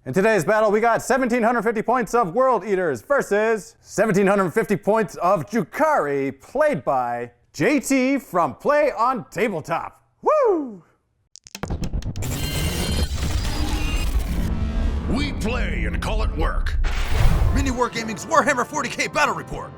In today's battle, we got 1,750 points of Worldeaters versus 1,750 points of Drukhari, played by JT from Play On Tabletop. Woo! We play and call it work. MiniWarGaming's Warhammer 40k Battle Report.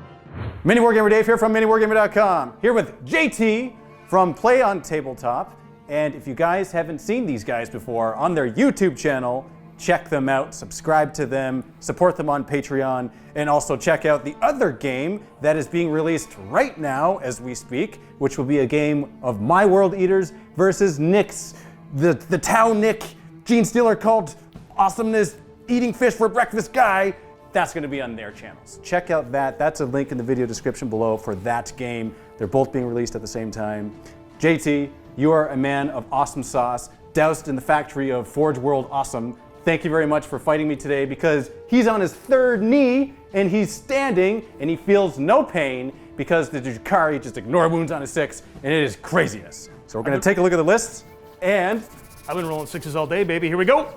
MiniWarGamer Dave here from MiniWarGamer.com, here with JT from Play On Tabletop. And if you guys haven't seen these guys before on their YouTube channel, check them out, subscribe to them, support them on Patreon, and also check out the other game that is being released right now as we speak, which will be a game of my Worldeaters versus Nick's, the Tau Nick, Gene Stealer called Awesomeness, Eating Fish for Breakfast guy. That's going to be on their channels. Check out that. That's a link in the video description below for that game. They're both being released at the same time. JT, you are a man of awesome sauce, doused in the factory of Forge World Awesome. Thank you very much for fighting me today, because he's on his third knee and he's standing and he feels no pain because the Drukhari just ignore wounds on his 6, and it is craziness. So we're going to take a look at the lists, and I've been rolling 6s all day, baby. Here we go.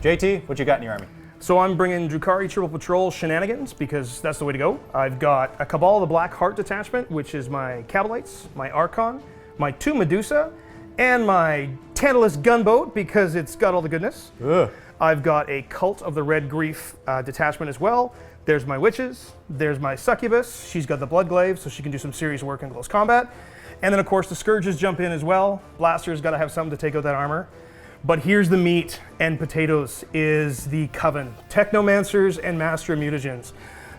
JT, what you got in your army? So I'm bringing Drukhari Triple Patrol shenanigans because that's the way to go. I've got a Cabal of the Black Heart detachment, which is my Cabalites, my Archon, my 2 Medusa, and my Tantalus gunboat because it's got all the goodness. Ugh. I've got a Cult of the Red Grief detachment as well. There's my Witches. There's my Succubus. She's got the Blood Glaive, so she can do some serious work in close combat. And then, of course, the Scourges jump in as well. Blaster's got to have something to take out that armor. But here's the meat and potatoes, is the Coven. Technomancers and Master Mutagens.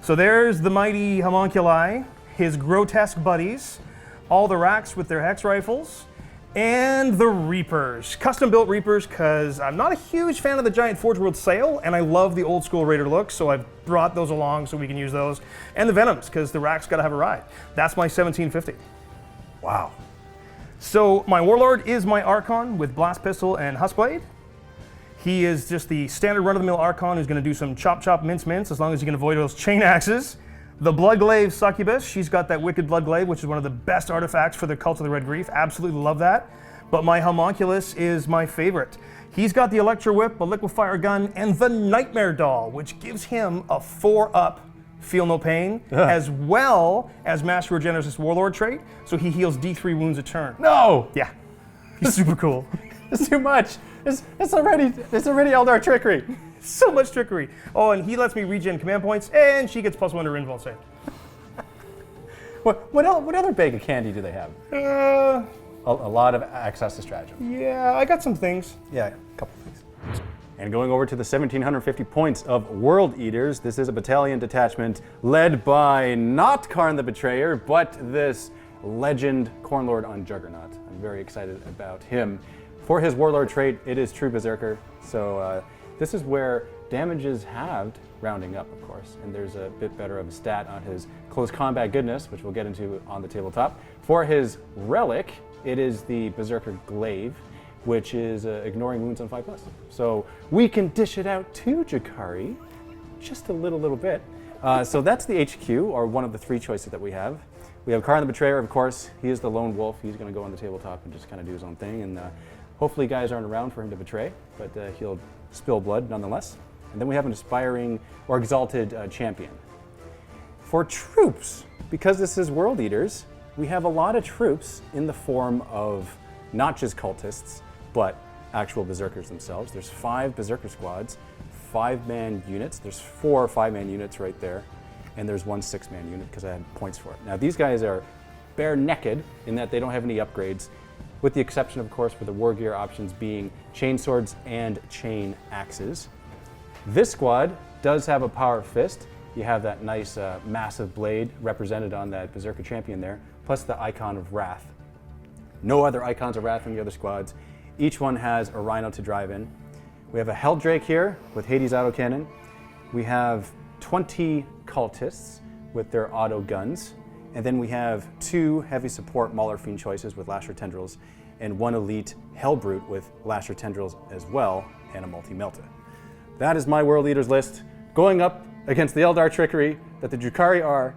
So there's the mighty Homunculi, his grotesque buddies, all the Racks with their Hex Rifles, and the Reapers. Custom-built Reapers, because I'm not a huge fan of the giant Forge World sail, and I love the old school Raider look, so I've brought those along so we can use those. And the Venoms, because the Rack's got to have a ride. That's my 1750. Wow. So my Warlord is my Archon with Blast Pistol and Huskblade. He is just the standard run-of-the-mill Archon who's going to do some chop, mince, as long as you can avoid those chain axes. The Blood Glaive Succubus, she's got that wicked Blood Glaive, which is one of the best artifacts for the Cult of the Red Grief. Absolutely love that. But my Homunculus is my favorite. He's got the Electro Whip, a Liquefier Gun, and the Nightmare Doll, which gives him a 4-up Feel No Pain, as well as Master Regenesis Warlord trait, so he heals D3 wounds a turn. No! Yeah, he's super cool. It's too much. It's already Eldar trickery. So much trickery. Oh, and he lets me regen command points, and she gets +1 to Rinvolt save. What other bag of candy do they have? A lot of access to stratagem. Yeah, I got some things. Yeah, a couple things. And going over to the 1,750 points of Worldeaters, this is a battalion detachment led by not Karn the Betrayer, but this legend Cornlord on Juggernaut. I'm very excited about him. For his Warlord trait, it is True Berserker, so this is where damage is halved, rounding up, of course, and there's a bit better of a stat on his close combat goodness, which we'll get into on the tabletop. For his relic, it is the Berserker Glaive, which is ignoring wounds on 5+. So we can dish it out to Drukhari just a little bit. So that's the HQ, or one of the 3 choices that we have. We have Karn the Betrayer, of course. He is the lone wolf. He's going to go on the tabletop and just kind of do his own thing. And hopefully guys aren't around for him to betray, but he'll spill blood nonetheless. And then we have an aspiring or exalted champion. For troops, because this is Worldeaters, we have a lot of troops in the form of not just cultists, but actual berserkers themselves. There's 5 berserker squads, 5-man units. There's 4 5-man units right there, and there's 1 6-man unit because I had points for it. Now these guys are bare naked in that they don't have any upgrades, with the exception, of course, for the war gear options being chain swords and chain axes. This squad does have a power fist. You have that nice massive blade represented on that berserker champion there, plus the icon of Wrath. No other icons of Wrath in the other squads. Each one has a rhino to drive in. We have a Helldrake here with Hades autocannon. We have 20 cultists with their auto guns. And then we have 2 heavy support Mauler Fiend choices with Lasher Tendrils, and 1 elite Hellbrute with Lasher Tendrils as well, and a multi-melta. That is my Worldeaters list. Going up against the Eldar trickery that the Drukhari are,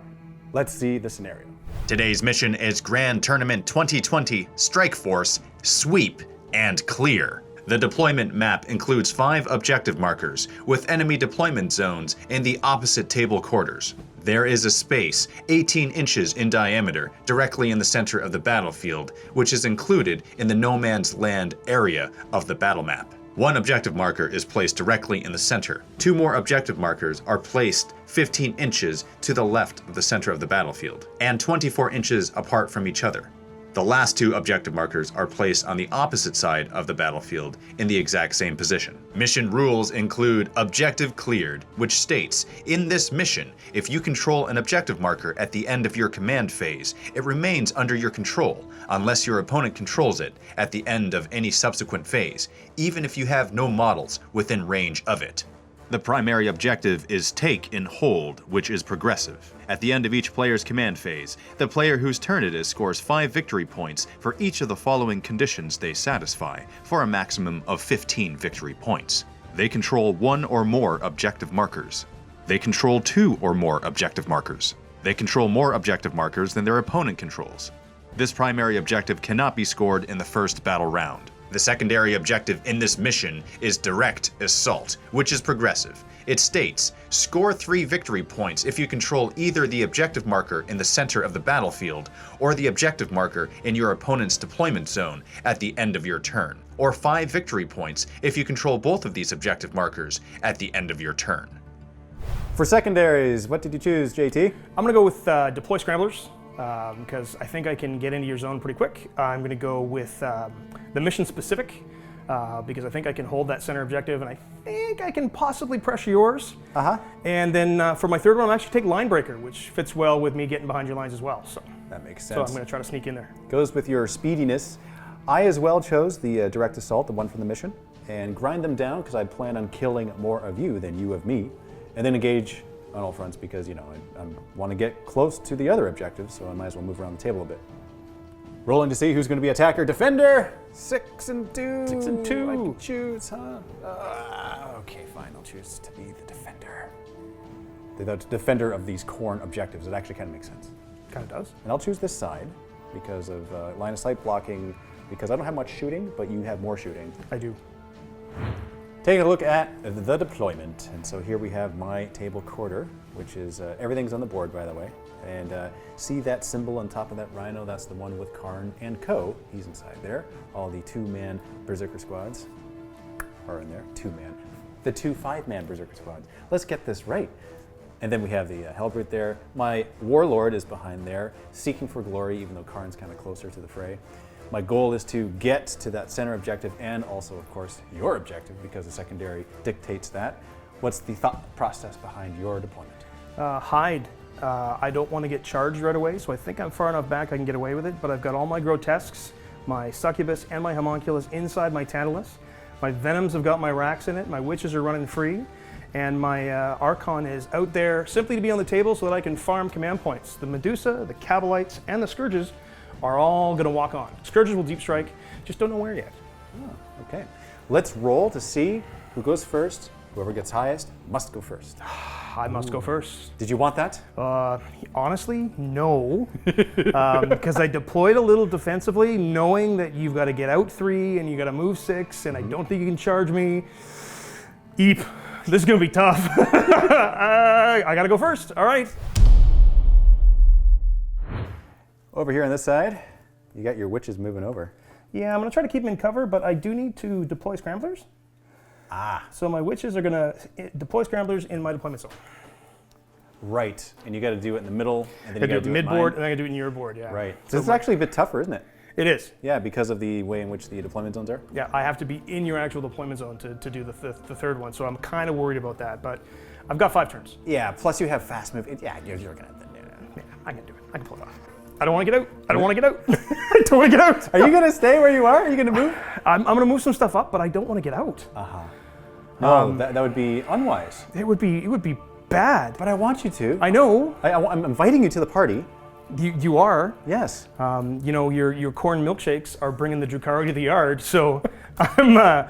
let's see the scenario. Today's mission is Grand Tournament 2020 Strike Force Sweep and clear. The deployment map includes 5 objective markers with enemy deployment zones in the opposite table quarters. There is a space 18 inches in diameter directly in the center of the battlefield, which is included in the no man's land area of the battle map. 1 objective marker is placed directly in the center. 2 more objective markers are placed 15 inches to the left of the center of the battlefield, and 24 inches apart from each other. The last 2 objective markers are placed on the opposite side of the battlefield in the exact same position. Mission rules include Objective Cleared, which states, in this mission, if you control an objective marker at the end of your command phase, it remains under your control, unless your opponent controls it at the end of any subsequent phase, even if you have no models within range of it. The primary objective is Take and Hold, which is progressive. At the end of each player's command phase, the player whose turn it is scores 5 victory points for each of the following conditions they satisfy, for a maximum of 15 victory points. They control 1 or more objective markers. They control 2 or more objective markers. They control more objective markers than their opponent controls. This primary objective cannot be scored in the first battle round. The secondary objective in this mission is Direct Assault, which is progressive. It states, score 3 victory points if you control either the objective marker in the center of the battlefield or the objective marker in your opponent's deployment zone at the end of your turn, or 5 victory points if you control both of these objective markers at the end of your turn. For secondaries, what did you choose, JT? I'm gonna go with Deploy Scramblers, because I think I can get into your zone pretty quick. I'm gonna go with the mission specific, because I think I can hold that center objective, and I think I can possibly pressure yours. And then for my third one, I'm actually take Line Breaker, which fits well with me getting behind your lines as well. So that makes So sense. I'm gonna try to sneak in there. Goes with your speediness. I as well chose the Direct Assault, the one from the mission, and grind them down because I plan on killing more of you than you of me, and then engage on all fronts because, you know, I want to get close to the other objectives, so I might as well move around the table a bit. Rolling to see who's going to be attacker. Defender! 6 and 2. 6 and 2. I can choose, huh? Okay, fine. I'll choose to be the defender. The defender of these corn objectives. It actually kind of makes sense. Kind of does. And I'll choose this side because of line of sight blocking, because I don't have much shooting, but you have more shooting. I do. Taking a look at the deployment, and so here we have my table quarter, which is, everything's on the board, by the way, and see that symbol on top of that rhino? That's the one with Karn and Co. He's inside there. All the 2-man Berserker squads are in there. 2-man. The 2 5-man Berserker squads. Let's get this right. And then we have the Hellbrute there. My Warlord is behind there, seeking for glory, even though Karn's kind of closer to the fray. My goal is to get to that center objective and also, of course, your objective, because the secondary dictates that. What's the thought process behind your deployment? Hide. I don't want to get charged right away, so I think I'm far enough back I can get away with it, but I've got all my Grotesques, my Succubus, and my Homunculus inside my Tantalus. My Venoms have got my Racks in it, my Witches are running free, and my Archon is out there simply to be on the table so that I can farm command points. The Medusa, the Cabalites, and the Scourges are all going to walk on. Scourges will deep strike, just don't know where yet. Oh, okay. Let's roll to see who goes first. Whoever gets highest must go first. I must go first. Did you want that? Honestly, no. Because I deployed a little defensively, knowing that you've got to get out 3 and you got to move 6, and I don't think you can charge me. Eep. This is going to be tough. I got to go first. All right. Over here on this side, you got your Witches moving over. Yeah, I'm going to try to keep them in cover, but I do need to deploy Scramblers. So my Witches are going to deploy Scramblers in my deployment zone. Right, and you got to do it in the middle, and then I you do got it to do mid it board, mine. and I can do it in your board, yeah. Right. So it's actually a bit tougher, isn't it? It is. Yeah, because of the way in which the deployment zones are. Yeah, I have to be in your actual deployment zone to do the third one, so I'm kind of worried about that, but I've got 5 turns. Yeah, plus you have fast move. Yeah, you're gonna. Yeah, I can do it. I can pull it off. I don't want to get out. I don't want to get out. I don't want to get out. Are you gonna stay where you are? Are you gonna move? I'm going to move some stuff up, but I don't want to get out. No, that would be unwise. It would be bad. But I want you to. I know. I'm inviting you to the party. You are. Yes. You know, your corn milkshakes are bringing the Drukhari to the yard, so I'm.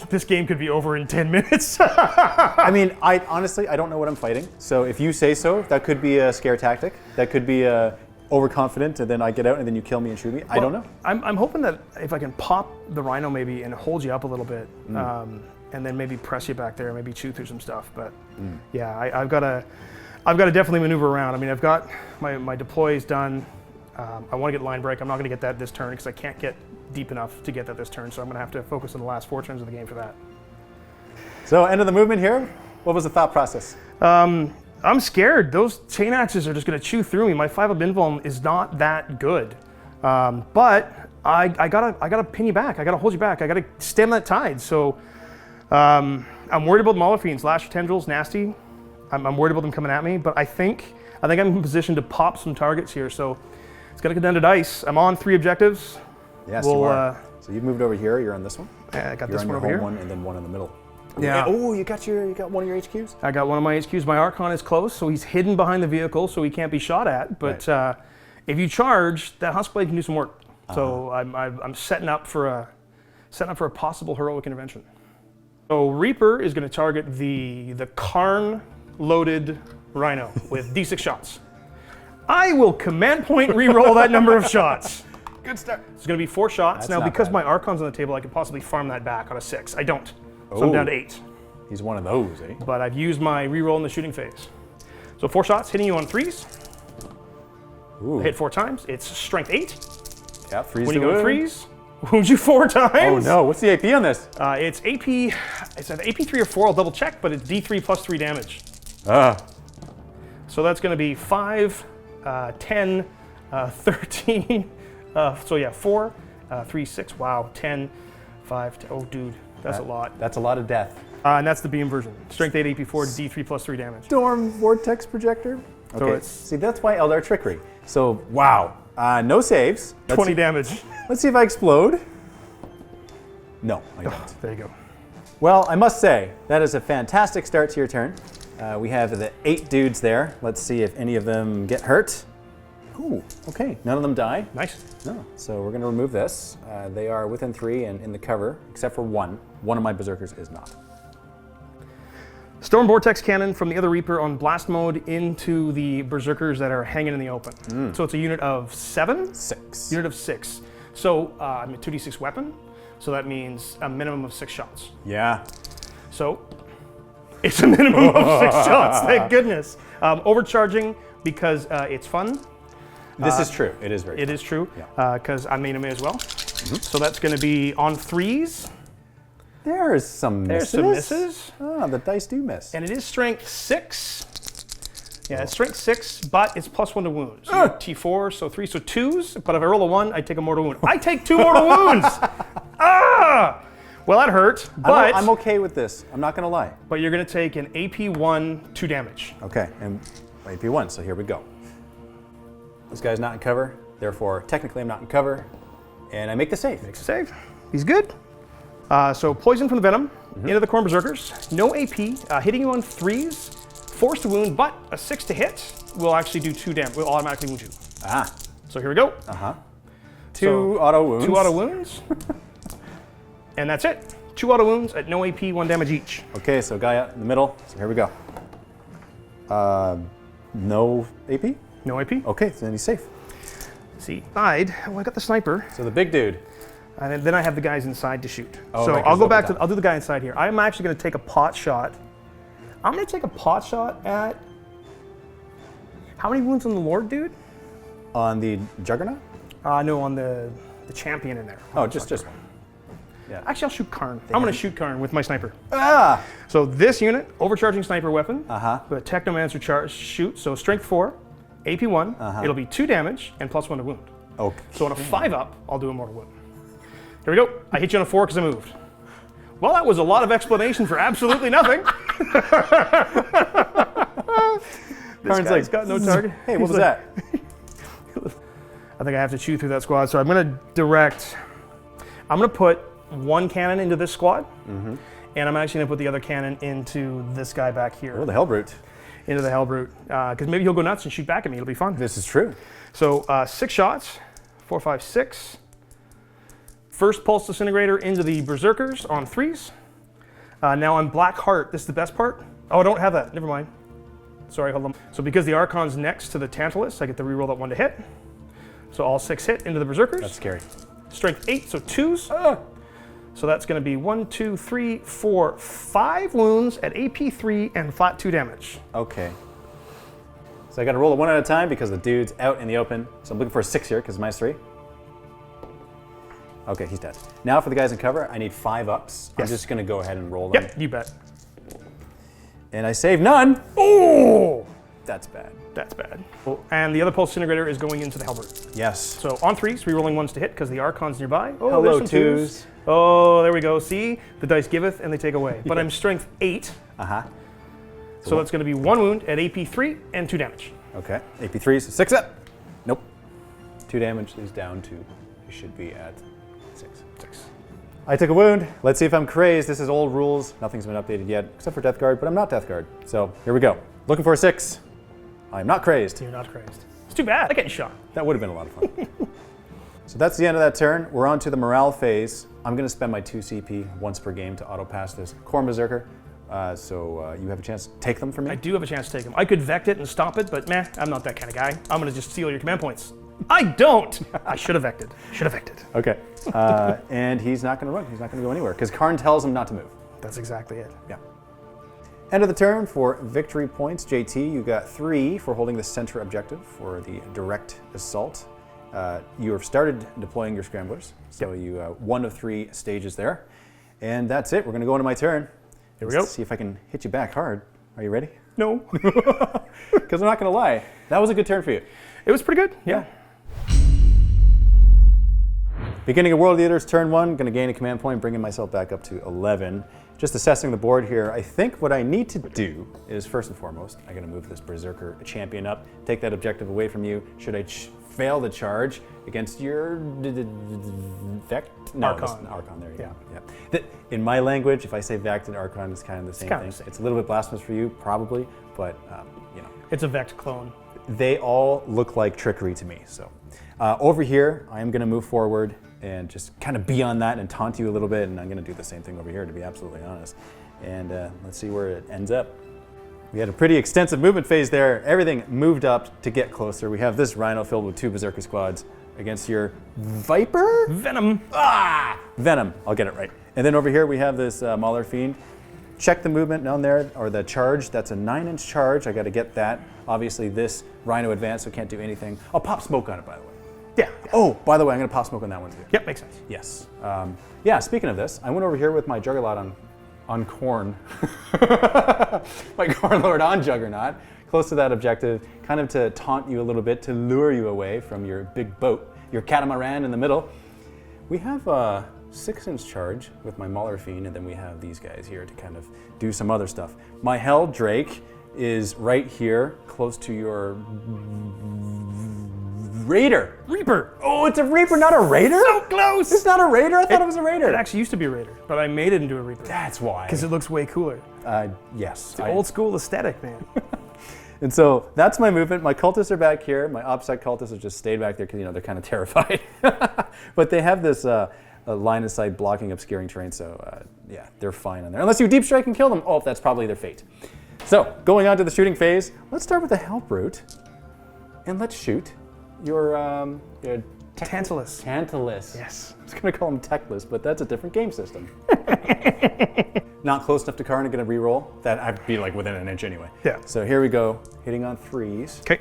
This game could be over in 10 minutes. I mean, I honestly don't know what I'm fighting. So if you say so, that could be a scare tactic. That could be a overconfident and then I get out and then you kill me and shoot me? I don't know. I'm hoping that if I can pop the rhino maybe and hold you up a little bit, and then maybe press you back there, maybe chew through some stuff. But yeah, I've got to definitely maneuver around. I mean, I've got my deploys done. I want to get line break. I'm not going to get that this turn because I can't get deep enough to get that this turn. So I'm going to have to focus on the last 4 turns of the game for that. So end of the movement here. What was the thought process? I'm scared. Those chain axes are just going to chew through me. My 5-up invuln is not that good. But I gotta pin you back. I gotta hold you back. I gotta stem that tide. So I'm worried about the Mauler Fiends. Lash tendrils, nasty. I'm worried about them coming at me. But I think I'm in position to pop some targets here. So it's gonna come down to dice. I'm on 3 objectives. Yes, you are. So you've moved over here. You're on this one. I got You're this on one your over home here. one and then one in the middle. Yeah. Oh, you got one of your HQs? I got one of my HQs. My Archon is close, so he's hidden behind the vehicle, so he can't be shot at. But if you charge, that Huskblade can do some work. So I'm setting up for a possible heroic intervention. So Reaper is going to target the Karn-loaded Rhino with D6 shots. I will command point reroll that number of shots. Good start. It's going to be 4 shots. That's now, not because bad. my Archon's on the table, I could possibly farm that back on a 6. I don't. So I'm down to 8. He's one of those, eh? But I've used my reroll in the shooting phase. So 4 shots, hitting you on 3s. Ooh. I hit 4 times. It's strength 8. Yeah, 3s When to you go wound. 3s, wound you 4 times. Oh no, what's the AP on this? It's AP. It's an AP 3 or 4. I'll double check, but it's D3 plus 3 damage. Ah. So that's going to be 5, 10, 13. So yeah, 4, 3, 6. Wow, 10, 5. Oh, dude, that's a lot. That's a lot of death. And that's the beam version. Strength 8, AP 4, D3 plus 3 damage. Storm vortex projector. So Okay. it's See, that's why Eldar trickery. So wow, no saves. 20 damage. Let's see if I explode. No, I don't. There you go. Well, I must say that is a fantastic start to your turn. We have the 8 dudes there. Let's see if any of them get hurt. Ooh, okay. None of them die. Nice. No. So we're going to remove this. They are within 3 and in the cover, except for one. One of my berserkers is not. Storm Vortex Cannon from the other Reaper on blast mode into the berserkers that are hanging in the open. So it's a unit of 7? 6. Unit of 6. So I'm a 2d6 weapon, so that means a minimum of 6 shots. Yeah. So it's a minimum of 6 shots, thank goodness. Overcharging because it's fun. This is true. It is very It true. is true, Yeah. because I'm anime as well. So that's going to be on 3s. There's some misses. There's some misses. Ah, the dice do miss. And it is strength 6. Yeah, it's strength 6, but it's plus 1 to wounds. So T4, so 3, so 2s. But if I roll a 1, I take a mortal wound. I take 2 mortal wounds! Ah! Well, that hurt, but I'm okay with this. I'm not going to lie. but you're going to take an AP1 2 damage. Okay, and AP1, so here we go. This guy's not in cover, therefore technically I'm not in cover, and I make the save. Makes a save. He's good. So poison from the venom into the Khorne berserkers. No AP. Hitting you on 3s. Force to wound, but a 6 to hit will actually do 2 damage. Will automatically wound you. Ah, So here we go. 2 So, auto wounds. 2 auto wounds. And that's it. 2 auto wounds at no AP, 1 damage each. Okay, so guy out in the middle, so here we go. No AP? No AP. Okay, so then he's safe. See, I got the sniper, So the big dude. and then I have the guys inside to shoot. Oh, So right, 'cause I'll go it's back over to, I'll do the guy inside here. I'm actually going to take a pot shot. I'm going to take a pot shot at, how many wounds on the Lord, dude? On the Juggernaut? No, on the champion in there. Oh, just one. Actually, I'll shoot Karn. I'm going to shoot Karn with my sniper. Ah! So this unit, overcharging sniper weapon, Uh-huh. with a Technomancer charge shoot. So strength 4, AP 1. It'll be 2 damage and plus 1 to wound. Okay. So on a 5-up, I'll do a mortal wound. Here we go. I hit you on a 4 because I moved. Well, that was a lot of explanation for absolutely nothing. Karn's Guy's got no target. Hey, what He's was like- that? I think I have to chew through that squad. So I'm going to direct. I'm going to put 1 cannon into this squad, and I'm actually going to put the other cannon into this guy back here, Oh, the Hellbrute. into the Hellbrute, because maybe he'll go nuts and shoot back at me. It'll be fun. This is true. So 6 shots, 4, 5, 6. First pulse disintegrator into the berserkers on 3s. Now I'm Black Heart. This is the best part. Oh, I don't have that. Never mind. Sorry, hold on. So because the Archon's next to the Tantalus, I get to reroll that 1 to hit. So all 6 hit into the Berserkers. That's scary. Strength 8, so 2s. So that's going to be 1, 2, 3, 4, 5 wounds at AP 3 and flat 2 damage. Okay. So I got to roll it 1 at a time because the dude's out in the open. So I'm looking for a 6 here because minus 3. Okay, he's dead. Now for the guys in cover, I need 5 ups. Yes. I'm just going to go ahead and roll them. Yep, you bet. And I save none. Oh! That's bad. That's bad. And the other Pulse Disintegrator is going into the Halberd. Yes. So on 3s, rerolling 1s to hit because the Archon's nearby. Oh, Hello, there's some 2s. Oh, there we go. See? The dice giveth and they take away. But I'm strength 8. Uh-huh. So that's going to be 1 wound at AP 3 and 2 damage. Okay. AP 3, so 6 up. Nope. 2 damage is down to, he should be at 6. I took a wound. Let's see if I'm crazed. This is old rules. Nothing's been updated yet, except for Death Guard, but I'm not Death Guard. So here we go. Looking for a 6. I'm not crazed. You're not crazed. It's too bad. I get shot. That would have been a lot of fun. So that's the end of that turn. We're on to the morale phase. I'm going to spend my 2 CP once per game to auto-pass this Khorne Berserker. So you have a chance to take them from me? I do have a chance to take him. I could Vect it and stop it, but meh, I'm not that kind of guy. I'm going to just steal your command points. I don't! I should have Vected. Should have Vected. Okay. And he's not going to run. He's not going to go anywhere because Karn tells him not to move. That's exactly it. Yeah. End of the turn for victory points. JT, you got 3 for holding the center objective for the direct assault. You have started deploying your scramblers, so you 1 of 3 stages there. And that's it. We're going to go into my turn. Here we go. See if I can hit you back hard. Are you ready? No. Because I'm not going to lie. That was a good turn for you. It was pretty good. Yeah. Beginning of Worldeaters, turn 1, going to gain a command point, bringing myself back up to 11. Just assessing the board here, I think what I need to do is, first and foremost, I'm going to move this Berserker champion up, take that objective away from you. Should I fail the charge against your Vect? No, Archon. Archon, there you go. Yeah. In my language, if I say Vect and Archon, it's kind of the same thing. It's a little bit blasphemous for you, probably, but you know. It's a Vect clone. They all look like trickery to me. So over here, I am going to move forward and just kind of be on that and taunt you a little bit, and I'm going to do the same thing over here, to be absolutely honest. And let's see where it ends up. We had a pretty extensive movement phase there. Everything moved up to get closer. We have this Rhino filled with 2 Berserker squads against your Viper? Venom. Venom, I'll get it right. And then over here we have this Mauler Fiend. Check the movement down there, or the charge. That's a 9-inch charge. I got to get that. Obviously this Rhino advanced, so can't do anything. I'll pop smoke on it, by the way. Yeah. Oh, by the way, I'm going to pop smoke on that one too. Yep, makes sense. Yes. Yeah, speaking of this, I went over here with my Juggernaut on Khorne. My Khorne Lord on Juggernaut, close to that objective, kind of to taunt you a little bit, to lure you away from your big boat, your catamaran in the middle. We have a 6-inch charge with my Mauler Fiend, and then we have these guys here to kind of do some other stuff. My Hell Drake is right here, close to your Raider. Reaper. Oh, it's a Reaper, not a Raider? So close. It's not a Raider? I thought it was a Raider. It actually used to be a Raider, but I made it into a Reaper. That's why. Because it looks way cooler. Yes. It's the old school aesthetic, man. And so that's my movement. My cultists are back here. My OPSEC cultists have just stayed back there because, you know, they're kind of terrified. But they have this line of sight blocking obscuring terrain, so yeah, they're fine on there. Unless you deep strike and kill them. Oh, that's probably their fate. So going on to the shooting phase, let's start with the Hell Brute. And let's shoot your Tantalus. Tantalus. Yes. I was going to call him Techless, but that's a different game system. Not close enough to Karn to get a reroll. That I'd be like within an inch anyway. Yeah. So here we go, hitting on 3s. Okay.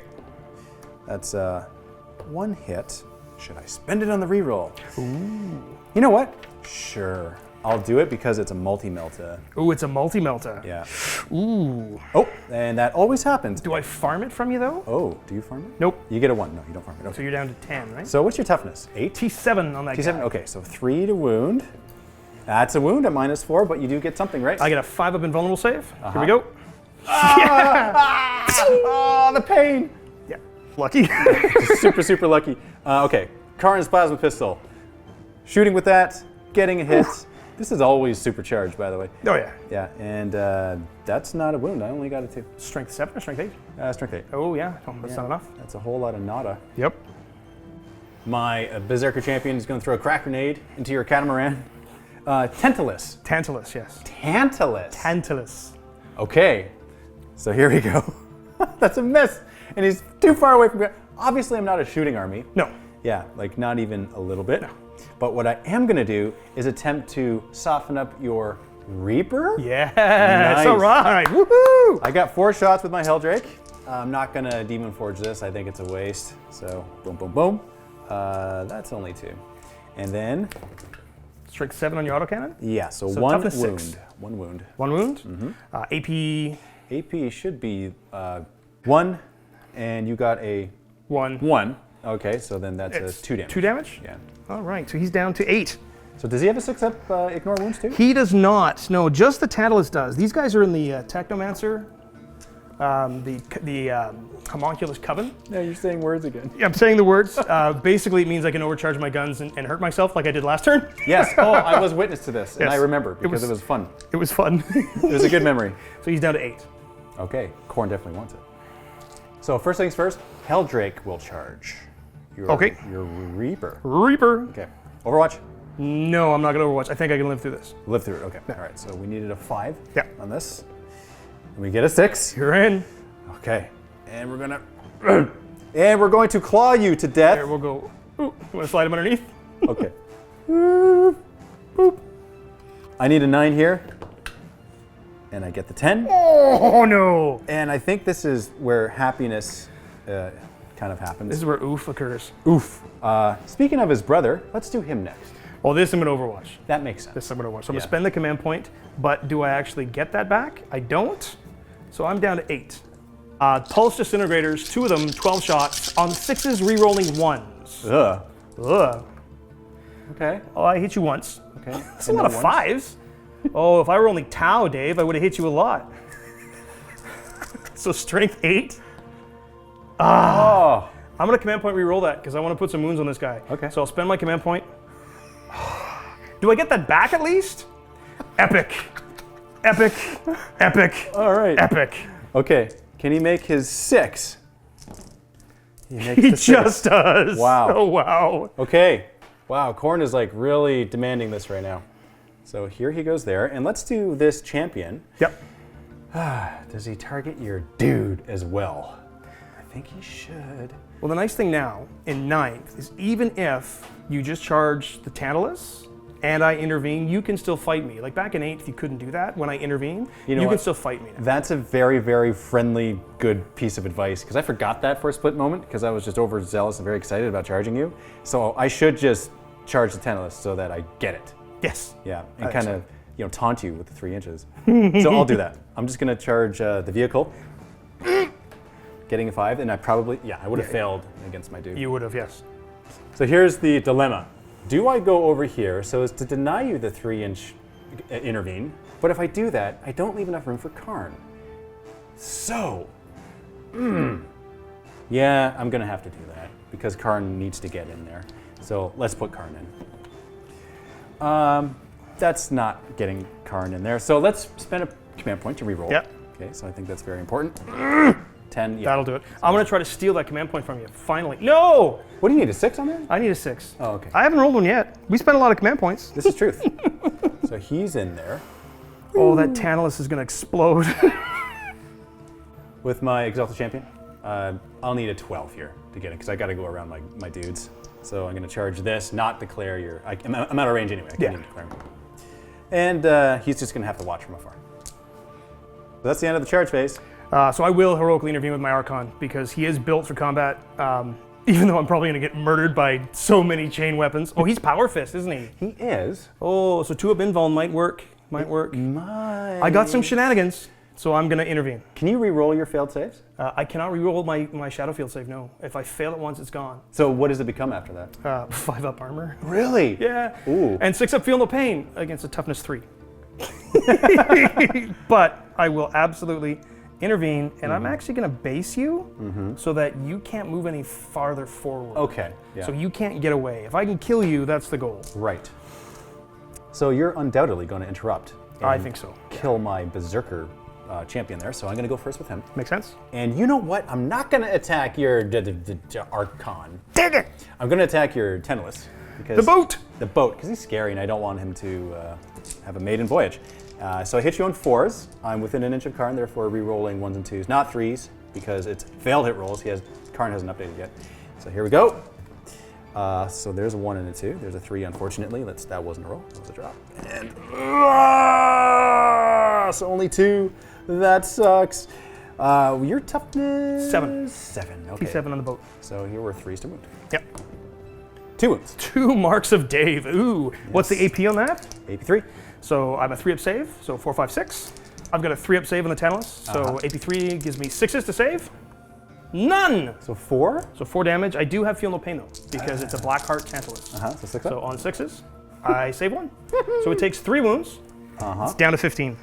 That's 1 hit. Should I spend it on the reroll? Ooh. You know what? Sure. I'll do it because it's a multi-melta. Ooh, it's a multi-melta. Yeah. Ooh. Oh, and that always happens. Do I farm it from you, though? Oh, do you farm it? Nope. You get a 1. No, you don't farm it. Okay. So you're down to 10, right? So what's your toughness? 8? T7 on that T7? guy. Okay, so 3 to wound. That's a wound at -4, but you do get something, right? I get a 5-up invulnerable save. Here we go. Oh, the pain! Yeah. Lucky. Super, super lucky. Okay, Karn's Plasma Pistol. Shooting with that, getting a hit. This is always supercharged, by the way. Oh, yeah. Yeah, and that's not a wound. I only got a 2. Strength 7 or strength 8? Strength 8. Oh, yeah. Oh, that's not enough. That's a whole lot of nada. Yep. My Berserker champion is going to throw a crack grenade into your catamaran. Tantalus. Tantalus, yes. Tantalus. Tantalus. Okay, so here we go. That's a miss. And he's too far away from me. Obviously, I'm not a shooting army. No. Yeah, like not even a little bit. No. But what I am going to do is attempt to soften up your Reaper. Yes, Nice. all right, woohoo! I got 4 shots with my Helldrake. I'm not going to Demon Forge this. I think it's a waste. So, boom, boom, boom. That's only 2. And then, Strength 7 on your autocannon. yeah, so So 1 toughness wound. 6. 1 wound. 1 wound. AP AP should be 1, and you got a 1. 1. Okay, so then that's It's a 2 damage. 2 damage? Yeah. All right, so he's down to 8. So does he have a 6-up ignore wounds too? He does not. No, just the Tantalus does. These guys are in the Technomancer, the Homunculus Coven. No, you're saying words again. Yeah, I'm saying the words. Basically, it means I can overcharge my guns and hurt myself like I did last turn. Yes. Oh, I was witness to this, and Yes. I remember because it was fun. It was fun. It was a good memory. So he's down to 8. Okay, Korn definitely wants it. So first things first, Helldrake will charge. Your, Okay. Your Reaper. Reaper. Okay. Overwatch. No, I'm not going to Overwatch. I think I can live through this. Live through it. Okay. All right. So we needed a 5 Yeah. on this. And we get a 6. You're in. Okay. And we're gonna and we're going to claw you to death. There, we'll go. Ooh, you want to slide him underneath? Okay. Boop. Boop. I need a 9 here. And I get the 10. Oh, no. And I think this is where happiness kind of happens. This is where oof occurs. Oof. Speaking of his brother, let's do him next. Oh, this I'm going to Overwatch. That makes sense. This I'm going to Overwatch. So I'm going Yeah. to spend the command point, but do I actually get that back? I don't. So I'm down to 8. Pulse Disintegrators, 2 of them, 12 shots. On 6s, re-rolling 1s. Ugh. Ugh. Okay. Oh, I hit you once. Okay. That's a lot of 5s. Oh, if I were only Tau, Dave, I would have hit you a lot. So strength 8. Oh. I'm going to command point re-roll that because I want to put some wounds on this guy. Okay. So I'll spend my command point. Do I get that back at least? Epic. Epic. Epic. All right. Epic. Okay. Can he make his 6? He makes He the 6. just does. Wow. Oh, wow. Okay. Wow, Korn is like really demanding this right now. So here he goes there. And let's do this champion. Yep. Does he target your dude as well? I think he should. Well, the nice thing now in 9th is even if you just charge the Tantalus and I intervene, you can still fight me. Like back in 8th, you couldn't do that. When I intervene, You know can what? still fight me now. That's a very, very friendly, good piece of advice because I forgot that for a split moment because I was just overzealous and very excited about charging you. So I should just charge the Tantalus so that I get it. Yes. Yeah, and think kind so. of taunt you with the 3 inches. So I'll do that. I'm just gonna charge the vehicle, getting a 5, and I probably I would have failed against my dude. You would have, yes. So here's the dilemma. Do I go over here so as to deny you the 3-inch intervene? But if I do that, I don't leave enough room for Karn. So, yeah, I'm gonna have to do that because Karn needs to get in there. So let's put Karn in. That's not getting Karn in there. So let's spend a command point to reroll. Yep. Okay, so I think that's very important. 10, yeah. That'll do it. I'm going to try to steal that command point from you. Finally. No! What do you need, a 6 on there? I need a 6. Oh, okay. I haven't rolled one yet. We spent a lot of command points. This is truth. So he's in there. Oh, that Tantalus is going to explode. With my Exalted Champion, I'll need a 12 here to get it because I got to go around my dudes. So I'm going to charge this, not declare your. I'm out of range anyway. I can't even declare him. And he's just going to have to watch from afar. So that's the end of the charge phase. So I will heroically intervene with my Archon because he is built for combat. Even though I'm probably going to get murdered by so many chain weapons. Oh, he's Power Fist, isn't he? He is. Oh, so 2 up invuln might work. Might work. I got some shenanigans, so I'm going to intervene. Can you re-roll your failed saves? I cannot reroll my Shadowfield save, no. If I fail it once, it's gone. So what does it become after that? 5 up armor. Really? Yeah. Ooh. And 6 up feel no pain against a toughness 3. But I will absolutely intervene, and I'm actually going to base you so that you can't move any farther forward. Okay. Yeah. So you can't get away. If I can kill you, that's the goal. Right. So you're undoubtedly going to interrupt. I and think so. Kill my Berserker champion there, so I'm going to go first with him. Make sense? And you know what? I'm not going to attack your Archon. Dang it! I'm going to attack your Tantalus. Because The boat! The boat, because he's scary and I don't want him to have a maiden voyage. So I hit you on 4s. I'm within an inch of Karn, therefore re-rolling 1s and 2s, not 3s. because it's failed hit rolls. Karn hasn't updated yet. So here we go. So there's a 1 and a 2. There's a 3, unfortunately. That wasn't a roll. That was a drop. And so only 2. That sucks. Your toughness? 7. 7. Okay. T7 on the boat. So here were 3s to wound. Yep. 2 wounds. 2 marks of Dave. Ooh. Yes. What's the AP on that? AP 3. So I'm a 3-up save. So 4, 5, 6. I've got a 3-up save on the Tantalus. So AP 3 gives me 6s to save. None. So 4? So 4 damage. I do have Feel No Pain though, because it's a Black Heart Tantalus. So 6 So on 6s, I save 1. So it takes 3 wounds. It's down to 15.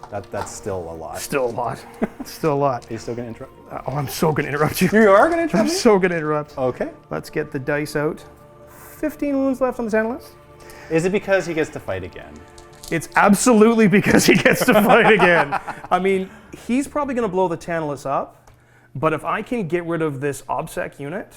That's still a lot. Still a lot. Still a lot. Are you still going to interrupt? Oh, I'm so going to interrupt you. You are going to interrupt I'm me? so going to interrupt. Okay. Let's get the dice out. 15 wounds left on the Tantalus. Is it because he gets to fight again? It's absolutely because he gets to fight again. I mean, he's probably going to blow the Tantalus up. But if I can get rid of this OBSEC unit,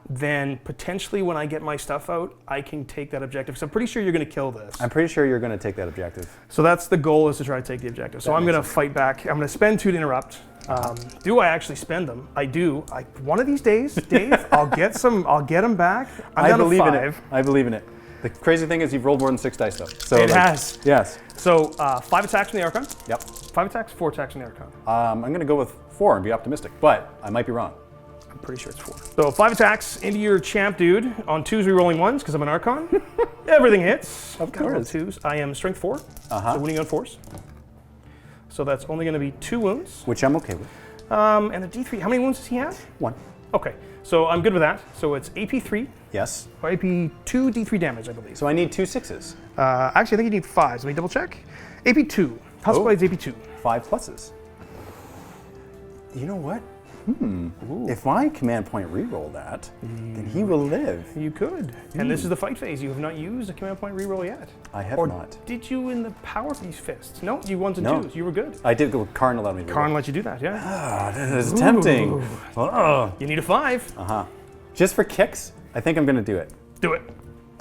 then potentially when I get my stuff out, I can take that objective. So I'm pretty sure you're going to kill this. I'm pretty sure you're going to take that objective. So that's the goal, is to try to take the objective. So I'm going to fight back. I'm going to spend 2 to interrupt. Do I actually spend them? I do. One of these days, Dave, I'll get them back. I'm down to 5. I believe in it. The crazy thing is you've rolled more than 6 dice though. So it has. Yes. So 5 attacks from the Archon. Yep. 5 attacks, 4 attacks from the Archon. I'm going to go with 4 and be optimistic, but I might be wrong. I'm pretty sure it's 4. So 5 attacks into your champ dude. On 2s, re-rolling 1s because I'm an Archon. Everything hits. Of Got to roll course. 2s. I am strength 4. So wounding on 4s. So that's only going to be 2 wounds. Which I'm okay with. And the D3, how many wounds does he have? 1. Okay, so I'm good with that. So it's AP 3, Yes. or AP 2 D3 damage, I believe. So I need 2 6s. Actually, I think you need 5s. Let me double check. AP 2. House Blade's AP 2. 5 pluses. You know what? If I command point reroll that, then he will live. You could. And this is the fight phase. You have not used a command point reroll yet. I have or not. Did you in the power of these fists? No, you 1s and No. 2s. You were good. I did go with Karn allowed me to Karn let you do that, yeah. This is tempting. Oh. You need a 5. Just for kicks, I think I'm going to do it. Do it.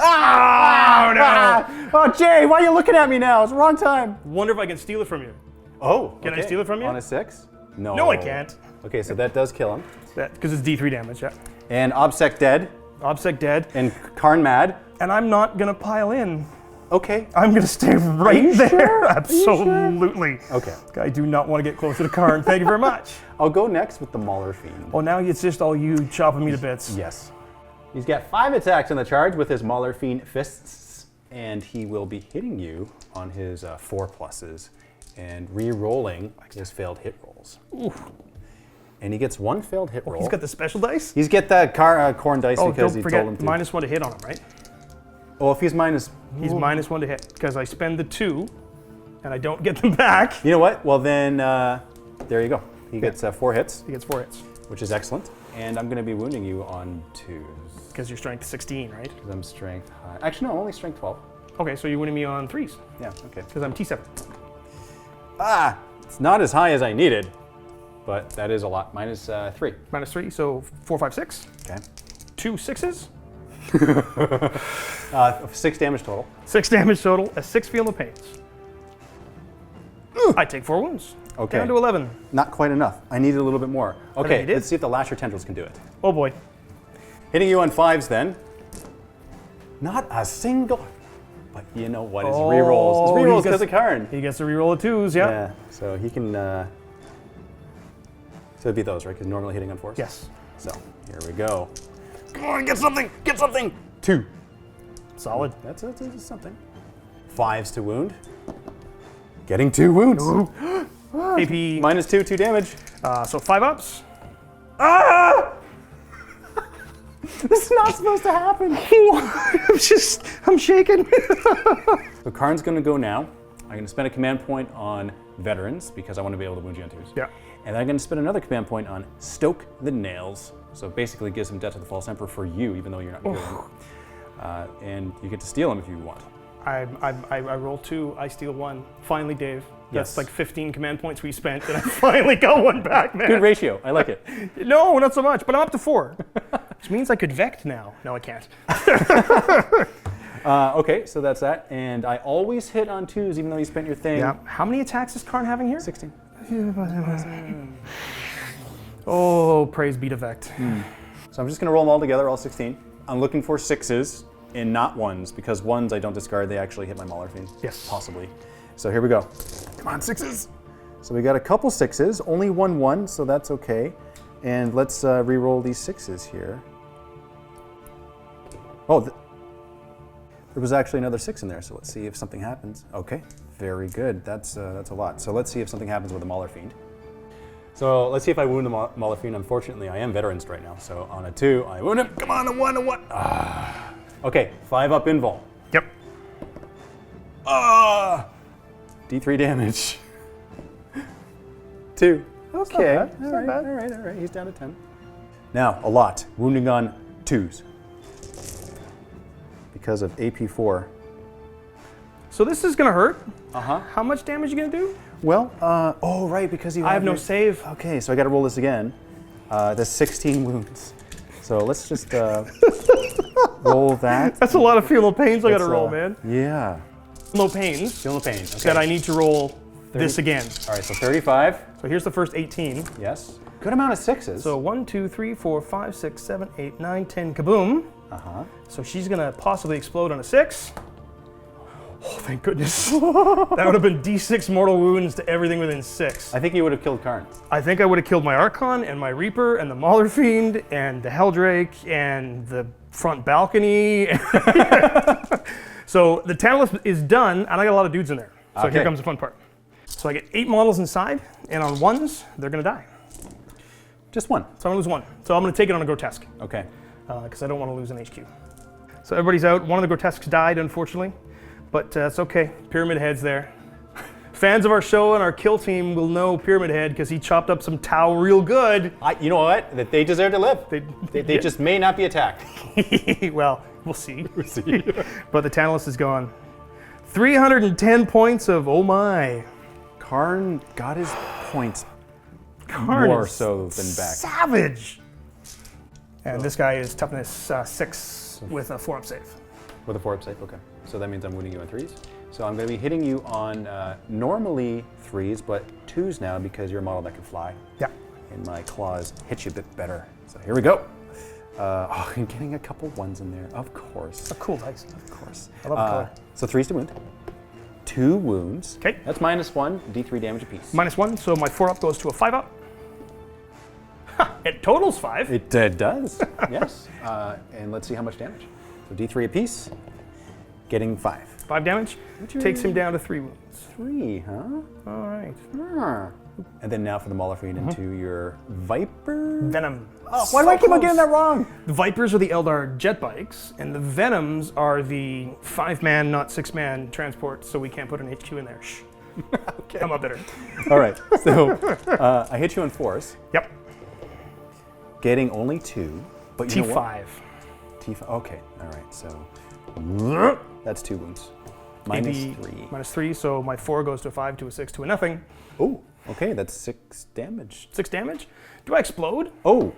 Oh, no! Oh, Jay, why are you looking at me now? It's the wrong time. Wonder if I can steal it from you. Oh, Can I steal it from you? On a 6? No. No, I can't. Okay, so that does kill him. Because it's D3 damage, yeah. And OBSEC dead. OBSEC dead. And Karn mad. And I'm not going to pile in. Okay. I'm going to stay right you there. sure? Absolutely. Okay. I do not want to get closer to Karn. Thank you very much. I'll go next with the Mauler Fiend. Well, now it's just all you chopping me to bits. Yes. He's got 5 attacks on the charge with his Mauler Fiend fists, and he will be hitting you on his 4 pluses and re-rolling his failed hit rolls. Ooh. And he gets 1 failed hit roll. He's got the special dice? He's get that corn dice because don't he forget, told him to. -1 to hit on him, right? Oh, if he's minus. He's -1 to hit because I spend the 2 and I don't get them back. You know what? Well, then there you go. He gets 4 hits, He gets 4 hits which is excellent. And I'm going to be wounding you on 2s. because you're strength 16, right? Because I'm strength high. Actually, no, only strength 12. Okay, so you're winning me on 3s Yeah, okay. because I'm T7. It's not as high as I needed, but that is a lot. -3. -3, so 4, 5, 6. Okay. 2 6s. 6 damage total. 6 damage total, a 6 feel no pains. I take 4 wounds. Okay. Down to 11. Not quite enough. I needed a little bit more. you Okay, did? let's see if the Lasher Tendrils can do it. Oh boy. Hitting you on 5s then. Not a single. But you know what? His rerolls. His he rerolls gets- because of Karn. He gets to reroll the 2s, yeah? Yeah, so he can. So it'd be those, right? Because normally hitting on 4s? Yes. So here we go. Come on, get something! Get something! 2. Solid. That's something. 5s to wound. Getting 2 wounds. AP, -2, 2 damage. so 5 ups. Ah! This is not supposed to happen. I'm shaking. So Karn's going to go now. I'm going to spend a command point on veterans because I want to be able to wound you on 2s. Yeah. And I'm going to spend another command point on stoke the nails. So basically gives him Death to the False Emperor for you, even though you're not doing it. And you get to steal him if you want. I roll 2, I steal 1. Finally, Dave. That's Yes. like 15 command points we spent, and I finally got 1 back, man. Good ratio. I like it. No, not so much, but I'm up to 4. Which means I could Vect now. No, I can't. Okay, so that's that. And I always hit on 2s, even though you spent your thing. Yeah. How many attacks is Karn having here? 16. Oh, praise be to Vect. So I'm just gonna roll them all together, all 16. I'm looking for 6s and not 1s, because 1s I don't discard, they actually hit my Mauler Fiend. Yes. Possibly. So here we go. Come on, 6s. So we got a couple 6s, only 1-1, so that's okay. And let's re-roll these 6s here. Oh, there was actually another 6 in there, so let's see if something happens. Okay, very good. That's a lot. So let's see if something happens with the Mauler Fiend. So let's see if I wound the Mauler Fiend. Unfortunately, I am veteransed right now, so on a 2, I wound him. Come on, a 1, a 1. Ah. Okay, 5 up invul. Yep. Ah. D3 damage. 2. Okay. Not bad. All right. He's down to 10. Now, a lot. Wounding on 2s. Because of AP4. So this is gonna hurt. Uh-huh. How much damage are you gonna do? Well, oh, right, because you I have no your- save. Okay, so I gotta roll this again. That's 16 wounds. So let's just roll that. That's a lot of feel no pains I gotta roll, man. Yeah. No pains. Feel no pain. Okay. That I need to roll this again. All right, so 35. So here's the first 18. Yes. Good amount of 6s. So 1, 2, 3, 4, 5, 6, 7, 8, 9, 10, kaboom. Uh-huh. So she's gonna possibly explode on a 6. Oh, thank goodness. That would have been D6 mortal wounds to everything within 6. I think you would have killed Karn. I think I would have killed my Archon and my Reaper and the Mauler Fiend and the Helldrake and the front balcony. So the Tantalus is done, and I got a lot of dudes in there. So Okay. here comes the fun part. So I get 8 models inside, and on 1s, they're gonna die. Just 1. So I'm gonna lose 1. So I'm gonna take it on a Grotesque, Okay. because I don't wanna lose an HQ. So everybody's out. One of the Grotesques died, unfortunately, but it's okay. Pyramid Head's there. Fans of our show and our kill team will know Pyramid Head because he chopped up some Tau real good. You know what? That they deserve to live. They just may not be attacked. Well, we'll see. But the Tantalus is gone. 310 points of oh my. Karn got his points Karn more is so than back. Savage. And this guy is toughness 6 with a 4-up save. With a 4-up save, okay. So that means I'm wounding you on 3s. So I'm going to be hitting you on normally 3s, but 2s now because you're a model that can fly. Yeah. And my claws hit you a bit better. So here we go. I'm getting a couple 1s in there, of course. A cool dice. Of course. I love the color. So 3s to wound. 2 wounds. Okay. That's -1, D3 damage apiece. -1, so my 4-up goes to a 5-up. It totals 5. It does, yes. And let's see how much damage. So D3 apiece, getting 5. 5 damage. Takes him down to 3 wounds. 3, huh? All right. And then now for the Mauler Fiend into your Viper? Venom. Oh, why do I keep on getting that wrong? The Vipers are the Eldar jet bikes, and the Venoms are the 5-man, not 6-man transport, so we can't put an HQ in there. Shh. Okay. I'm up better. All right, so I hit you on 4s, Yep. getting only 2. But you know what? T5. T5, okay, all right, so that's 2 wounds. AB -3. -3, so my 4 goes to a 5, to a 6, to a nothing. Oh, okay, that's 6 damage. 6 damage. Do I explode? Oh,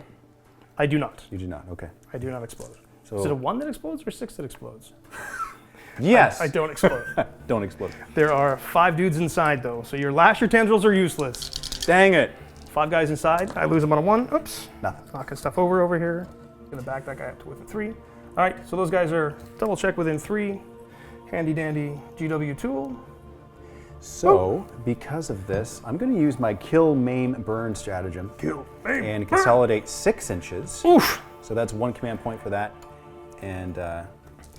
I do not. you do not, okay. I do not explode. So, Is it a 1 that explodes or 6 that explodes? yes. I don't explode. Don't explode. There are 5 dudes inside though, so your lasher tendrils are useless. Dang it. 5 guys inside. I lose them on a 1. Oops. Nothing. Knocking stuff over here. Gonna back that guy up to within 3. All right, so those guys are double check within 3. Handy dandy GW tool. So, because of this, I'm going to use my kill, maim, burn stratagem. Kill, maim, and consolidate 6 inches. Oof. So that's 1 command point for that. And I'm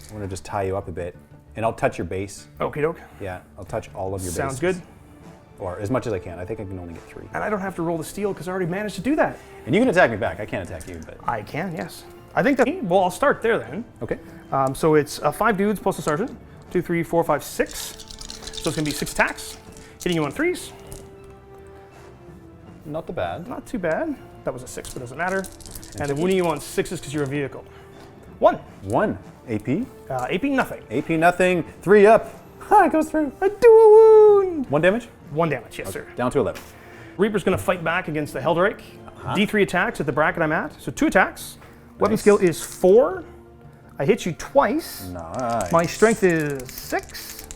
going to just tie you up a bit. And I'll touch your base. Okie doke. Yeah, I'll touch all of your bases. Sounds good. Or as much as I can. I think I can only get 3. And I don't have to roll the steel because I already managed to do that. And you can attack me back. I can't attack you, but... I can, yes. I think that, well, I'll start there then. Okay. So it's 5 dudes plus a sergeant. 2, 3, 4, 5, 6. So it's gonna be 6 attacks. Hitting you on 3s. Not the bad. Not too bad. That was a 6, but doesn't matter. And then wounding you on 6s because you're a vehicle. 1. 1. AP? AP nothing. AP nothing. 3 up. Ha, it goes through. I do a wound. 1 damage? 1 damage, yes sir. Down to 11. Reaper's gonna fight back against the Helldrake. D3 attacks at the bracket I'm at. So 2 attacks. Weapon Nice. skill is 4. I hit you twice. Nice. My strength is 6.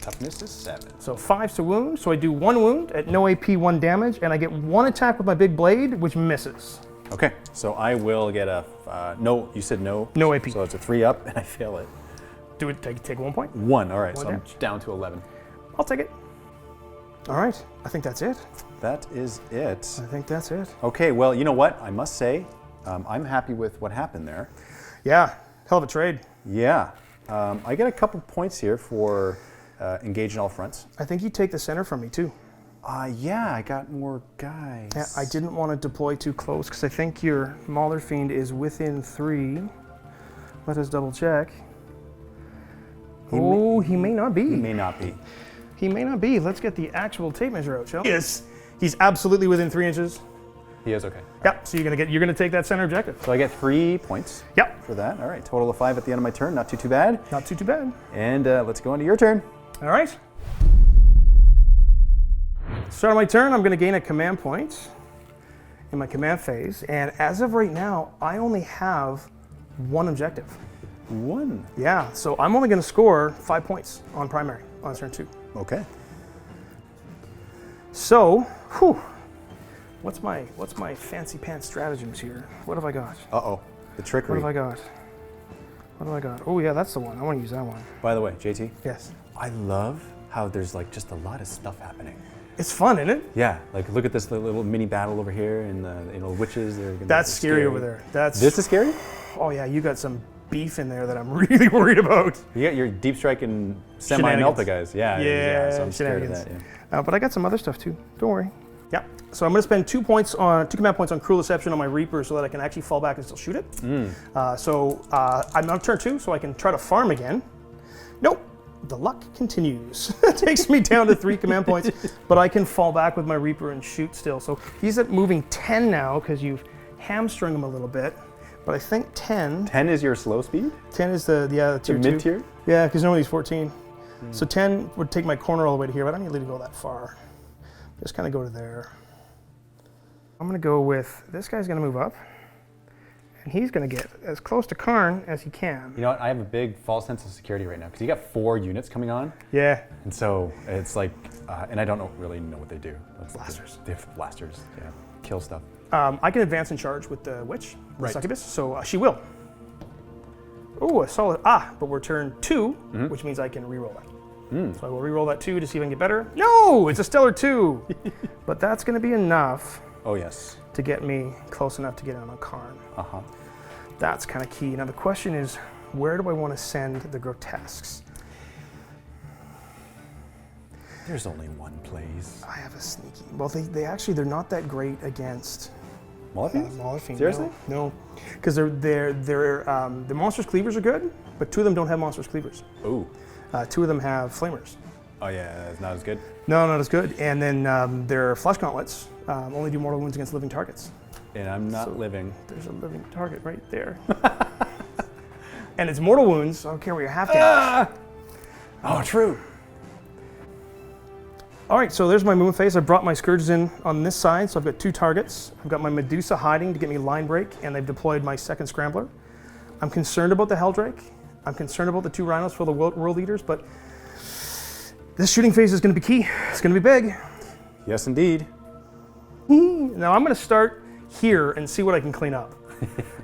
Toughness is 7. So 5's to wound, so I do 1 wound at no AP, 1 damage, and I get 1 attack with my big blade, which misses. Okay, so I will get a, no, you said no? No AP. So it's a 3 up, and I fail it. Do it, take 1 point? 1, all right, so I'm damage. down to 11. I'll take it. All right, I think that's it. That is it. I think that's it. Okay, well, you know what? I must say, I'm happy with what happened there. Yeah, hell of a trade. Yeah, I get a couple points here for engage in all fronts. I think you take the center from me too. Yeah, I got more guys. Yeah, I didn't want to deploy too close because I think your Mauler Fiend is within 3. Let us double check. He may not be. He may not be. He may not be. Let's get the actual tape measure out, shall we? Yes, he's absolutely within 3 inches. He is, okay. Yep. So you're gonna take that center objective. So I get 3 points. Yep. For that. All right, total of 5 at the end of my turn. Not too bad. Not too bad. And let's go into your turn. All right. Start of my turn, I'm gonna gain a command point in my command phase, and as of right now, I only have 1 objective. 1. Yeah, so I'm only gonna score 5 points on primary on turn 2. Okay. So, whew, what's my fancy pants stratagems here? What have I got? Uh-oh, the What trickery. have I got? What have I got? Oh yeah, that's the one. I want to use that one. By the way, JT, Yes. I love how there's like just a lot of stuff happening. It's fun, isn't it? Yeah, like look at this little mini battle over here, and witches. That's scary over there. This is scary. Oh yeah, you got some beef in there that I'm really worried about. You got your deep strike and Shenanigans. semi-melta guys. Yeah, Yeah, so I'm scared of that. shenanigans. Yeah. But I got some other stuff too. Don't worry. Yeah. So I'm going to spend 2 command points on Cruel Deception on my Reaper so that I can actually fall back and still shoot it. I'm on turn 2, so I can try to farm again. Nope. The luck continues. It takes me down to 3 command points, but I can fall back with my Reaper and shoot still. So he's at moving 10 now because you've hamstrung him a little bit. But I think 10. 10 is your slow speed? 10 is the tier 2. Mid-tier? Yeah, because normally he's 14. So 10 would take my corner all the way to here, but I don't need to go that far. Just kind of go to there. I'm going to go with, this guy's going to move up, and he's going to get as close to Karn as he can. You know what? I have a big false sense of security right now because you got 4 units coming on. Yeah. And so it's like, and I don't really know what they do. Blasters. They have blasters, yeah. Kill stuff. I can advance and charge with the Witch, the Succubus, so she will. Oh, a solid, but we're turn 2, which means I can reroll that. So I will reroll that 2 to see if I can get better. No, it's a stellar 2. But that's going to be enough. Oh, yes. To get me close enough to get in on Karn. Uh-huh. That's kind of key. Now the question is, where do I want to send the Grotesques? There's only one place. I have a sneaky. Well, they're not that great against Mauler Fiends? Mauler Fiend. Seriously? No, because the Monstrous Cleavers are good, but 2 of them don't have Monstrous Cleavers. Ooh. 2 of them have Flamers. Oh yeah, it's not as good. No, not as good. And then their Flesh Gauntlets only do mortal wounds against living targets. And I'm not living. There's a living target right there. And it's mortal wounds. I don't care what your half damage. Oh, true. All right, so there's my movement phase. I brought my Scourges in on this side, so I've got 2 targets. I've got my Medusa hiding to get me line break, and they've deployed my second Scrambler. I'm concerned about the Helldrake. I'm concerned about the 2 Rhinos for the Worldeaters, but this shooting phase is going to be key. It's going to be big. Yes, indeed. Now I'm going to start here and see what I can clean up.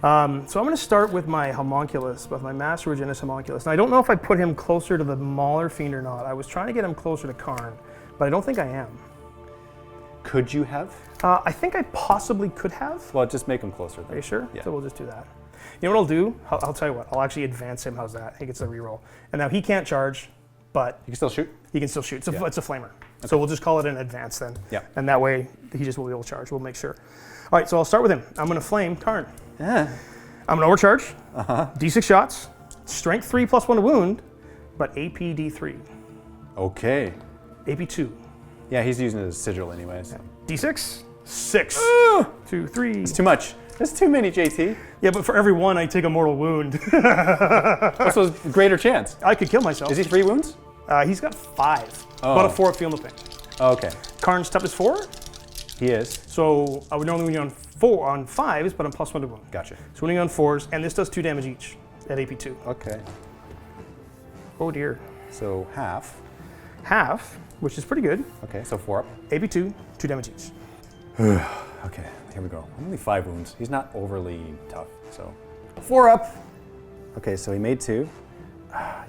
So I'm going to start with my Homunculus, with my Master Regenus Homunculus. Now I don't know if I put him closer to the Mauler Fiend or not. I was trying to get him closer to Karn, but I don't think I am. Could you have? I think I possibly could have. Well, just make him closer then. Are you sure? Yeah. So we'll just do that. You know what I'll do? I'll tell you what. I'll actually advance him. How's that? He gets a reroll. And now he can't charge, but You can still shoot? he can still shoot. It's a flamer. Okay. So we'll just call it an advance then. Yeah. And that way he just will be able to charge. We'll make sure. All right, so I'll start with him. I'm going to flame Karn. Yeah. I'm going to overcharge. D6 shots. Strength 3 plus 1 to wound, but AP D3. Okay. AP 2. Yeah, he's using his sigil anyways. D6. 6. 2, 3. It's too much. That's too many, JT. Yeah, but for every 1, I take a mortal wound. Also, a greater chance. I could kill myself. Is he 3 wounds? He's got 5. About a 4 at Field of Pain. Okay. Karn's toughness 4. He is. So I would normally win on 5s, but I'm plus 1 to wound. Gotcha. So winning on 4s, and this does 2 damage each at AP 2. Okay. Oh dear. So half. half, which is pretty good. Okay, so 4 up. AP2, 2 damage each. Okay, here we go. Only 5 wounds. He's not overly tough, so 4 up. Okay, so he made 2.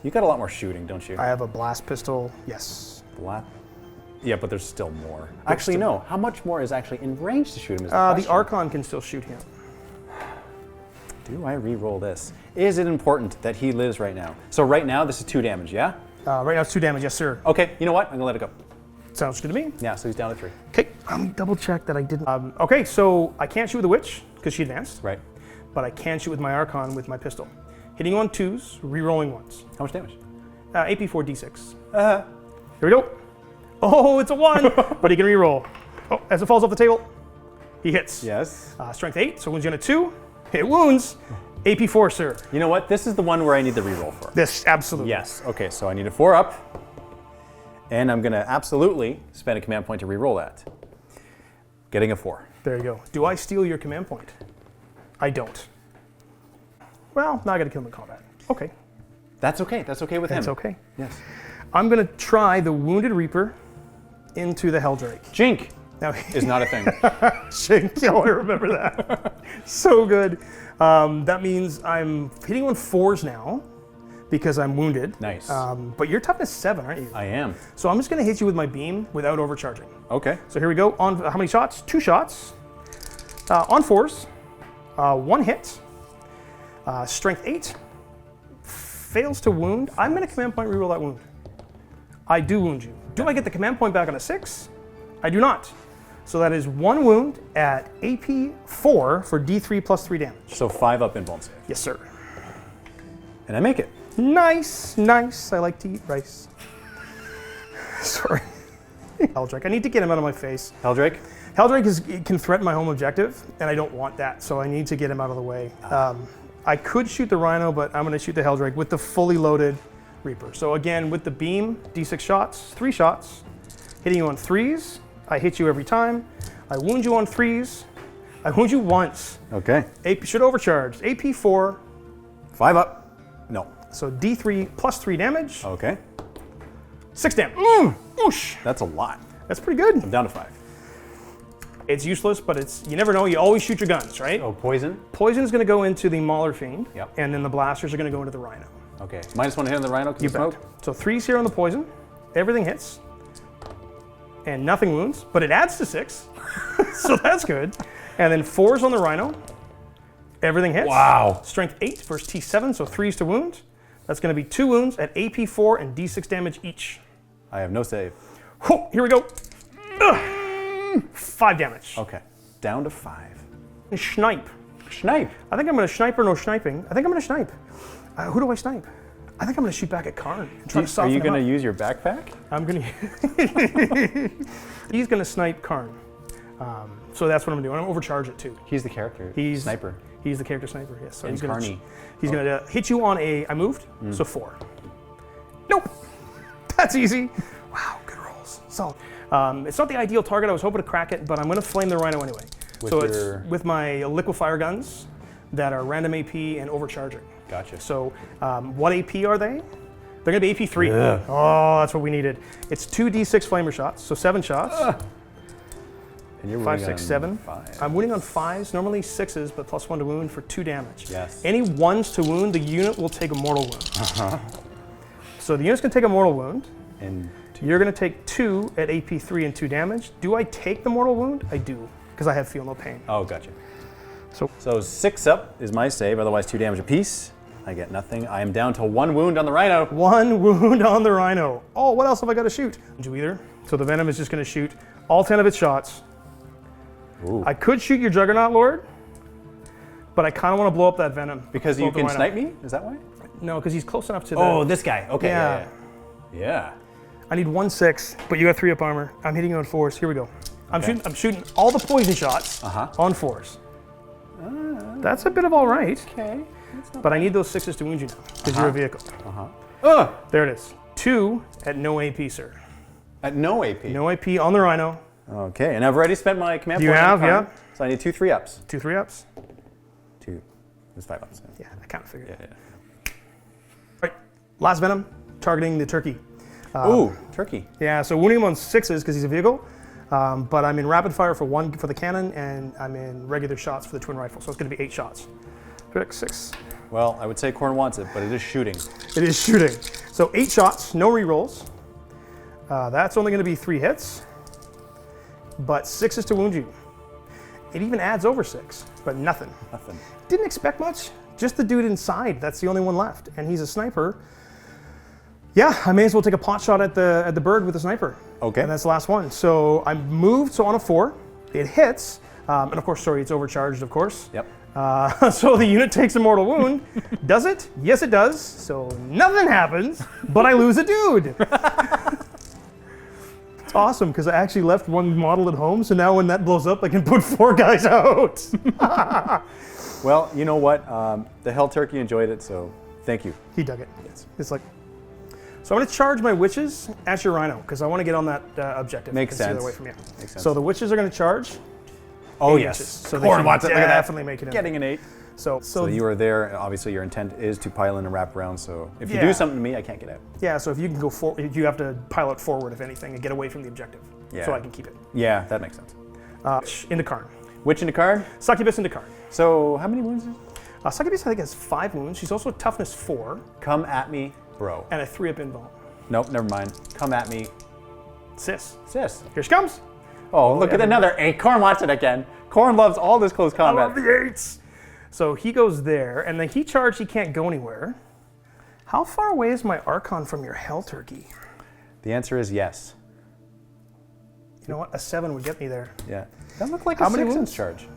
You got a lot more shooting, don't you? I have a blast pistol, yes. Yeah, but there's still more. Actually, no. How much more is actually in range to shoot him? Is The Archon can still shoot him. Do I re-roll this? Is it important that he lives right now? So right now, this is 2 damage, yeah? Right now it's 2 damage, yes sir. Okay, you know what? I'm gonna let it go. Sounds good to me. Yeah, so he's down to 3. Okay, let me double check that I didn't. Okay, so I can't shoot with the Witch, because she advanced. Right. But I can shoot with my Archon with my pistol. Hitting on 2s, re-rolling 1s. How much damage? AP4 D6. Here we go. Oh, it's a 1, but he can re-roll. Oh, as it falls off the table, he hits. Yes. Strength 8, so wounds you on a 2. Hit wounds. AP4, sir. You know what? This is the one where I need the re-roll for. This, absolutely. Yes. Okay, so I need a 4 up. And I'm gonna absolutely spend a command point to re-roll that. Getting a 4. There you go. Do I steal your command point? I don't. Well, now I gotta kill him in combat. Okay. That's okay. That's okay with him. That's okay. Yes. I'm gonna try the Wounded Reaper into the Helldrake. Jink Now, is not a thing. Shink, oh, I remember that. So good. That means I'm hitting on 4s now because I'm wounded. Nice. But you're toughness 7, aren't you? I am. So I'm just gonna hit you with my beam without overcharging. Okay. So here we go. On how many shots? 2 shots. On 4s. 1 hit. Strength 8. Fails to wound. I'm gonna command point reroll that wound. I do wound you. Do I get the command point back on a 6? I do not. So that is 1 wound at AP 4 for D3 plus 3 damage. So 5 up in bone save. Yes, sir. And I make it. Nice, nice. I like to eat rice. Sorry. Helldrake. I need to get him out of my face. Helldrake? Helldrake can threaten my home objective, and I don't want that, so I need to get him out of the way. I could shoot the Rhino, but I'm going to shoot the Helldrake with the fully loaded Reaper. So again, with the beam, D6 shots, 3 shots, hitting you on 3s. I hit you every time. I wound you on 3s. I wound you once. Okay. AP should overcharge. AP 4. 5 up. No. So D3 plus 3 damage. Okay. 6 damage. Whoosh. That's a lot. That's pretty good. I'm down to 5. It's useless, but it's, you never know. You always shoot your guns, right? Oh, poison? Poison is going to go into the Mauler Fiend. Yep. And then the blasters are going to go into the Rhino. Okay. -1 hit on the Rhino because You of smoke? bet. So 3s here on the poison. Everything hits. And nothing wounds, but it adds to 6. So that's good. And then 4s on the Rhino. Everything hits. Wow. Strength 8 versus T7, so 3s to wound. That's going to be 2 wounds at AP 4 and D6 damage each. I have no save. Whew, here we go. Ugh. 5 damage. Okay. Down to 5. Snipe. Snipe. I think I'm going to snipe or no sniping. I think I'm going to snipe. Who do I snipe? I think I'm going to shoot back at Karn. And try to Are soften you him going to up. use your backpack? I'm going to. He's going to snipe Karn. So that's what I'm doing. I'm going to overcharge it too. He's the character. He's Sniper. He's the character sniper. Yes. So And he's going Carney. to hit you on a. I moved. So 4. Nope. That's easy. Wow. Good rolls. Solid. It's not the ideal target. I was hoping to crack it, but I'm going to flame the Rhino anyway. With so your- it's with my liquefier guns that are random AP and overcharging. Gotcha. So what AP are they? They're going to be AP 3. Ugh. Oh, that's what we needed. It's 2 D6 flamer shots, so 7 shots. And you're 5, winning 6, on 7. 5. I'm winning on 5s, normally 6s, but +1 to wound for 2 damage. Yes. Any 1s to wound, the unit will take a mortal wound. So the unit's going to take a mortal wound. And You're going to take 2 at AP 3 and 2 damage. Do I take the mortal wound? I do, because I have feel no pain. oh, gotcha. So 6 up is my save, otherwise 2 damage apiece. I get nothing. I am down to 1 wound on the Rhino. 1 wound on the Rhino. Oh, what else have I got to shoot? Do either. So the Venom is just going to shoot all 10 of its shots. Ooh. I could shoot your Juggernaut Lord, but I kind of want to blow up that Venom. Because Blow you up the can Rhino. snipe me? Is that why? No, because he's close enough to the... Oh, this guy. Okay. Yeah. Yeah. I need 1 6, but you got 3 up armor. I'm hitting you on 4s. Here we go. I'm shooting all the poison shots on 4s. That's a bit of all right. Okay. But I need those 6s to wound you now, because you're a vehicle. There it is. 2 at no AP, sir. At no AP. No AP on the Rhino. Okay, and I've already spent my command You point. have, on Karn, yeah. So I need 2 3-ups. 2 3-ups. 2. There's 5 ups. Yeah, I kind of figured. Yeah. Right, last Venom, targeting the turkey. Ooh, turkey. Yeah, so wounding him on 6s because he's a vehicle, but I'm in rapid fire for 1 for the cannon, and I'm in regular shots for the twin rifle, so it's going to be 8 shots. 6. Well, I would say Corn wants it, but it is shooting. It is shooting. So 8 shots, no rerolls. That's only going to be 3 hits, but 6 is to wound you. It even adds over 6, but nothing. Nothing. Didn't expect much. Just the dude inside. That's the only one left, and he's a sniper. Yeah, I may as well take a pot shot at the bird with the sniper. Okay. And that's the last one. So I moved, so on a 4, it hits, and of course, sorry, it's overcharged, of course. Yep. So the unit takes a mortal wound. Does it? Yes, it does. So nothing happens, but I lose a dude. It's awesome, because I actually left 1 model at home, so now when that blows up, I can put 4 guys out. Well, you know what? The Hell Turkey enjoyed it, so thank you. He dug it. Yes. It's like, so I'm going to charge my witches at your rhino, because I want to get on that objective. Makes and steal sense. away from you. Makes sense. So the witches are going to charge. Oh, 8 yes. inches. So Corn they wants it. should Look at that. definitely make it in. Getting an 8. So you are there, and obviously your intent is to pile in and wrap around, so if you Yeah. do something to me, I can't get out. Yeah, so if you can go forward, you have to pilot forward, if anything, and get away from the objective. Yeah. So I can keep it. Yeah, that makes sense. Into Karn. Which into card? Succubus into Karn. So how many wounds? Succubus, I think, has 5 wounds. She's also toughness 4 Come at me, bro. and a 3-up invuln. Nope, never mind. Come at me, Sis. sis. Here she comes. Oh, look at another 8. Corn wants it again. Corn loves all this close I combat. love the 8s. So he goes there, and then he charged, he can't go anywhere. How far away is my Archon from your Hell Turkey? The answer is yes. You know what? A 7 would get me there. Yeah. That looked like How a many 6-inch wounds? charge.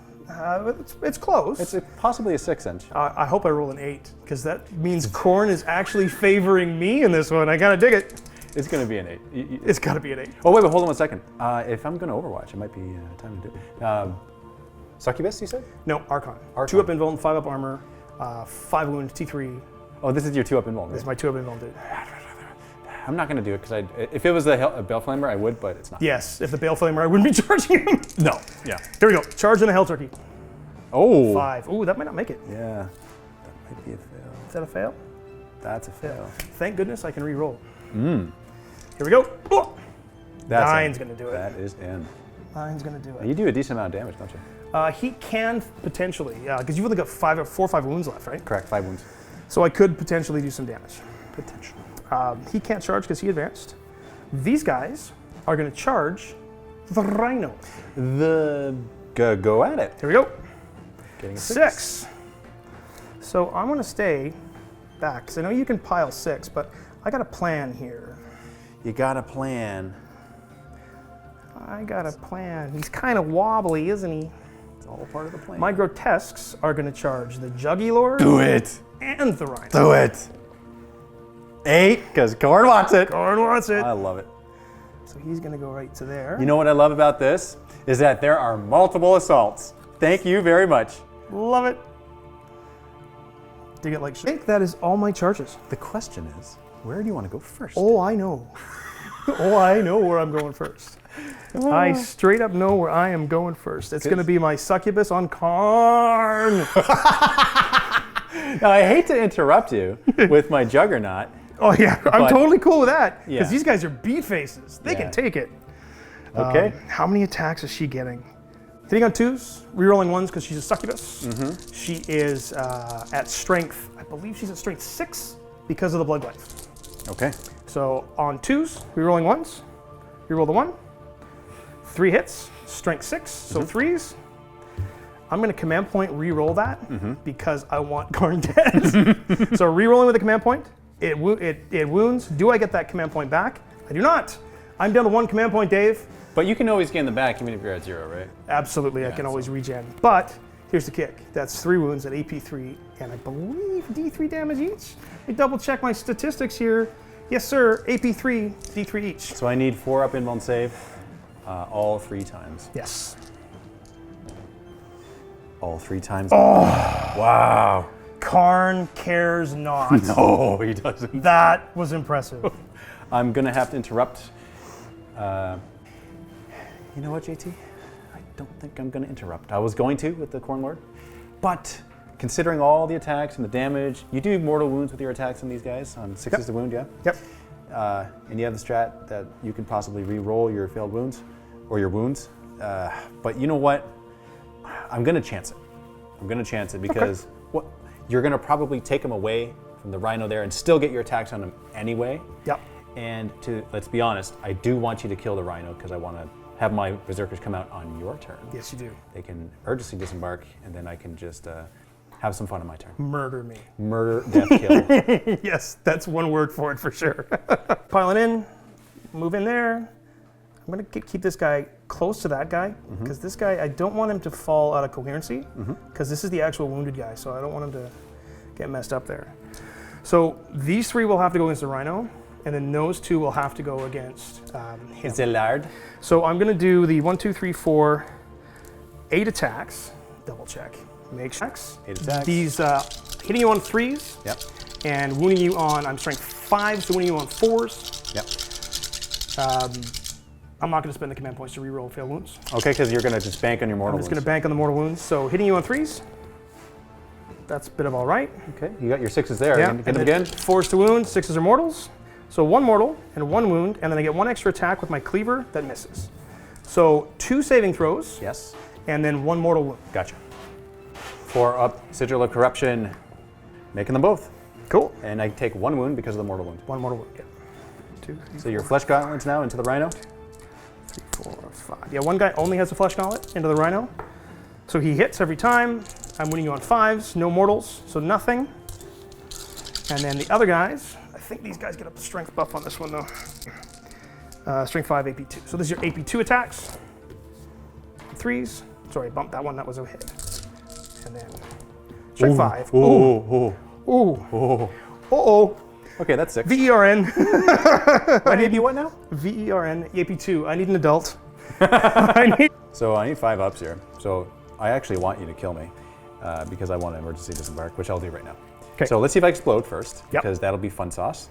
It's close. It's possibly a 6-inch. I hope I roll an 8, because that means Korn is actually favoring me in this one. I gotta dig it. It's going to be an 8. It's gotta be an 8. Oh, wait, hold on 1 second. If I'm going to Overwatch, it might be time to do it. Succubus, you said? No, Archon. Archon. 2-up invuln, 5-up armor, 5 wound, T3. Oh, this is your 2-up involved. This is my 2-up invuln, dude. I'm not going to do it because if it was a Baleflamer, I would, but it's not. Yes, if the Bale Flamer, I wouldn't be charging him. No. Yeah. Here we go. Charge in a Hell Turkey. Oh. 5. Ooh, that might not make it. Yeah. That might be a fail. Is that a fail? That's a fail. Thank goodness I can re-roll. Here we go. Oh. That's 9's in. gonna do it. That is in. 9's gonna do You it. do a decent amount of damage, don't you? He can potentially, because you've only got 4 or 5 wounds left, right? Correct, 5 wounds. So I could potentially do some damage. Potential. He can't charge because he advanced. These guys are going to charge the Rhino. Go at it. Here we go. Getting a 6. So I'm going to stay back because I know you can pile 6, but I got a plan here. You got a plan. I got a plan. He's kind of wobbly, isn't he? It's all part of the plan. My grotesques are going to charge the Juggylord Do it. and the Rhino. Do it. 8, because Corn wants it. Corn wants it. I love it. So he's going to go right to there. You know what I love about this? Is that there are multiple assaults. Thank you very much. Love it. Dig it like shit. I think that is all my charges. The question is, where do you want to go first? Oh, I know. Oh, I know where I'm going first. I straight up know where I am going first. It's going to be my Succubus on Karn. Now, I hate to interrupt you with my Juggernaut. Oh, yeah. I'm But- totally cool with that. Yeah. Because these guys are beat faces. They Yeah. can take it. Okay. How many attacks is she getting? Hitting on 2s, rerolling 1s because she's a Succubus. She is at strength, I believe she's at strength 6 because of the Bloodglaive. Okay. So on 2s, rerolling 1s, reroll the 1. 3 hits, strength 6, so 3s. I'm going to command point reroll that because I want Karn dead. So rerolling with a command point, it wounds. Do I get that command point back? I do not. I'm down to 1 command point, Dave. But you can always gain them back even if you're at 0, right? Absolutely, I can always regen. But here's the kick. That's 3 wounds at AP 3, and I believe D3 damage each. I double check my statistics here. Yes, sir. AP 3, D3 each. So I need 4-up invuln save all 3 times. Yes. All 3 times. Oh! Wow. Karn cares not. No, he doesn't. That was impressive. I'm going to have to interrupt. You know what, JT? I don't think I'm going to interrupt. I was going to with the Corn Lord, but considering all the attacks and the damage, you do mortal wounds with your attacks on these guys, on 6s to wound, yeah? Yep. and you have the strat that you can possibly re-roll your failed wounds, or your wounds. But you know what? I'm gonna chance it. I'm gonna chance it because you're gonna probably take him away from the rhino there and still get your attacks on him anyway. Yep. And let's be honest, I do want you to kill the rhino because I want to have my berserkers come out on your turn. Yes, you do. They can urgency disembark, and then I can just have some fun on my turn. Murder me. Murder, death, kill. Yes, that's one word for it for sure. Piling in, move in there. I'm gonna keep this guy close to that guy because this guy, I don't want him to fall out of coherency because this is the actual wounded guy, so I don't want him to get messed up there. So these three will have to go against the rhino, and then those two will have to go against him. Zillard. So I'm gonna do the 1, 2, 3, 4, 8 attacks. Double check. Make sure. 8 attacks. These hitting you on 3s. Yep. And wounding you on, I'm strength 5, so wounding you on 4s. Yep. I'm not gonna spend the command points to reroll failed wounds. Okay, because you're gonna just bank on your mortal I'm just gonna wounds. bank on the mortal wounds. So hitting you on 3s. That's a bit of all right. Okay, you got your 6s there. Yeah. Get them again. 4s to wound, 6s are mortals. So 1 mortal and 1 wound, and then I get 1 extra attack with my cleaver that misses. So 2 saving throws. Yes. And then 1 mortal wound. Gotcha. 4 up, Sigil of Corruption, making them both. Cool. And I take 1 wound because of the mortal wound. 1 mortal wound. Yeah. 2, 3, So your flesh gauntlets now into the rhino. 3, 4, 5. Yeah, one guy only has a flesh gauntlet into the rhino. So he hits every time. I'm winning you on 5s, no mortals, so nothing. And then the other guys, I think these guys get a strength buff on this one though. Strength 5, AP 2. So this is your AP 2 attacks. 3s. Sorry, bumped that one, that was a hit. And then strength 5. Ooh. Ooh. Uh-oh. Okay, that's 6. VERN. I need you what now? VERN, AP 2. I need an adult. So I need 5 ups here. So I actually want you to kill me because I want to emergency disembark, which I'll do right now. Okay. So let's see if I explode first, Yep. because that'll be fun sauce.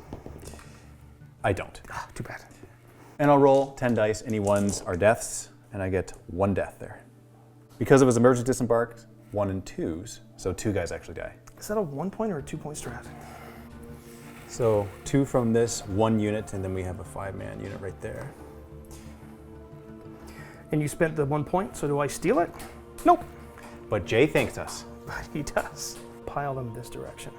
I don't. Too bad. And I'll roll 10 dice. Any 1s are deaths, and I get 1 death there. Because of his emergency disembark, 1 and 2s, so 2 guys actually die. Is that a 1 point or a 2 point strat? So 2 from this 1 unit, and then we have a 5-man unit right there. And you spent the 1 point, so do I steal it? Nope. But Jay thanked us. But he does. Pile them this direction.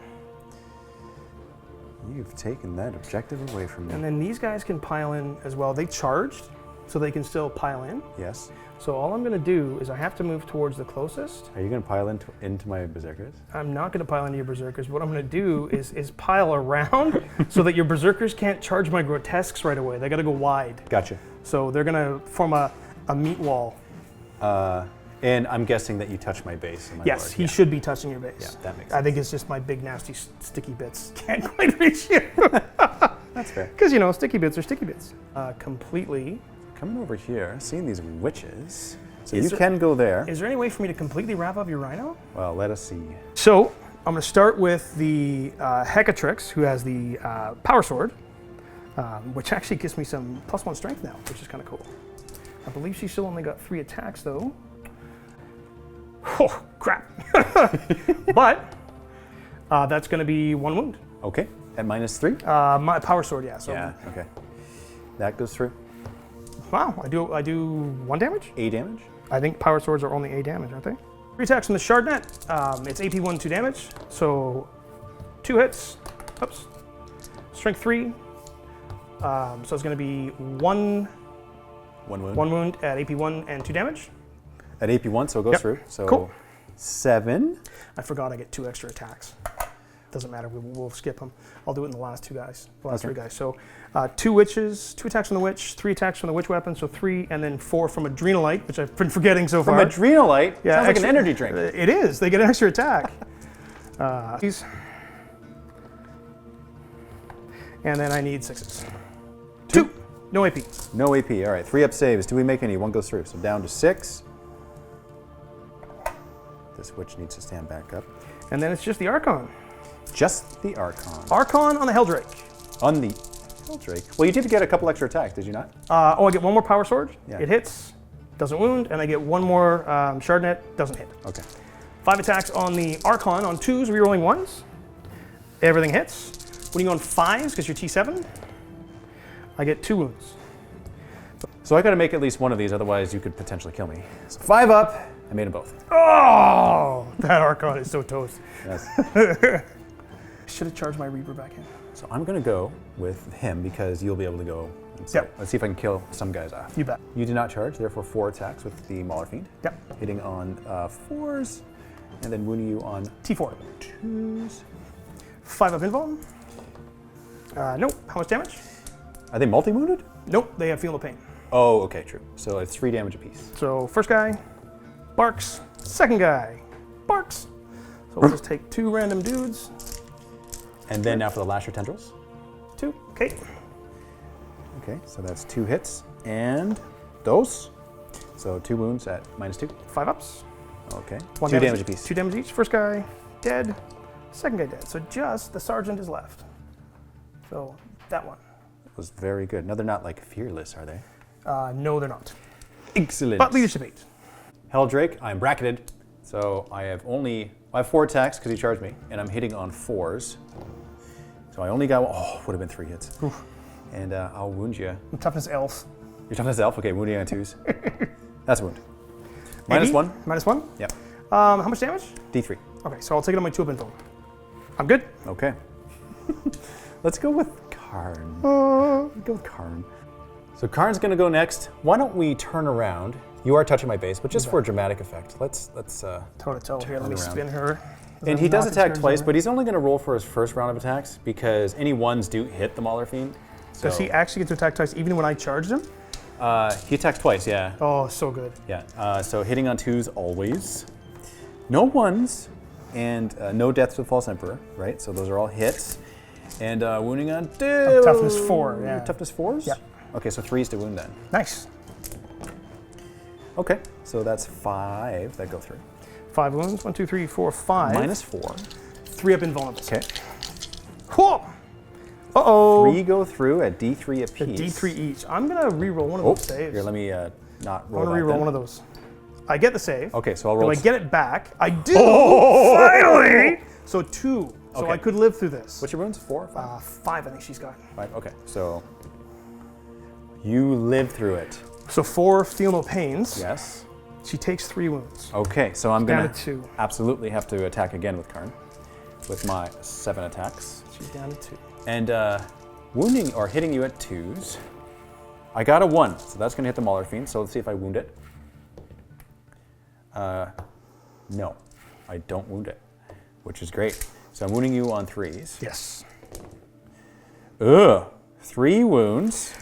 You've taken that objective away from me. And then these guys can pile in as well. They charged, so they can still pile in. Yes. So all I'm gonna do is I have to move towards the closest. Are you going to pile into my berserkers? I'm not gonna pile into your berserkers. What I'm gonna do is pile around so that your berserkers can't charge my grotesques right away. They gotta go wide. Gotcha. So they're gonna form a meat wall. And I'm guessing that you touch my base. My Yes, lord. he Yeah. should be touching your base. Yeah, that makes I think it's just my big nasty sticky bits can't quite reach you. That's fair. Because you know, sticky bits are sticky bits. Completely. Coming over here, seeing these witches. So Is you there- can go there. Is there any way for me to completely wrap up your rhino? Well, let us see. So I'm going to start with the Hecatrix, who has the power sword, which actually gives me some +1 strength now, which is kind of cool. I believe she still only got 3 attacks though. Oh, crap. But that's going to be 1 wound. Okay, at -3? My power sword, yeah. So, Yeah, okay. That goes through. Wow, I do 1 damage? A damage? I think power swords are only A damage, aren't they? 3 attacks from the Shardnet. It's AP 1, 2 damage. So 2 hits. Oops. Strength 3. So it's going to be 1 1 wound. wound at AP 1 and 2 damage. At AP 1, so it goes Yep. through. So Cool. 7. I forgot I get 2 extra attacks. Doesn't matter, we'll skip them. I'll do it in the last 2 guys, the last Okay. 3 guys. So 2 witches, 2 attacks from the witch, 3 attacks from the witch weapon, so 3, and then 4 from Adrenalite, which I've been forgetting so From far. Adrenalite? Yeah, Sounds like extra- an energy drink. It is, they get an extra attack. These. And then I need 6s. 2, no AP. No AP. All right, 3 up saves. Do we make any? 1 goes through. So down to 6. This witch needs to stand back up. And then it's just the Archon. Just the Archon. Archon on the Helldrake. On the Drake. Well, you did get a couple extra attacks, did you not? I get 1 more power sword. Yeah. It hits, doesn't wound, and I get 1 more Shardnet, doesn't hit. Okay. 5 attacks on the Archon on 2s, rerolling 1s. Everything hits. When you go on 5s, because you're T7, I get 2 wounds. So I gotta make at least one of these, otherwise you could potentially kill me. So 5 up, I made them both. Oh, that Archon is so toast. Yes. Should have charged my Reaper back in. So I'm gonna go with him because you'll be able to go. And so Yep. Let's see if I can kill some guys off. You bet. You do not charge, therefore 4 attacks with the Mauler Fiend. Yep. Hitting on 4s, and then wounding you on T4. 2s. 5 up invuln. Nope. How much damage? Are they multi-wounded? Nope. They have Feel No Pain. Oh, okay, true. So it's 3 damage apiece. So first guy, barks. Second guy, barks. So we'll just take 2 random dudes. And then now for the Lasher Tendrils. 2. Okay. Okay, so that's 2 hits and those. So 2 wounds at -2. 5 ups. Okay, 1 2 damage apiece. 2 damage each. First guy dead. Second guy dead. So just the sergeant is left. So that one. Was very good. No, they're not like fearless, are they? No, they're not. Excellent. But leadership 8. Helldrake, I'm bracketed, so I have 4 attacks because he charged me, and I'm hitting on 4s. So I only got, would have been 3 hits. Oof. And I'll wound you. Toughness elf. Your toughness elf, okay, wounding on 2s. That's a wound. -1. -1. Yeah. How much damage? D3. Okay, so I'll take it on my 2 up info. I'm good. Okay. Let's go with Karn. Go with Karn. So Karn's gonna go next. Why don't we turn around? You are touching my base, but just for a dramatic effect. Let's Toe to toe here. Let me around. spin her. And he does Knock attack his twice, turns but he's only going to roll for his first round of attacks because any 1s do hit the Mauler Fiend. So, Does he actually get to attack twice even when I charged him? he attacks twice, yeah. Oh, so good. Yeah. So hitting on 2s always. No 1s and no deaths with False Emperor, right? So those are all hits. And wounding on 2. Toughness 4, yeah. Toughness 4s? Yeah. Okay, so 3s to wound then. Nice. Okay, so that's 5 that go through. 5 wounds. 1, 2, 3, 4, 5. -4. 3 up invulnerable. Okay. Whoa! Uh-oh. 3 go through at D3 apiece. D3 each. I'm going to re-roll one of those saves. Here, let me not roll I'm going to that re-roll then. one of those. I get the save. Okay, so I'll Do roll. I get it back? I do! Finally! So 2. So Okay. I could live through this. What's your wounds? 4 or 5? 5, I think she's got. 5. Okay, so you live through it. So 4 feel no pains. Yes. She takes 3 wounds. Okay, so I'm Down gonna to 2. absolutely have to attack again with Karn, with my 7 attacks, She's down to 2. and wounding or hitting you at 2s. I got a 1, so that's gonna hit the Mauler Fiend. So let's see if I wound it. No, I don't wound it, which is great. So I'm wounding you on 3s. Yes. Ugh, 3 wounds.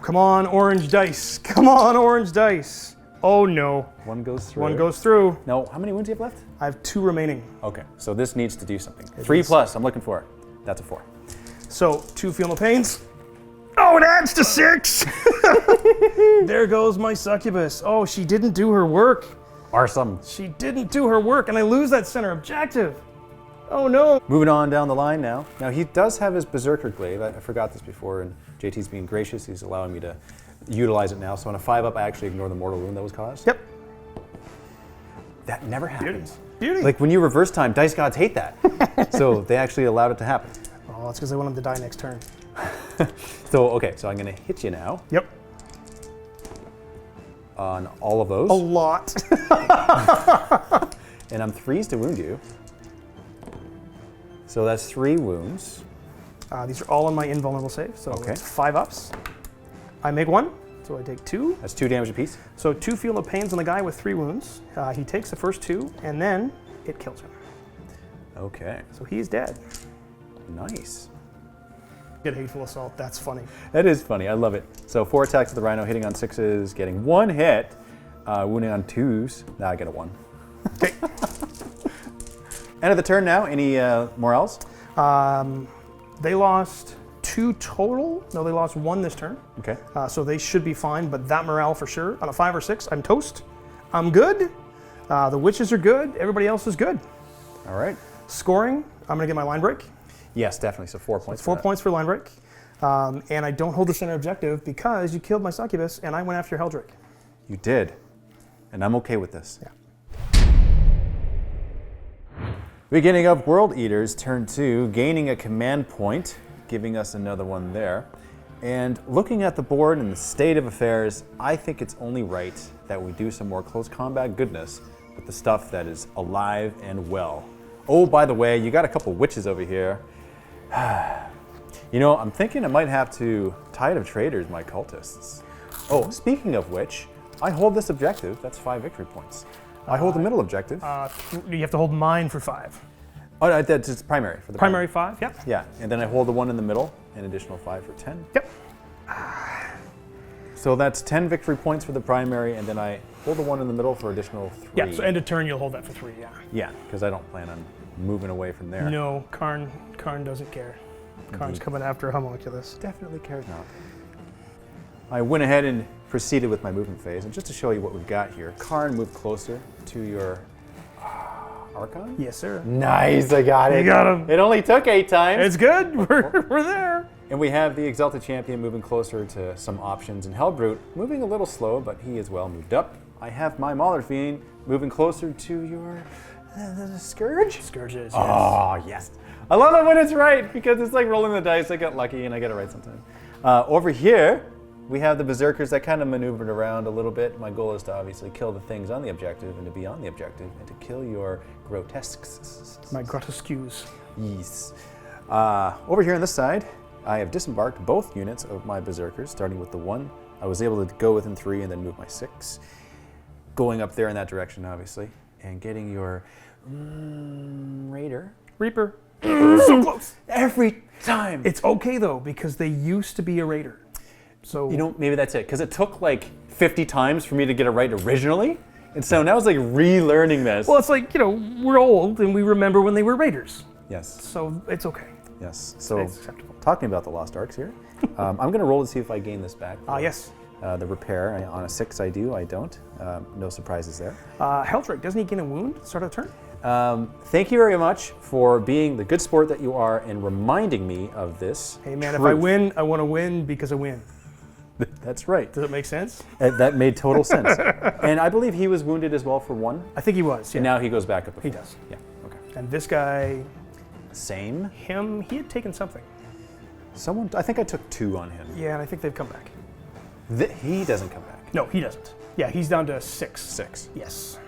Come on, orange dice. Come on, orange dice. Oh no. 1 goes through. 1 goes through. No, how many wounds do you have left? I have 2 remaining. Okay, so this needs to do something. 3 is. plus, I'm looking for. That's a 4. So 2 feel no pains. Oh, it adds to 6. There goes my succubus. Oh, she didn't do her work. Awesome. She didn't do her work, and I lose that center objective. Oh no. Moving on down the line now. Now he does have his Berserker Glaive. I forgot this before, and JT's being gracious. He's allowing me to utilize it now. So on a 5 up, I actually ignore the mortal wound that was caused. Yep. That never happens. Beauty. Like when you reverse time, dice gods hate that. So they actually allowed it to happen. Oh, that's because I want him to die next turn. So okay, so I'm gonna hit you now Yep. on all of those, A lot. and I'm 3s to wound you. So that's 3 wounds. These are all on my invulnerable save, so Okay. it's 5 ups. I make 1, so I take 2. That's 2 damage apiece. So 2 feel no pains on the guy with 3 wounds. He takes the first 2, and then it kills him. Okay, So he's dead. nice. Get hateful assault. That's funny. That is funny. I love it. So 4 attacks with the Rhino, hitting on 6s, getting 1 hit, wounding on 2s. Now I get a 1. Okay. End of the turn now. Any morals? They lost 2 total. No, they lost 1 this turn. Okay. So they should be fine, but that morale for sure. On a 5 or 6, I'm toast. I'm good. The witches are good. Everybody else is good. All right. Scoring, I'm going to get my line break. Yes, definitely. So 4 points. It's 4 for that. points for line break. And I don't hold the center objective because you killed my succubus and I went after your Helldrake. You did. And I'm okay with this. Yeah. Beginning of Worldeaters, turn 2, gaining a command point, giving us another one there. And looking at the board and the state of affairs, I think it's only right that we do some more close combat goodness with the stuff that is alive and well. Oh, by the way, you got a couple witches over here. You know, I'm thinking I might have to Tide of Traitors my cultists. Oh, speaking of which, I hold this objective. That's 5 victory points. I hold the middle objective. You have to hold mine for 5. Oh, no, that's just primary. For the Primary 5, yep. Yeah, and then I hold the one in the middle, an additional 5 for 10. Yep. So that's 10 victory points for the primary, and then I hold the one in the middle for additional 3. Yeah, so end of turn you'll hold that for 3, yeah. Yeah, because I don't plan on moving away from there. No, Karn doesn't care. Karn's coming after a homunculus. Definitely cares not. I went ahead and proceeded with my movement phase, and just to show you what we've got here, Karn moved closer to your Archon? Yes, sir. Nice, I got it. You got him. It only took 8 times. It's good. We're there. And we have the Exalted Champion moving closer to some options, and Hellbrute moving a little slow, but he as well moved up. I have my Mauler Fiend moving closer to your Scourge? Scourges, yes. Oh, yes. I love it when it's right, because it's like rolling the dice. I get lucky, and I get it right sometimes. Over here, we have the Berserkers that kind of maneuvered around a little bit. My goal is to obviously kill the things on the objective, and to be on the objective, and to kill your grotesques. My grotesques. Yes. Over here on this side, I have disembarked both units of my Berserkers, starting with the 1. I was able to go within 3 and then move my 6. Going up there in that direction, obviously, and getting your Raider. Reaper. So close. Every time. It's okay, though, because they used to be a Raider. So You know, maybe that's it, because it took like 50 times for me to get it right originally, and so now it's like relearning this. Well, it's like, you know, we're old and we remember when they were Raiders. Yes. So it's okay. Yes. So, It's acceptable. talking about the Lost Arks here, I'm going to roll to see if I gain this back. Yes. The repair, on a 6 I do, I don't. No surprises there. Helldrake, doesn't he gain a wound at the start of the turn? Thank you very much for being the good sport that you are and reminding me of this. Hey, man, if truth. I win, I want to win because I win. That's right. Does it make sense? That made total sense. And I believe he was wounded as well for 1. I think he was, yeah. And now he goes back up to 4. He does. Yeah, okay. And this guy, Same. he had taken something. Someone, I think I took 2 on him. Yeah, and I think they've come back. He doesn't come back. No, he doesn't. Yeah, he's down to 6. 6. Yes.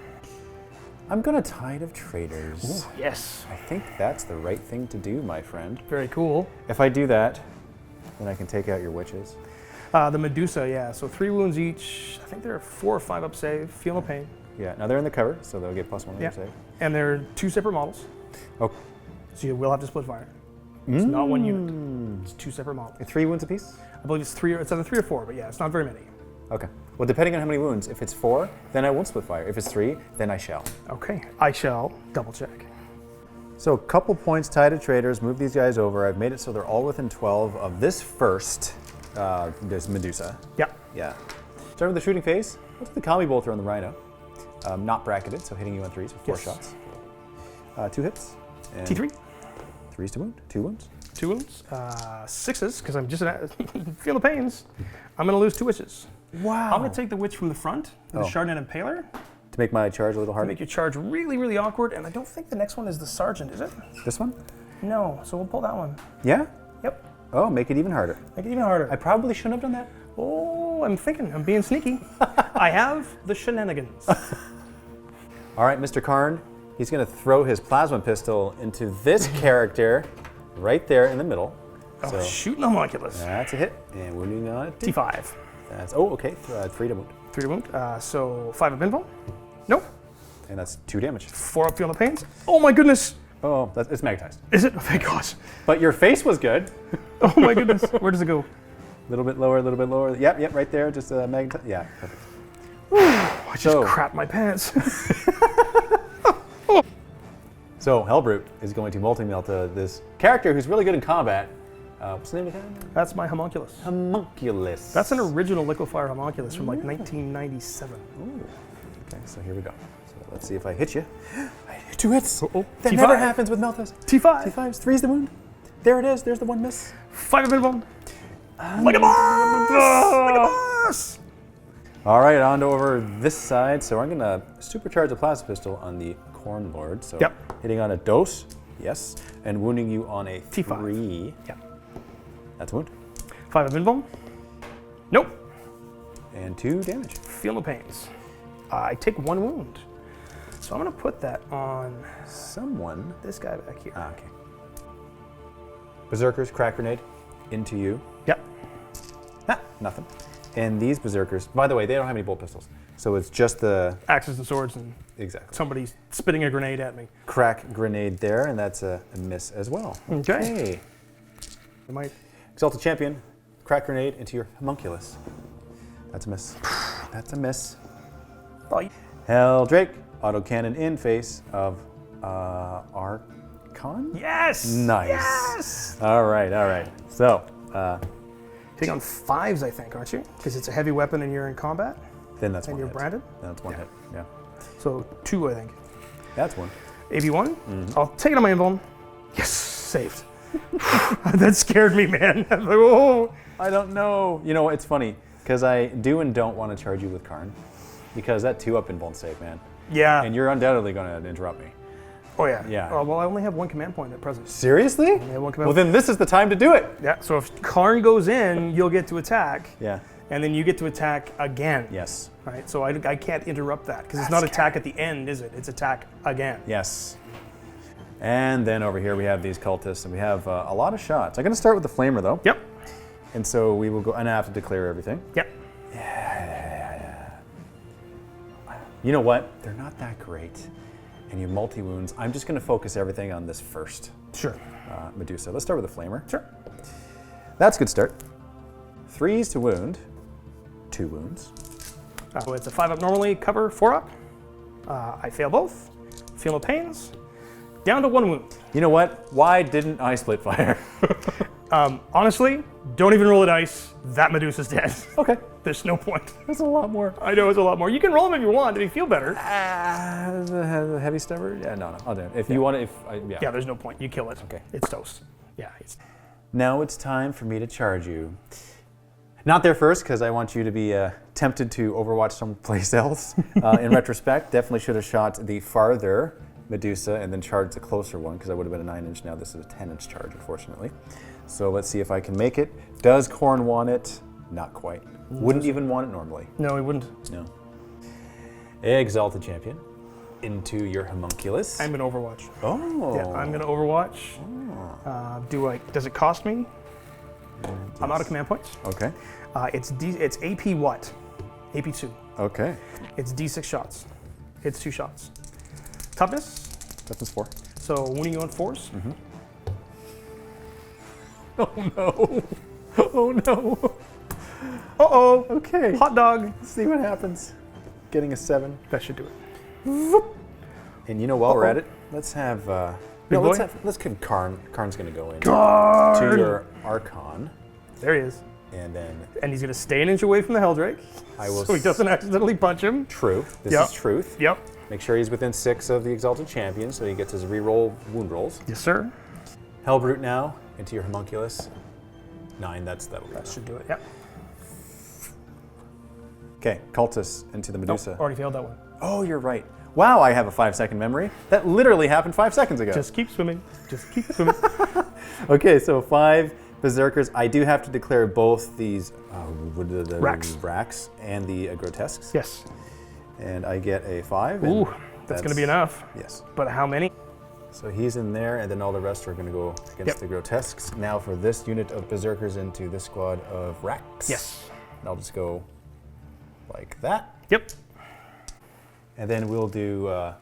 I'm gonna Tide of Traitors. Ooh, yes. I think that's the right thing to do, my friend. Very cool. If I do that, then I can take out your witches. The Medusa, yeah. So 3 wounds each. I think they're 4 or 5 up save. Feel no pain. Yeah, now they're in the cover, so they'll get +1 on Yeah. their save. And they're 2 separate models. Oh, So you will have to split fire. It's not 1 unit. It's 2 separate models. 3 wounds apiece? I believe it's 3. It's either 3 or 4, but yeah, it's not very many. Okay. Well, depending on how many wounds, if it's 4, then I won't split fire. If it's 3, then I shall. Okay, I shall double check. So a couple points, Tide of Traitors, move these guys over. I've made it so they're all within 12 of this first, this Medusa. Yeah. Yeah. Start with the shooting phase. What's the Kami Bolter on the Rhino? Not bracketed, so hitting you on 3s with 4 Yes. shots. 2 hits. And T3. 3s to wound. 2 wounds. 2 wounds. 6s, because I'm just feel the pains. I'm going to lose 2 witches. Wow. I'm going to take the witch from the front, the Chardonnay Impaler, To make my charge a little to harder. make your charge really, really awkward. And I don't think the next one is the Sergeant, is it? This one? No, so we'll pull that one. Yeah? Yep. Oh, make it even harder. Make it even harder. I probably shouldn't have done that. Oh, I'm thinking. I'm being sneaky. I have the shenanigans. All right, Mr. Karn, he's going to throw his plasma pistol into this character right there in the middle. Oh, So shooting homunculus. that's a hit, and wounding on it. T5. That's, oh, okay, 3 to wound. 3 to wound. So 5 of invul. Nope. And that's 2 damage. 4 up feel the pains. Oh my goodness. Oh, it's magnetized. Is it? Oh, thank gosh. But your face was good. Oh my goodness. Where does it go? A little bit lower, a little bit lower. Yep, right there, just magnetized. Yeah, perfect. I just So- crapped my pants. So Hellbrute is going to multi-melt this character who's really good in combat. What's the name of the guy? That's my homunculus. Homunculus. That's an original liquefier homunculus from like 1997. Ooh. Okay, so here we go. So let's see if I hit you. I hit 2 hits. Oh, That T5. never happens with Melthos. T5. T5s, 3's the wound. There it is. There's the 1 miss. 5 of invul. Like a boss! Like a boss! All right, on to over this side. So I'm gonna supercharge the plasma pistol on the Corn Lord. So Yep. hitting on a dose, yes, and wounding you on a T5. 3. Yeah. That's a wound. 5 of invuln. Nope. And 2 damage. Feel no pains. I take 1 wound. So I'm going to put that on Someone. this guy back here. Ah, okay. Berserkers, crack grenade into you. Yep. Ah, nothing. And these berserkers, by the way, they don't have any bolt pistols. So it's just the. Axes and swords, and Exactly. somebody's spitting a grenade at me. Crack grenade there, and that's a miss as well. Okay. I might. Exalted Champion, crack grenade into your homunculus. That's a miss. That's a miss. Oh, Helldrake, autocannon in face of Archon? yes! Nice. Yes! All right. So, Take on 5s, I think, aren't you? Because it's a heavy weapon and you're in combat. then that's And one you're hit. branded? Then that's one hit, yeah. So 2, I think. That's one. AB1. I'll take it on my invuln. Yes, saved. That scared me, man. I was like, oh. I don't know. You know, it's funny, because I do and don't want to charge you with Karn, because that 2-up invuln save, man. Yeah. And you're undoubtedly going to interrupt me. Oh, yeah. Yeah. Oh, well, I only have 1 command point at present. Seriously? have one command Well, then this is the time to do it. Yeah, so if Karn goes in, you'll get to attack. Yeah. And then you get to attack again. Yes. Right? So I can't interrupt that, because it's not attack at the end, is it? It's attack again. Yes. And then over here we have these cultists, and we have a lot of shots. I'm going to start with the flamer, though. Yep. And so we will go, and I have to declare everything. Yep. You know what? They're not that great. And you multi-wounds. I'm just going to focus everything on this first Sure. Medusa. Let's start with the flamer. Sure. That's a good start. 3s to wound. 2 wounds. So it's a 5-up normally, cover 4-up. I fail both. Feel no pains. Down to 1 wound. You know what? Why didn't I split fire? Honestly, don't even roll a dice. That Medusa's dead. Okay. There's no point. That's a lot more. I know it's a lot more. You can roll them if you want to feel better. The heavy stubber? Yeah, no. I'll do it. If you want to, Yeah, there's no point. You kill it. Okay. It's toast. Yeah. Now it's time for me to charge you. Not there first, because I want you to be tempted to overwatch someplace else. In retrospect, definitely should have shot the farther Medusa and then charged the closer one, because I would have been a 9-inch. Now this is a 10-inch charge, unfortunately. So let's see if I can make it. Does Khorne want it? Not quite. Wouldn't even want it normally. No, he wouldn't. No. Exalted Champion into your homunculus. I'm going to Overwatch. Oh. Yeah, I'm going to Overwatch. Does it cost me? I'm out of command points. Okay. It's AP what? AP 2. Okay. It's D6 shots. It's 2 shots. Toughness. Toughness 4. So wounding you on 4s. Oh no. Oh no. Uh-oh. Okay. Hot dog. Let's see what happens. Getting a 7. That should do it. And you know, while we're at it, let's have. Big boy? Let's give Karn. Karn's going to go in Karn! to your Archon, There he is. and then And he's going to stay an inch away from the Helldrake. I will. So he doesn't accidentally punch him. Truth. This Yep. is truth. Yep. Make sure he's within 6 of the Exalted Champion, so he gets his reroll wound rolls. Yes, sir. Hellbrute now into your homunculus. 9. That'll be That enough. should do it. Yep. Okay, Cultus into the Nope, Medusa. already failed that one. Oh, you're right. Wow, I have a 5-second memory. That literally happened 5 seconds ago. Just keep swimming. Just keep swimming. Okay, so 5 Berserkers. I do have to declare both these the Racks and the Grotesques. Yes. And I get a 5. and Ooh, that's going to be enough. Yes. But how many? So he's in there, and then all the rest are going to go against the Grotesques. Now for this unit of Berserkers into this squad of Racks. Yes. And I'll just go like that. Yep. And then we'll do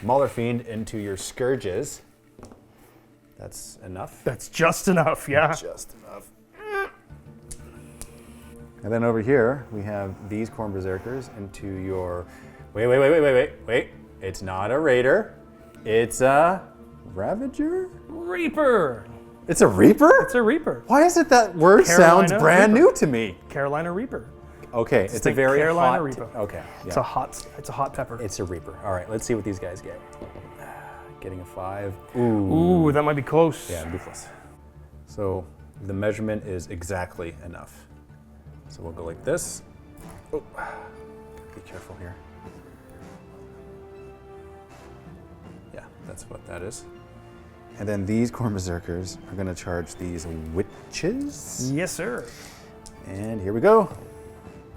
Mauler Fiend into your Scourges. That's enough. That's just enough, yeah. Just enough. And then over here, we have these Khorne Berserkers into your... Wait. It's not a Raider. It's a Ravager? Reaper. It's a Reaper? It's a Reaper. Why is it that word Carolina sounds brand Reaper. new to me? Carolina Reaper. Okay, it's a the very Carolina hot... Reaper. Okay, It's yeah. it's a hot pepper. It's a Reaper. All right, let's see what these guys get. Getting a 5. Ooh, that might be close. Yeah, it'd be close. So the measurement is exactly enough. So we'll go like this. Oh, be careful here. Yeah, that's what that is. And then these Khorne Berserkers are going to charge these witches. Yes, sir. And here we go.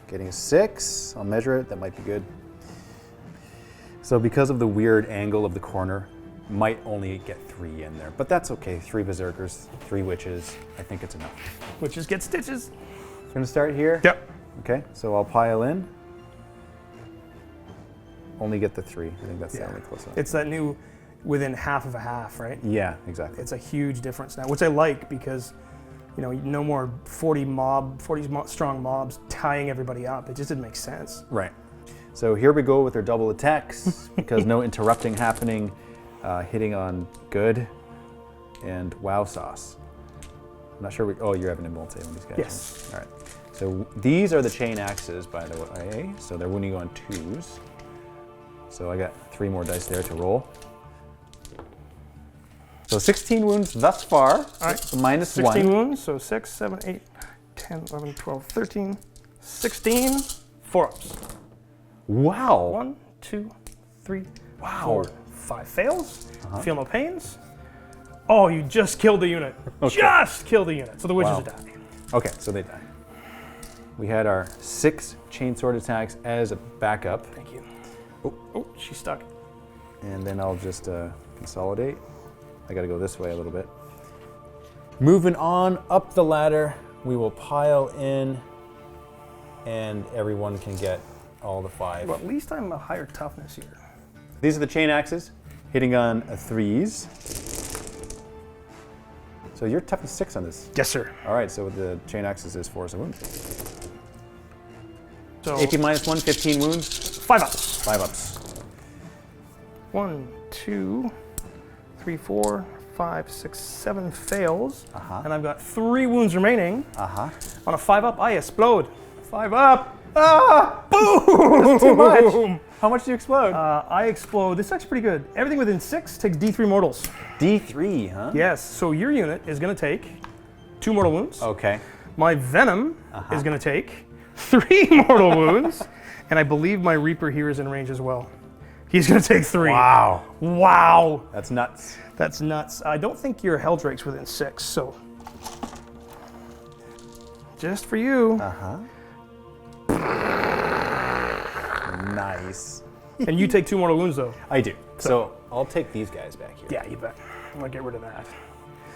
Getting a 6. I'll measure it. That might be good. So because of the weird angle of the corner, might only get 3 in there. But that's okay. 3 Berserkers, 3 witches. I think it's enough. Witches get stitches. Going to start here? Yep. Okay, so I'll pile in. Only get the 3. I think that's the only close enough. It's that new within half of a half, right? Yeah, exactly. It's a huge difference now, which I like because, you know, no more 40 strong mobs tying everybody up. It just didn't make sense. Right. So here we go with our double attacks because no interrupting happening, hitting on good and wow sauce. I'm not sure. Oh, you're having a multi on these guys. Yes. All right. So these are the chain axes, by the way. So they're wounding on 2s. So I got 3 more dice there to roll. So 16 wounds thus far. All right. So minus 16 1. wounds, so 6, 7, 8, 10, 11, 12, 13, 16, 4-ups. Wow. 1, 2, 3, Wow. 4, 5 fails. Feel no pains. Oh, you just killed the unit. Okay. Just killed the unit. So the witches Wow. are dying. Okay, so they die. We had our 6 chainsword attacks as a backup. Thank you. Oh, she's stuck. And then I'll just consolidate. I gotta go this way a little bit. Moving on up the ladder, we will pile in and everyone can get all the 5. Well, at least I'm a higher toughness here. These are the chain axes, hitting on 3s. So you're toughness 6 on this. Yes, sir. All right, so the chain axes is 4 wounds. So AP minus 1, 15 wounds, 5-ups. 5 ups. 1, 2, 3, 4, 5, 6, 7 fails. And I've got 3 wounds remaining. On a 5-up, I explode. 5-up. Ah! Boom! Too much. How much do you explode? I explode. This is actually pretty good. Everything within 6 takes D3 mortals. D3, huh? Yes, so your unit is going to take 2 mortal wounds. Okay. My Venom is going to take 3 mortal wounds. And I believe my Reaper here is in range as well. He's going to take 3. Wow. Wow. That's nuts. That's nuts. I don't think your Helldrake's within 6, so. Just for you. Nice. And you take 2 mortal wounds, though. I do. So I'll take these guys back here. Yeah, you bet. I'm going to get rid of that.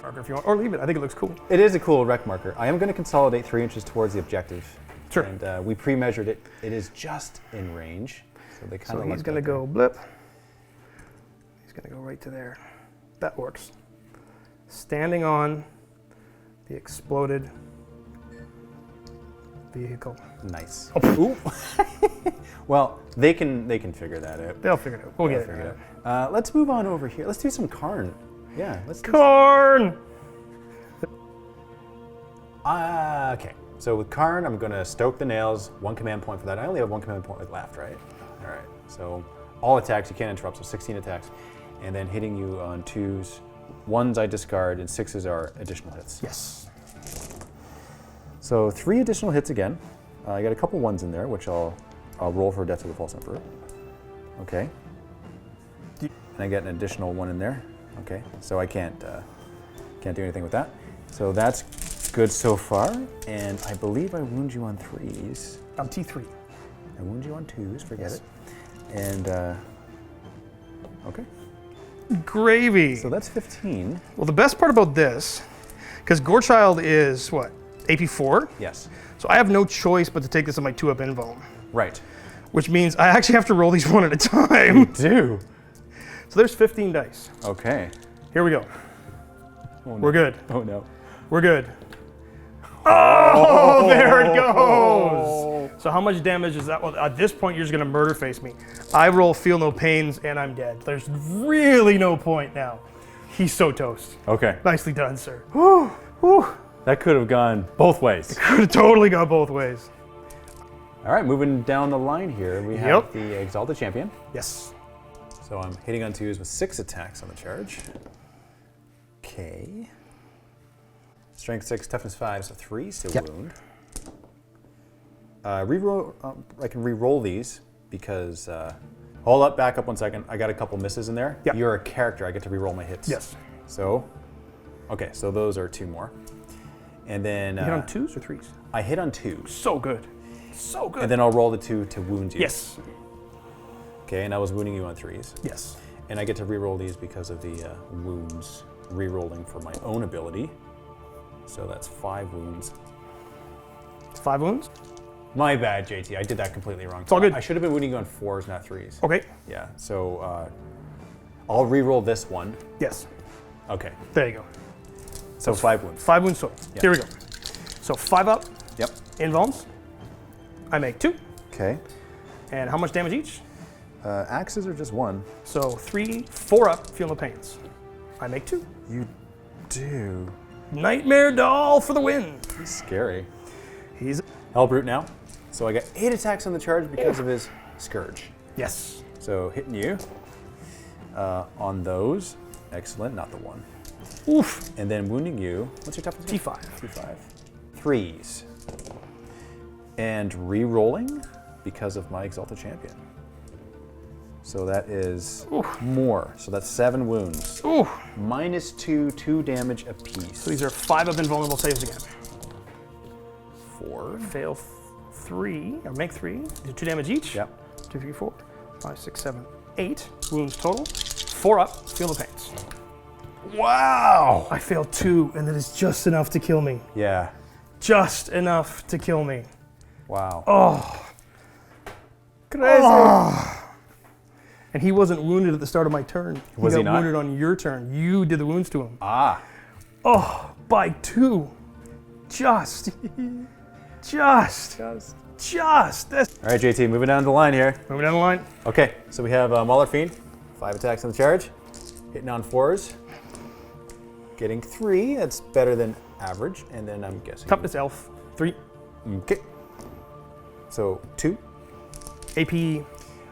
Marker if you want. Or leave it. I think it looks cool. It is a cool rec marker. I am going to consolidate 3 inches towards the objective. Sure. And we pre-measured it. It is just in range. So they kind So of he's going to go blip. He's going to go right to there. That works. Standing on the exploded vehicle. Nice. Ooh. Well, they can figure that out. They'll figure it out. We'll They'll get figure it. it out. Let's move on over here. Let's do some Karn. Yeah. Let's do Khorne! Okay. So with Karn, I'm going to stoke the nails. 1 command point for that. I only have 1 command point left, right? All right. So all attacks, you can't interrupt. So 16 attacks. And then hitting you on 2s. 1s I discard, and 6s are additional hits. Yes. So 3 additional hits again. I got a couple 1s in there, which I'll roll for Death of the False Emperor. Okay. And I get an additional 1 in there. Okay. So I can't do anything with that. So that's good so far. And I believe I wound you on 3s. I'm T3. I wound you on 2s. Forget it. And okay. Gravy. So that's 15. Well, the best part about this, because Gorechild is what? AP 4? Yes. So I have no choice but to take this on my 2-up invuln, Right. which means I actually have to roll these 1 at a time. Do. So there's 15 dice. Okay. Here we go. Oh, no. We're good. Oh no. We're good. Oh, there it goes. So how much damage is that? Well, at this point, you're just going to murder face me. I roll feel no pains, and I'm dead. There's really no point now. He's so toast. Okay. Nicely done, sir. Whew. That could have gone both ways. Could have totally gone both ways. All right, moving down the line here, we have the Exalted Champion. Yes. So I'm hitting on 2s with 6 attacks on the charge. Okay. Strength 6, toughness 5, so 3 still wound. Reroll. I can re-roll these because. Hold up, back up 1 second. I got a couple misses in there. Yep. You're a character. I get to re-roll my hits. Yes. So, okay, so those are 2 more. And then... You hit on 2s or 3s? I hit on 2. So good. So good. And then I'll roll the 2 to wound you. Yes. Okay, and I was wounding you on 3s. Yes. And I get to re-roll these because of the wounds re-rolling for my own ability. So that's 5 wounds. 5 wounds? My bad, JT. I did that completely wrong. It's all good. I should have been wounding you on 4s, not 3s. Okay. Yeah, so I'll re-roll this one. Yes. Okay, There you go. so 5 wounds. 5 wounds total. Yep. Here we go. So 5 up, Yep. invulns. I make 2. Okay. And how much damage each? Axes are just 1. So 3, 4 up, feel no pains. I make 2. You do. Nightmare Doll for the win. He's scary. He's... Hellbrute now. So I got 8 attacks on the charge because of his Scourge. Yes. So hitting you on those. Excellent, not the 1. Oof. And then wounding you. What's your toughness? T5. T5. 3s. And re-rolling because of my Exalted Champion. So that is more. So that's 7 wounds. Ooh. Minus 2, 2 damage apiece. So these are 5 up invulnerable saves again. 4. Fail 3, or make 3. Do 2 damage each. Yep. 2, 3, 4, 5, 6, 7, 8 wounds total. 4 up, feel the pains. Wow! I failed 2, and that is just enough to kill me. Yeah. Just enough to kill me. Wow. Oh. Crazy. And he wasn't wounded at the start of my turn. Was he got not? wounded on your turn. You did the wounds to him. Ah. Oh, by 2. Just. That's All right, JT, moving down the line here. moving down the line. Okay, so we have Mauler Fiend, 5 attacks on the charge, hitting on 4s, getting 3. That's better than average, and then I'm guessing. Toughness elf. 3. Okay. So 2. AP.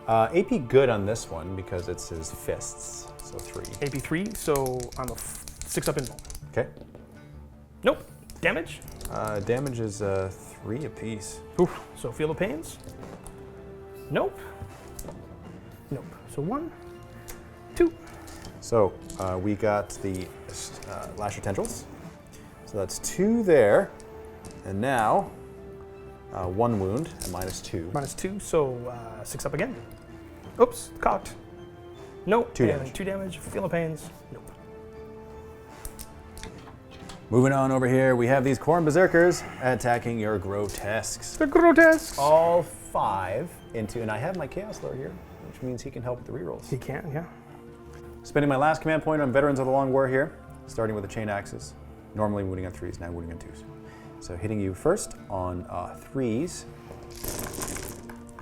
AP good on this one because it's his fists. So 3. AP 3. So I'm a 6 up invuln. Okay. Nope. Damage. Damage is 3 apiece. Oof. So feel the pains. Nope. Nope. So 1, 2. So we got the Lasher Tendrils. So that's 2 there. And now 1 wound and minus 2. Minus 2. So 6 up again. Oops. Cocked. Nope. 2 And damage. 2 damage. Feel the pains. Nope. Moving on over here, we have these Khorne Berserkers attacking your Grotesques. They're grotesque. All 5 into, and I have my Chaos Lord here, which means he can help with the rerolls. He can, yeah. Spending my last command point on Veterans of the Long War here, starting with the Chain Axes. Normally wounding on 3s, now wounding on 2s. So hitting you first on 3s.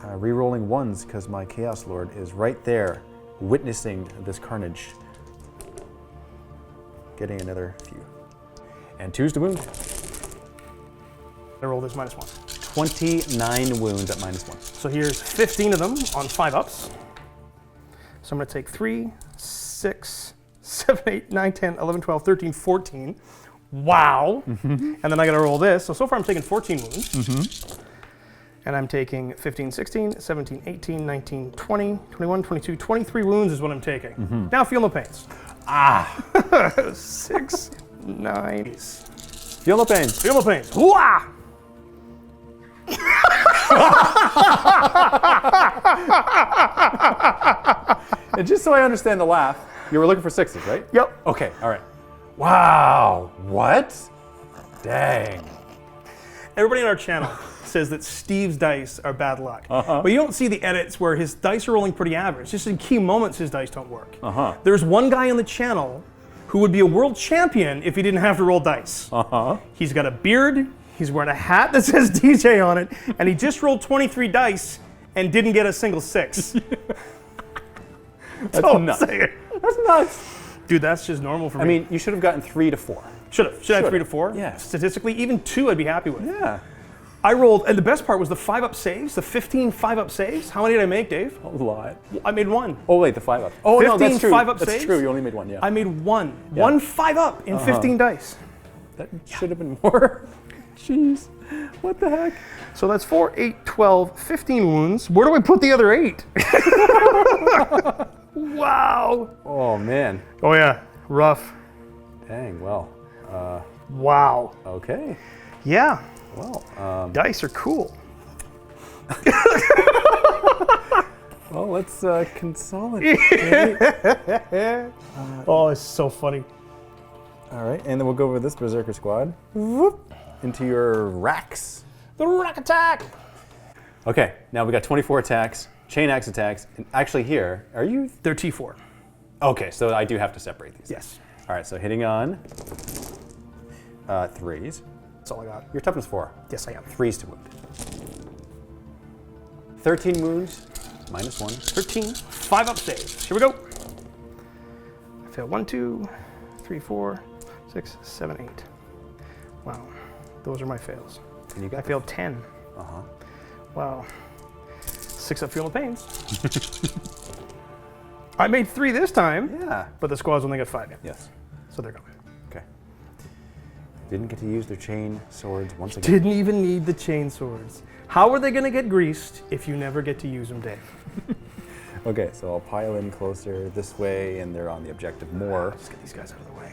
Rerolling 1s because my Chaos Lord is right there, witnessing this carnage. Getting another few. And 2s to wound. I roll this minus 1. 29 wounds at minus 1. So here's 15 of them on 5 ups. So I'm going to take 3, 6, 7, 8, 9, 10, 11, 12, 13, 14. Wow. And then I got to roll this. So far I'm taking 14 wounds. And I'm taking 15, 16, 17, 18, 19, 20, 21, 22, 23 wounds is what I'm taking. Now feel no pains. 6, 9. Feel the pains. Feel no pains. Hooah! And just so I understand the laugh, you were looking for 6s, right? Yep. Okay, all right. Wow, what? Dang. Everybody on our channel says that Steve's dice are bad luck. But you don't see the edits where his dice are rolling pretty average. Just in key moments, his dice don't work. There's one guy on the channel who would be a world champion if he didn't have to roll dice. He's got a beard, he's wearing a hat that says DJ on it, and he just rolled 23 dice and didn't get a single 6. That's nuts. That's nuts. Dude, that's just normal for me. I mean, you should have gotten 3 to 4. Should have 3 to 4. Yeah. Statistically, even 2 I'd be happy with. Yeah. I rolled, and the best part was the 5 up saves, the 15 5 up saves. How many did I make, Dave? A lot. I made 1. Oh, wait, the 5 up. Oh, no, 15 that's true. 5 up That's saves? true. You only made 1, yeah. I made 1. 1 5 up in 15 dice. That should have been more. Jeez. What the heck? So that's 4, 8, 12, 15 wounds. Where do I put the other 8? Wow. Oh, man. Oh yeah, rough. Dang, well, Wow. okay. Yeah. Well, Dice are cool. well, let's consolidate. Oh, it's so funny. All right, and then we'll go over this Berserker squad. Whoop, into your racks. The rack attack. Okay, now we got 24 attacks, chain axe attacks, and actually here, are you? They're T4. Okay, so I do have to separate these. Yes. All right, so hitting on 3s. That's all I got. Your toughness 4. Yes, I am. 3s to wound. 13 wounds, -1. 13. 5 up saves. Here we go. I failed 1, 2, 3, 4, 6, 7, 8. Wow. Those are my fails. And you got I failed 10. Uh-huh. Wow. 6 up feeling the pains. I made 3 this time, Yeah. but the squad's only got 5 in. Yes. So they're gone. Okay. Didn't get to use their chain swords once again. Didn't even need the chain swords. How are they going to get greased if you never get to use them, Dave? Okay, so I'll pile in closer this way, and they're on the objective more. Let's get these guys out of the way.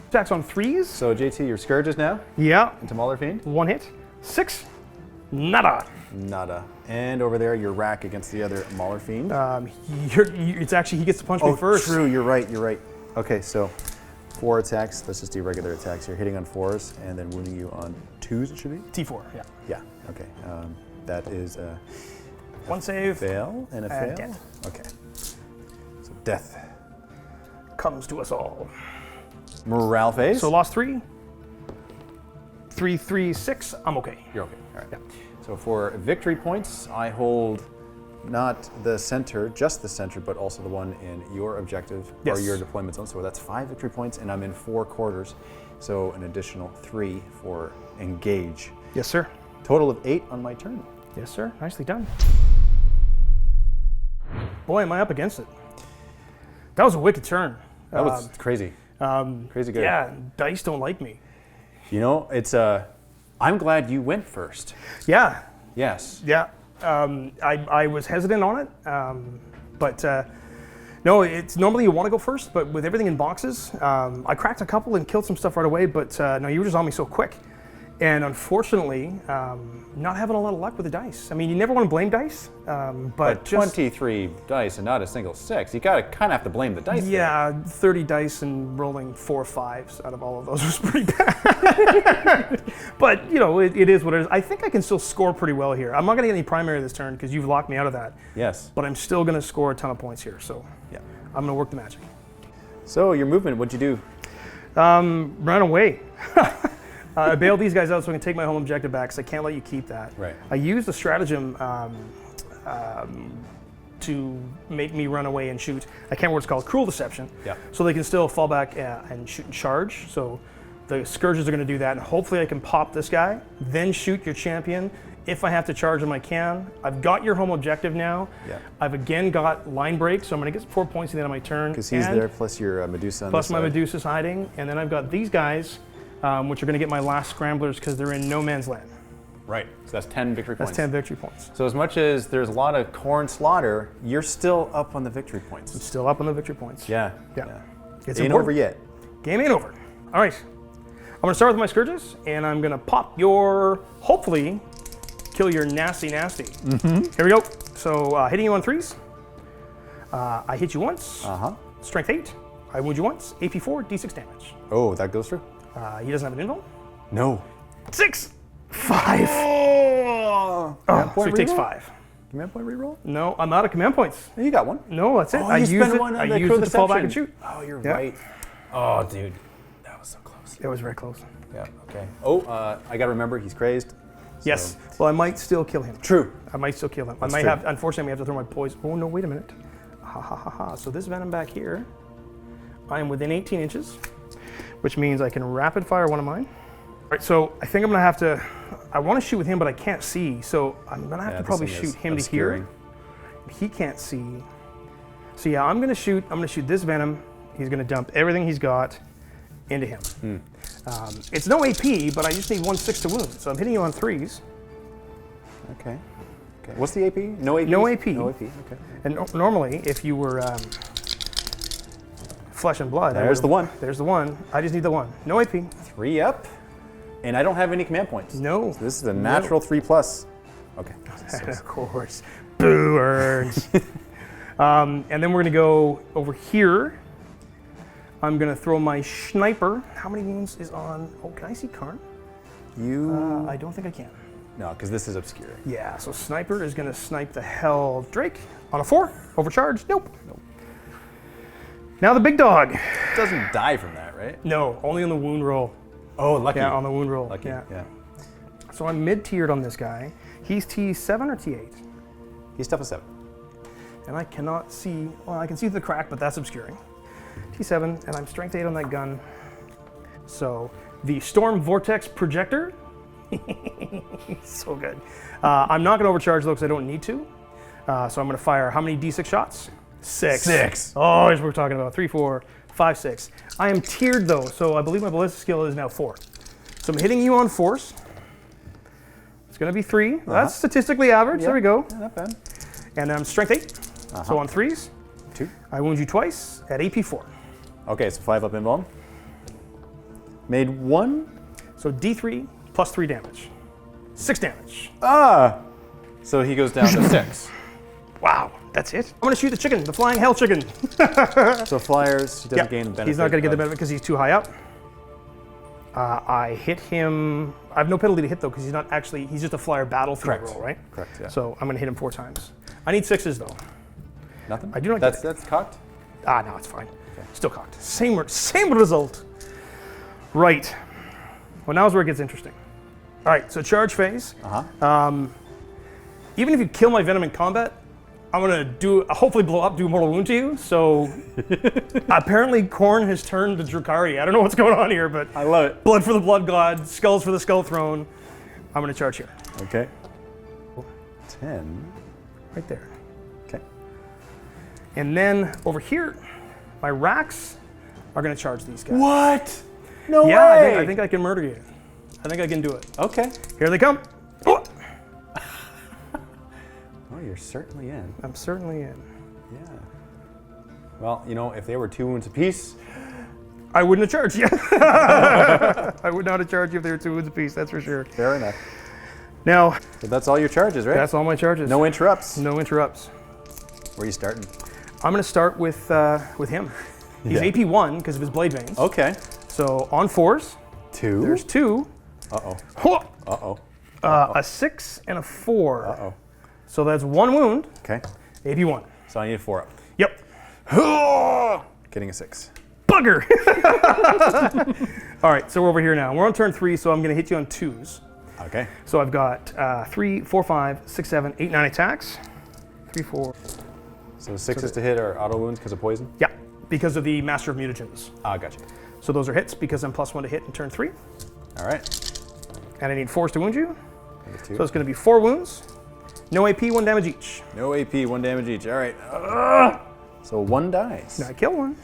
Attacks on 3s. So JT, your scourges now Yeah. into Mauler Fiend. 1 hit. 6. Nada. Nada. And over there, your rack against the other Mauler Fiend. It's actually, he gets to punch me first. True, you're right, you're right. Okay, so 4 attacks. Let's just do regular attacks. You're hitting on 4s and then wounding you on 2s, it should be? T4, yeah. Yeah, okay. That is a 1 save. fail and a fail. Death. Okay. So death. Comes to us all. Morale phase. So lost 3. 3, 3, 6. I'm okay. You're okay. All right. Yeah. So for victory points, I hold not the center, just the center, but also the one in your objective or Yes. your deployment zone. So that's 5 victory points, and I'm in 4 quarters. So an additional 3 for engage. Yes, sir. Total of 8 on my turn. Yes, sir. Nicely done. Boy, am I up against it. That was a wicked turn. That was crazy. Crazy good. Yeah, dice don't like me. You know, it's I'm glad you went first. Yeah, Yes. yeah. I was hesitant on it, but no, it's normally you want to go first, but with everything in boxes, I cracked a couple and killed some stuff right away, but no, you were just on me so quick. And unfortunately, not having a lot of luck with the dice. I mean, you never want to blame dice, but But just 23 dice and not a single 6. You gotta kind of have to blame the dice. there. yeah, 30 dice and rolling 4 5s out of all of those was pretty bad. But you know, it is what it is. I think I can still score pretty well here. I'm not going to get any primary this turn because you've locked me out of that. Yes. But I'm still going to score a ton of points here. So Yeah. I'm going to work the magic. So your movement, what'd you do? Run away. I bailed these guys out so I can take my home objective back because I can't let you keep that. Right. I used a stratagem to make me run away and shoot. I can't remember what it's called, cruel deception. Yeah. So they can still fall back and shoot and charge. So the scourges are going to do that, and hopefully I can pop this guy, then shoot your champion. If I have to charge him, I can. I've got your home objective now. Yeah. I've again got line break, so I'm going to get 4 points at the end of my turn. Because he's And there, plus your Medusa on plus this my side. Medusa's hiding, and then I've got these guys, which are going to get my last scramblers because they're in no man's land. Right. So that's 10 victory That's points. 10 victory points. So as much as there's a lot of corn slaughter, you're still up on the victory points. Still up on the victory points. Yeah. Yeah. It's Ain't important. over yet. Game ain't over. All right. I'm going to start with my scourges, and I'm going to pop your, hopefully, kill your nasty. Here we go. So hitting you on 3s. I hit you once. Uh-huh. Strength 8. I wound you once. AP 4, D6 damage. Oh, that goes through? He doesn't have an invul. No. 6. 5. Oh, So he takes 5. Command point reroll? No, I'm out of command points. You got one. No, that's it. Oh, I you used spent it. one on I the used cruel it to fall back and deception. shoot. Oh, you're Yeah. right. Oh, dude. That was so close. It was very close. Yeah, okay. Oh, I gotta remember, he's crazed. Yes. So- Well, I might still kill him. True. I might still kill him. That's I might true. have, unfortunately, I have to throw my poison. Oh, no, wait a minute. Ha ha ha ha. So this venom back here, I am within 18 inches, which means I can rapid fire one of mine. All right, so I think I'm gonna have to, I wanna shoot with him, but I can't see. So I'm gonna have to this probably thing is shoot him obscuring. to here. He can't see. So yeah, I'm gonna shoot this venom. He's gonna dump everything he's got into him. It's no AP, but I just need 1/6 to wound. So I'm hitting you on 3s. Okay. Okay. What's the AP? No AP? No AP. No AP, okay. And normally, if you were flesh and blood. There's the one. There's the one. I just need the one. No AP. 3 up. And I don't have any command points. No. So this is a natural 3+. Okay. Of course. Boo earns. And then we're going to go over here. I'm going to throw my sniper. How many wounds is on? Oh, can I see Karn? I don't think I can. No, because this is obscure. Yeah, so sniper is going to snipe the hell of Drake on a 4. Overcharged. Nope. Now the big dog. Doesn't die from that, right? No, only on the wound roll. Oh, lucky. Yeah, on the wound roll. Lucky. Yeah. So I'm mid-tiered on this guy. He's T7 or T8? He's tough as 7. And I cannot see, well, I can see the crack, but that's obscuring. T7, and I'm strength 8 on that gun. So the Storm Vortex Projector. So good. I'm not going to overcharge though because I don't need to. So I'm going to fire how many D6 shots? 6. 6. Oh, here's what we're talking about. 3, 4, 5, 6. I am tiered though, so I believe my ballistic skill is now 4. So I'm hitting you on force. It's going to be 3. That's statistically average. There we go. Yeah, not bad. And I'm strength 8. So on 3s, 2. I wound you twice at AP 4. Okay, so 5 up invuln. Made 1. So D3 plus 3 damage. 6 damage. So he goes down to 6. Wow, that's it? I'm gonna shoot the chicken, the flying hell chicken. So flyers, he doesn't gain the benefit. He's not gonna get the benefit because he's too high up. I hit him. I have no penalty to hit though because he's not actually, he's just a flyer battlefield roll, right? Correct, yeah. So I'm gonna hit him 4 times. I need 6s though. Nothing? I do not get That's cocked? No, it's fine. Still cocked. Same result. Right. Well, now's where it gets interesting. All right, so charge phase. Even if you kill my venom in combat, I'm gonna hopefully blow up, do mortal wound to you. So apparently Khorne has turned to Drukhari. I don't know what's going on here, but I love it. Blood for the blood god, skulls for the skull throne. I'm gonna charge here. Okay. 10. Right there. Okay. And then over here, my racks are gonna charge these guys. What? No way! Yeah, I think I can murder you. I think I can do it. Okay. Here they come. Oh! Oh, you're certainly in. I'm certainly in. Yeah. Well, you know, if they were 2 wounds apiece, I wouldn't have charged you. I would not have charged you if they were 2 wounds apiece, that's for sure. fair enough. Now, So that's all your charges, right? that's all my charges. No interrupts. No interrupts. Where are you starting? I'm going to start with him. He's Yeah. AP 1 because of his blade veins. Okay. So on 4s, 2. there's 2. Uh-oh. Uh-oh. A 6 and a 4. Uh-oh. So that's 1 wound, Okay. AP 1. So I need a 4 up. Yep. Getting a 6. Bugger! All right, so we're over here now. We're on turn 3, so I'm going to hit you on 2s. Okay. So I've got 3, 4, 5, 6, 7, 8, 9 attacks. 3, 4. So 6s to hit are auto wounds because of poison? Yeah, because of the Master of Mutagens. Gotcha. So those are hits because I'm +1 to hit in turn 3. All right. And I need 4s to wound you. Number 2. So it's going to be 4 wounds. No AP, 1 damage each. No AP, 1 damage each. All right. So 1 dies. Now I kill 1.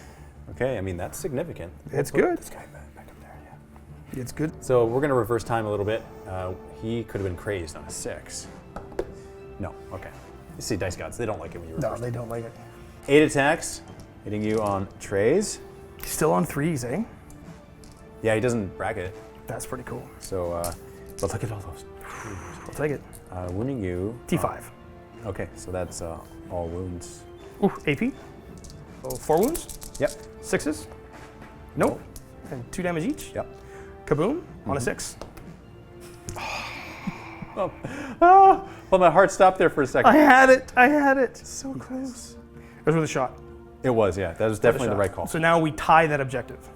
Okay, I mean, that's significant. It's We'll put good. This guy back up there, yeah. It's good. So we're going to reverse time a little bit. He could have been crazed on a 6. No, okay. You see, dice gods, they don't like it when you reverse. No, they don't like it. 8 attacks, hitting you on trays. Still on 3s, eh? Yeah, he doesn't bracket it. That's pretty cool. So, but look at all those. I'll take it. Wounding you. T5. Okay, so that's all wounds. Ooh, AP. So 4 wounds. Yep. 6s. Nope. And 2 damage each. Yep. Kaboom. On a 6. Well, my heart stopped there for a second. I had it. I had it. So close. It was with a shot. It was, yeah. That was definitely the right call. So now we tie that objective.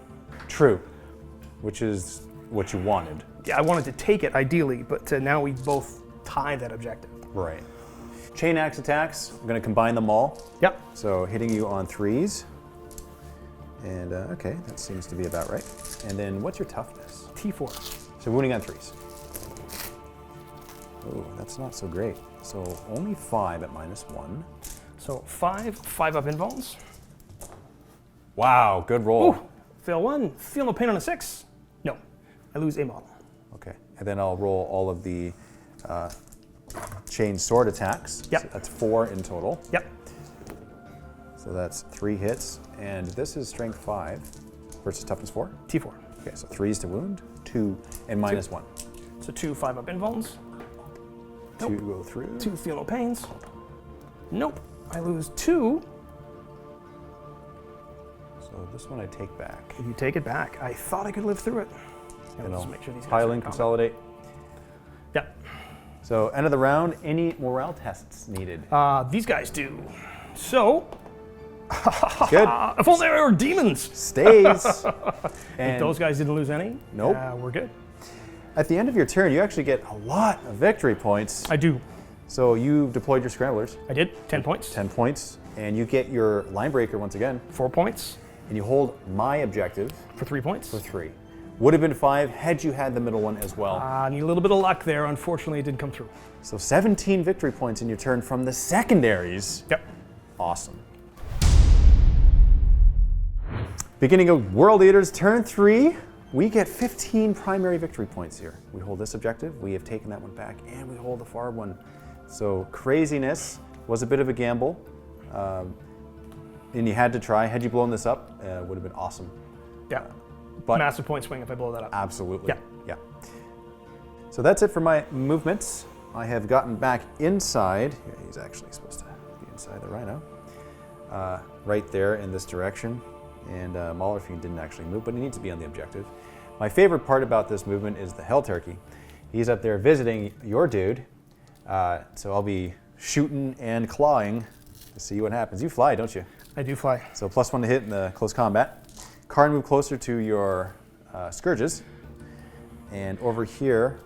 True. Which is what you wanted. Yeah, I wanted to take it ideally, but now we both tie that objective. Right. Chain axe attacks. I'm going to combine them all. Yep. So hitting you on 3s. And okay, that seems to be about right. And then what's your toughness? T4. So wounding on 3s. Oh, that's not so great. So only 5 at -1. So 5 up invulns. Wow, good roll. Ooh, fail 1. Feel no pain on a 6. No, I lose a model. Okay, and then I'll roll all of the chain sword attacks. Yep. So that's 4 in total. Yep. So So that's 3 hits, and this is strength 5 versus toughness 4. T4. Okay, so 3s to wound, 2, and minus 1. So 2 5-up invulns. 2 go through. 2 feel no pains. Nope. I lose 2. So this one I take back. You take it back. I thought I could live through it. And Let's I'll make sure these guys pile are in, combat. consolidate. Yep. So end of the round, any morale tests needed? These guys do. So, Good. if only they were demons. Stays. And Those guys didn't lose any. Nope. We're good. at the end of your turn, you actually get a lot of victory points. I do. So you deployed your scramblers. I did. 10 points. 10 points. And you get your line breaker once again. 4 points. And you hold my objective For 3 points. for 3. Would have been 5 had you had the middle one as well. Need a little bit of luck there. Unfortunately, it didn't come through. So 17 victory points in your turn from the secondaries. Yep. Awesome. Beginning of Worldeaters, turn 3, we get 15 primary victory points here. We hold this objective, we have taken that one back, and we hold the far one. So craziness was a bit of a gamble, and you had to try. Had you blown this up, it would have been awesome. Yeah. But Massive point swing if I blow that up. absolutely, Yeah. So that's it for my movements. I have gotten back inside. Here, he's actually supposed to be inside the rhino. Right there in this direction. And Maulerfiend didn't actually move, but he needs to be on the objective. My favorite part about this movement is the Hell Turkey. He's up there visiting your dude. So I'll be shooting and clawing to see what happens. You fly, don't you? I do fly. So +1 to hit in the close combat. Karn, move closer to your scourges. And over here,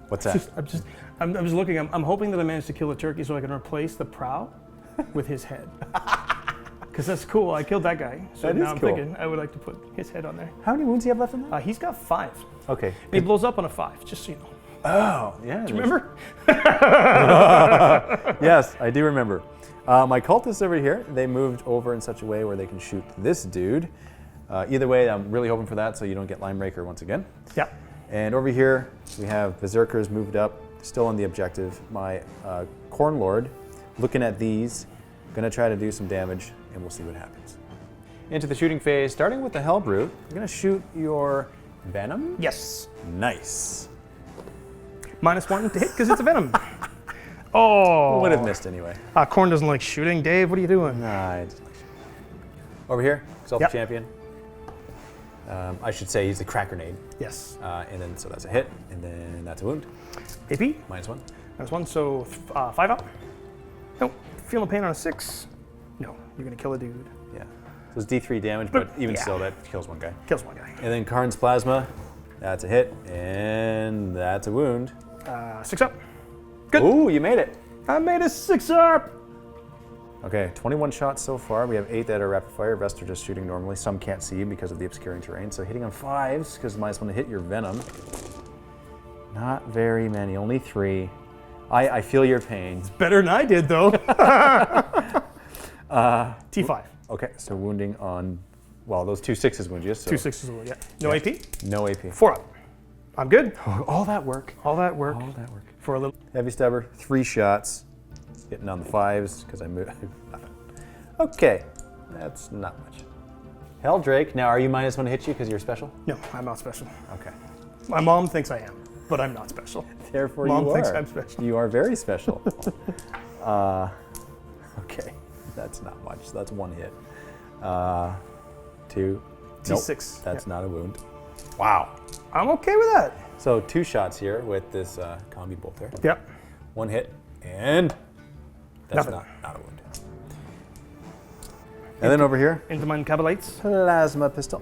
what's that? I'm just looking. I'm hoping that I managed to kill a turkey so I can replace the prow with his head. Because that's cool. I killed that guy. So That now is I'm cool. thinking I would like to put his head on there. How many wounds do you have left in that? He's got 5. Okay. He blows up on a 5, just so you know. Oh, yeah. Do you remember? Yes, I do remember. My cultists over here, they moved over in such a way where they can shoot this dude. Either way, I'm really hoping for that so you don't get line breaker once again. Yeah. And over here, we have Berserkers moved up, still on the objective. My Corn Lord, looking at these, gonna try to do some damage, and we'll see what happens. Into the shooting phase, starting with the Hellbrute, you're gonna shoot your Venom? Yes. Nice. -1 to hit because it's a venom. Oh. Would have missed anyway. Korn doesn't like shooting. Dave, what are you doing? Nah, I just like shooting. Over here, Exalted Yep. Champion. I should say he's the Crack Grenade. Yes. And then, so that's a hit, and then that's a wound. AP. -1. -1, so 5 up. Nope. Feel no pain on a 6. No, you're gonna kill a dude. Yeah. So it's D3 damage, but even yeah. still, that kills one guy. Kills one guy. And then Karn's Plasma, that's a hit, and that's a wound. 6 up. Good. Ooh, you made it. I made a 6 up. Okay, 21 shots so far. We have 8 that are rapid fire. Rest are just shooting normally. Some can't see because of the obscuring terrain. So hitting on 5s, because -1 to hit your Venom. Not very many, only 3. I feel your pain. Better than I did, though. T5. Okay, so wounding on, well, those 2 6s wound you. So 2 6s, yeah. No AP. no AP. 4 up. I'm good. All that work. All that work All that work. for a little. Heavy Stubber, 3 shots. Hitting on the 5s, because I moved. Nothing. Okay, that's not much. Helldrake, now are you -1 to hit you because you're special? No, I'm not special. Okay. My mom thinks I am, but I'm not special. Therefore, Mom you thinks are. I'm special. You are very special. Okay, that's not much. So that's 1 hit. 2. T6. Nope, that's Yeah. not a wound. Wow. I'm okay with that. So 2 shots here with this combi bolt there. Yep. 1 hit, and that's Nothing. not a wound. And then over here, Into my encapsulates. Plasma Pistol.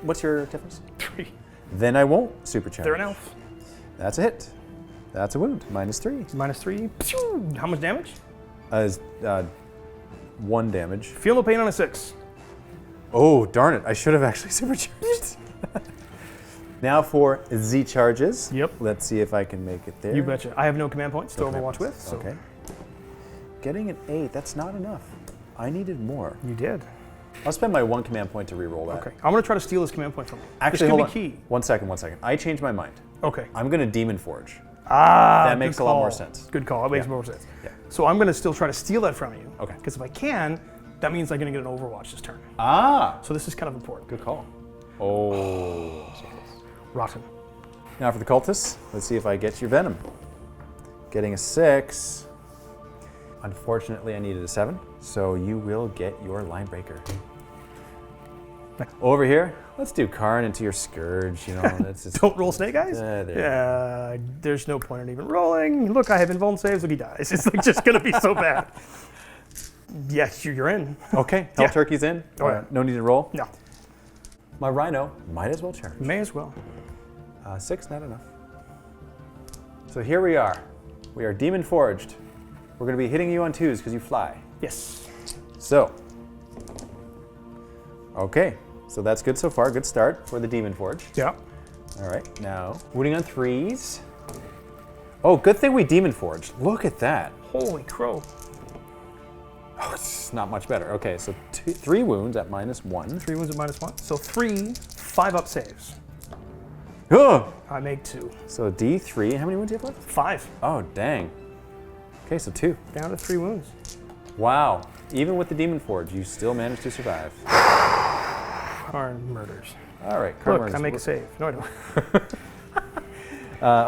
What's your difference? 3. Then I won't supercharge. They're an elf. That's a hit. That's a wound. -3. -3. Pew! How much damage? 1 damage. Feel no pain on a 6. Oh, darn it. I should have actually supercharged. Now for Z charges. Yep. Let's see if I can make it there. You betcha. I have no command points to No command Overwatch with. points. So Okay. Getting an 8, that's not enough. I needed more. You did. I'll spend my 1 command point to reroll that. Okay. I'm going to try to steal this command point from you. Actually, this hold could on. be key. 1 second. I changed my mind. Okay. I'm going to Demon Forge. That makes a lot more sense. Good call. That makes Yeah. more sense. Yeah. So I'm going to still try to steal that from you. Okay. Because if I can, that means I'm going to get an Overwatch this turn. Ah, So this is kind of important. good call. Oh. Rotten. Now for the cultists, let's see if I get your venom. Getting a 6. Unfortunately, I needed a 7, so you will get your line breaker. Over here, let's do Karn into your Scourge. You know, that's just, Don't roll Snake Eyes? there. There's no point in even rolling. Look, I have invuln saves. Look, he dies. It's like just going to be so bad. Yes, you're in. Okay, Hell Turkey's in. Oh, yeah. No need to roll. No. My Rhino might as well charge. May as well. 6, not enough. So here we are. We are Demon Forged. We're going to be hitting you on 2s because you fly. Yes. So, okay. So that's good so far. Good start for the Demon Forge. Yeah. All right, now wounding on 3s. Oh, good thing we Demon Forged. Look at that. Holy crow. Oh, it's not much better. Okay, so 3 wounds at -1. 3 wounds at -1. So 3 5-up saves. Oh! I make 2. So D3, how many wounds do you have left? 5. Oh, dang. Okay, so 2. Down to 3 wounds. Wow. Even with the Demon Forge, you still managed to survive. Karn murders. All right, Look, Karn I make a save. No, I don't.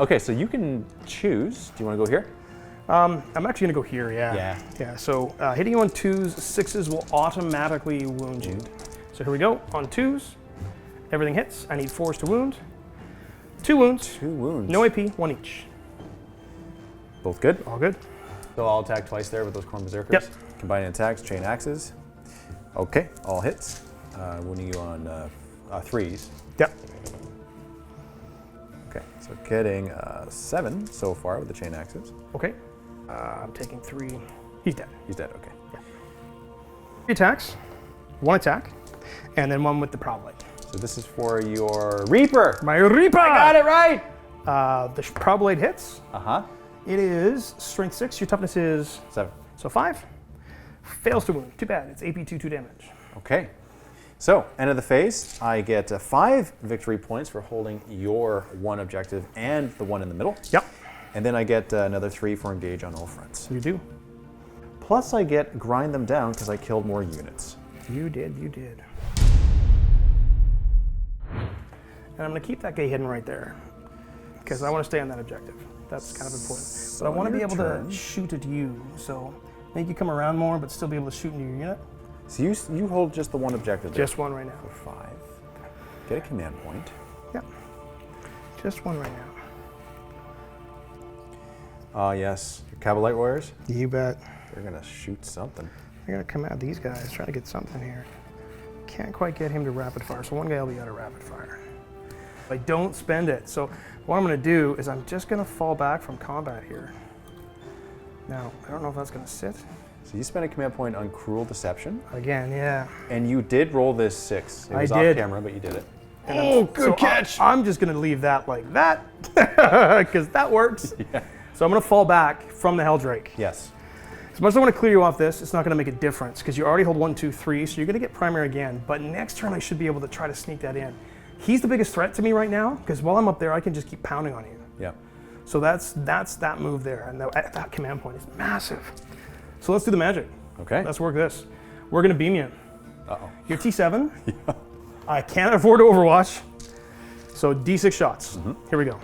Okay, so you can choose. Do you want to go here? I'm actually going to go here, Yeah. Yeah, so hitting you on 2s, 6s will automatically wound you. So here we go. On 2s, everything hits. I need 4s to wound. 2 wounds. 2 wounds. No AP, 1 each. Both good? All good. So I'll attack twice there with those Corn Berserkers. Yep. Combining attacks, chain axes. Okay, all hits. Wounding you on 3s. Yep. Okay, so getting 7 so far with the chain axes. Okay. I'm taking 3. He's dead. He's dead, okay. 3 attacks, 1 attack, and then 1 with the Prow Blade. So this is for your Reaper. My Reaper! I got it right! The Prow Blade hits. Uh-huh. It is strength 6. Your toughness is 7. so 5. Fails to wound. Too bad. It's AP 2 damage. Okay. So, end of the phase, I get 5 victory points for holding your 1 objective and the one in the middle. Yep. And then I get another 3 for engage on all fronts. You do. Plus I get grind them down because I killed more units. You did. And I'm going to keep that guy hidden right there because I want to stay on that objective. That's kind of important. But I want to be able to shoot at you, so make you come around more, but still be able to shoot into your unit. So you hold just the 1 objective there. Just 1 right now. For 5. Get a command point. Yep. Just 1 right now. Ah, yes. Your Cavalite Warriors, You bet. they're going to shoot something. They're going to come out these guys, try to get something here. Can't quite get him to rapid fire, so 1 guy will be out of rapid fire. I don't spend it, so what I'm going to do is I'm just going to fall back from combat here. Now, I don't know if that's going to sit. So you spent a command point on Cruel Deception, Again, yeah. and you did roll this 6. It was I did. off camera, but you did it. Oh, good catch! I'm just going to leave that like that, because that works. Yeah. So I'm going to fall back from the Helldrake. Yes. As much as I want to clear you off this, it's not going to make a difference, because you already hold 1, 2, 3, so you're going to get primary again. But next turn, I should be able to try to sneak that in. He's the biggest threat to me right now, because while I'm up there, I can just keep pounding on you. Yeah. So that's that move there, and that command point is massive. So let's do the magic. Okay. Let's work this. We're going to beam you. Uh-oh. You're T7. Yeah. I can't afford to Overwatch. So D6 shots. Here we go.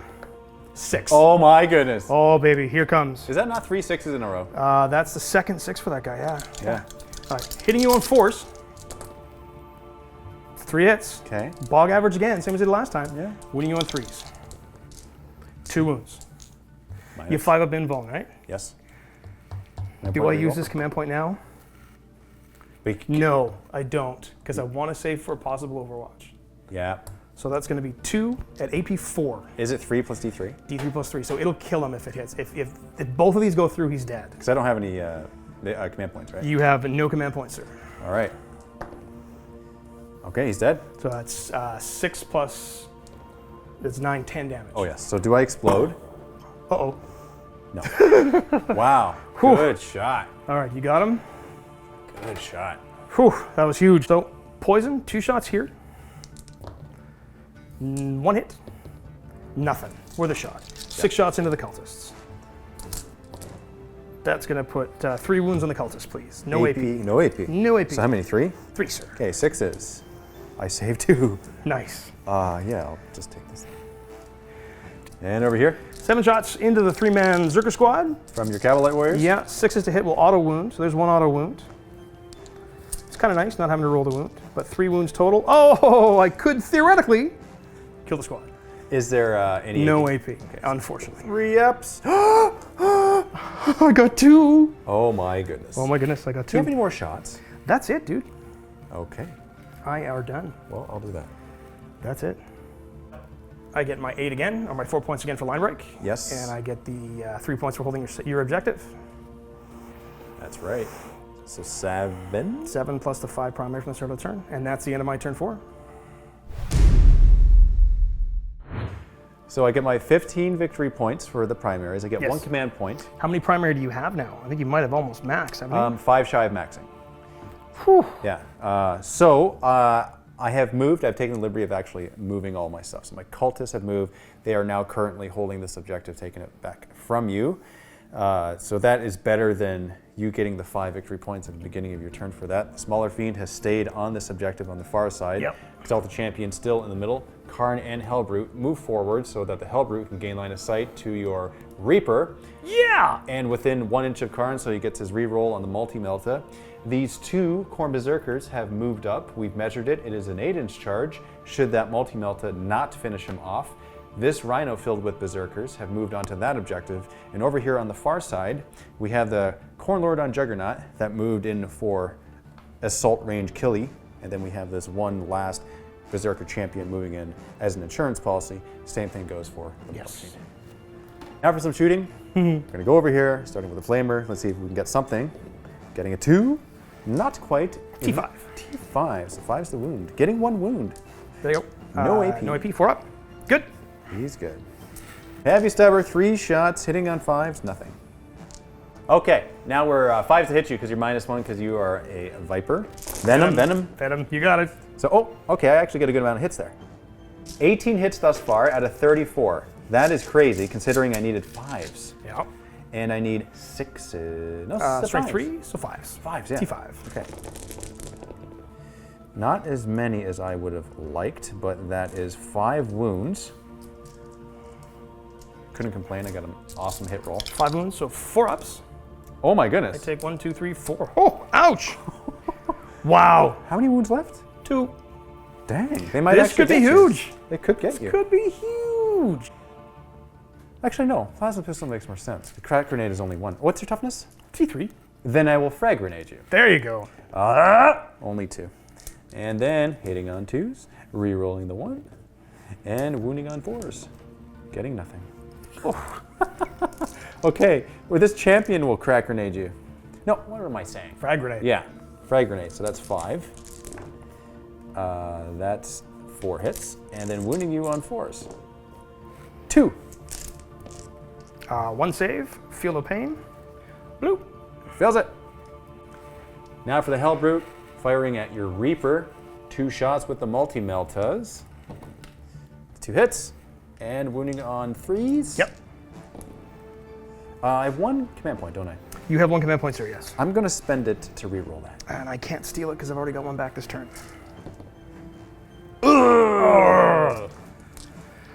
6. Oh my goodness. Oh, baby, here comes. Is that not 3 6s in a row? That's the second 6 for that guy, yeah. Yeah. All right, hitting you on 4s. 3 hits. Okay. Bog average again, same as I did last time. Yeah. Winning you on 3s. 2 wounds. Minus. You have 5 up invuln, right? Yes. Do I use this command point now? No, I don't, because I want to save for a possible Overwatch. Yeah. So that's going to be 2 at AP 4. Is it 3 plus D3? D3 plus 3, so it'll kill him if it hits. If both of these go through, he's dead. Because I don't have any command points, right? You have no command points, sir. All right. Okay, he's dead. So that's 6 plus, it's 9, 10 damage. Oh yes. So do I explode? Uh-oh. No. Wow. Good shot. All right, you got him? Good shot. Whew, that was huge. So poison, 2 shots here. 1 hit. Nothing. Worth a shot. 6 shots into the cultists. That's going to put 3 wounds on the cultist, please. No AP. No AP. No AP. So how many? 3? 3, sir. Okay, 6s. I saved 2. Nice. Yeah, I'll just take this. And over here, 7 shots into the 3-man Zerker squad. from your Cavalry Warriors. Yeah, 6s to hit will auto wound. So there's 1 auto wound. It's kind of nice not having to roll the wound, but 3 wounds total. Oh, I could theoretically kill the squad. Is there any No AP? AP, unfortunately. 3 ups. I got 2. Oh my goodness. Oh my goodness, I got Do you have 2. any more shots? That's it, dude. Okay. I are done. Well, I'll do that. That's it. I get my 8 again, or my 4 points again for line break. Yes. And I get the 3 points for holding your objective. That's right. So 7. 7 plus the 5 primary from the start of the turn. And that's the end of my turn 4. So I get my 15 victory points for the primaries. I get Yes. 1 command point. How many primary do you have now? I think you might have almost maxed, haven't you? 5 shy of maxing. Whew. Yeah. I have moved. I've taken the liberty of actually moving all my stuff. So my cultists have moved. They are now currently holding this objective, taking it back from you. So that is better than you getting the 5 victory points at the beginning of your turn for that. The smaller fiend has stayed on this objective on the far side. Yep. Exalted Champion still in the middle. Karn and Hellbrute move forward so that the Hellbrute can gain line of sight to your Reaper. Yeah! And within 1 inch of Karn, so he gets his reroll on the multi-melta. These 2 Khorne Berserkers have moved up. We've measured it. It is an 8-inch charge. Should that multi-melta not finish him off, this Rhino filled with Berserkers have moved onto that objective. And over here on the far side, we have the Khorne Lord on Juggernaut that moved in for assault range killie. And then we have this one last Berserker champion moving in as an insurance policy. Same thing goes for the Yes. Now for some shooting. We're gonna go over here, starting with a flamer. Let's see if we can get something. Getting a 2, not quite. T5. T5, so 5's the wound. Getting 1 wound. There you go. No AP. No AP, 4 up. Good. He's good. Heavy Stubber, 3 shots, hitting on 5s, nothing. Okay, now we're 5s to hit you because you're -1 because you are a Viper. Venom. Venom, you got it. So, okay, I actually get a good amount of hits there. 18 hits thus far out of 34. That is crazy considering I needed 5s. Yeah. And I need 6s. No, Strength 5s. 3, so 5s. 5s, yeah. T5. Okay. Not as many as I would have liked, but that is 5 wounds. Couldn't complain, I got an awesome hit roll. 5 wounds, so 4 ups. Oh my I goodness. take 1, 2, 3, 4. Oh, ouch! Wow. How many wounds left? 2. Dang, they might This actually could be get you. huge. They could get you. Could be huge. Actually, no. Plasma pistol makes more sense. The crack grenade is only 1. What's your toughness? T3. Then I will frag grenade you. There you go. Only 2. And then hitting on 2s, re-rolling the 1, and wounding on 4s. Getting nothing. Oh. Okay, well, this champion will crack grenade you. No, what am I saying? Frag grenade. Yeah, frag grenade, so that's 5. That's 4 hits, and then wounding you on 4s. 2. 1 save, feel no pain. Bloop. Fails it. Now for the Hellbrute, firing at your Reaper. 2 shots with the multi-meltas. 2 hits, and wounding on 3s. Yep. I have 1 command point, don't I? You have 1 command point, sir, yes. I'm gonna spend it to re-roll that. And I can't steal it because I've already got 1 back this turn.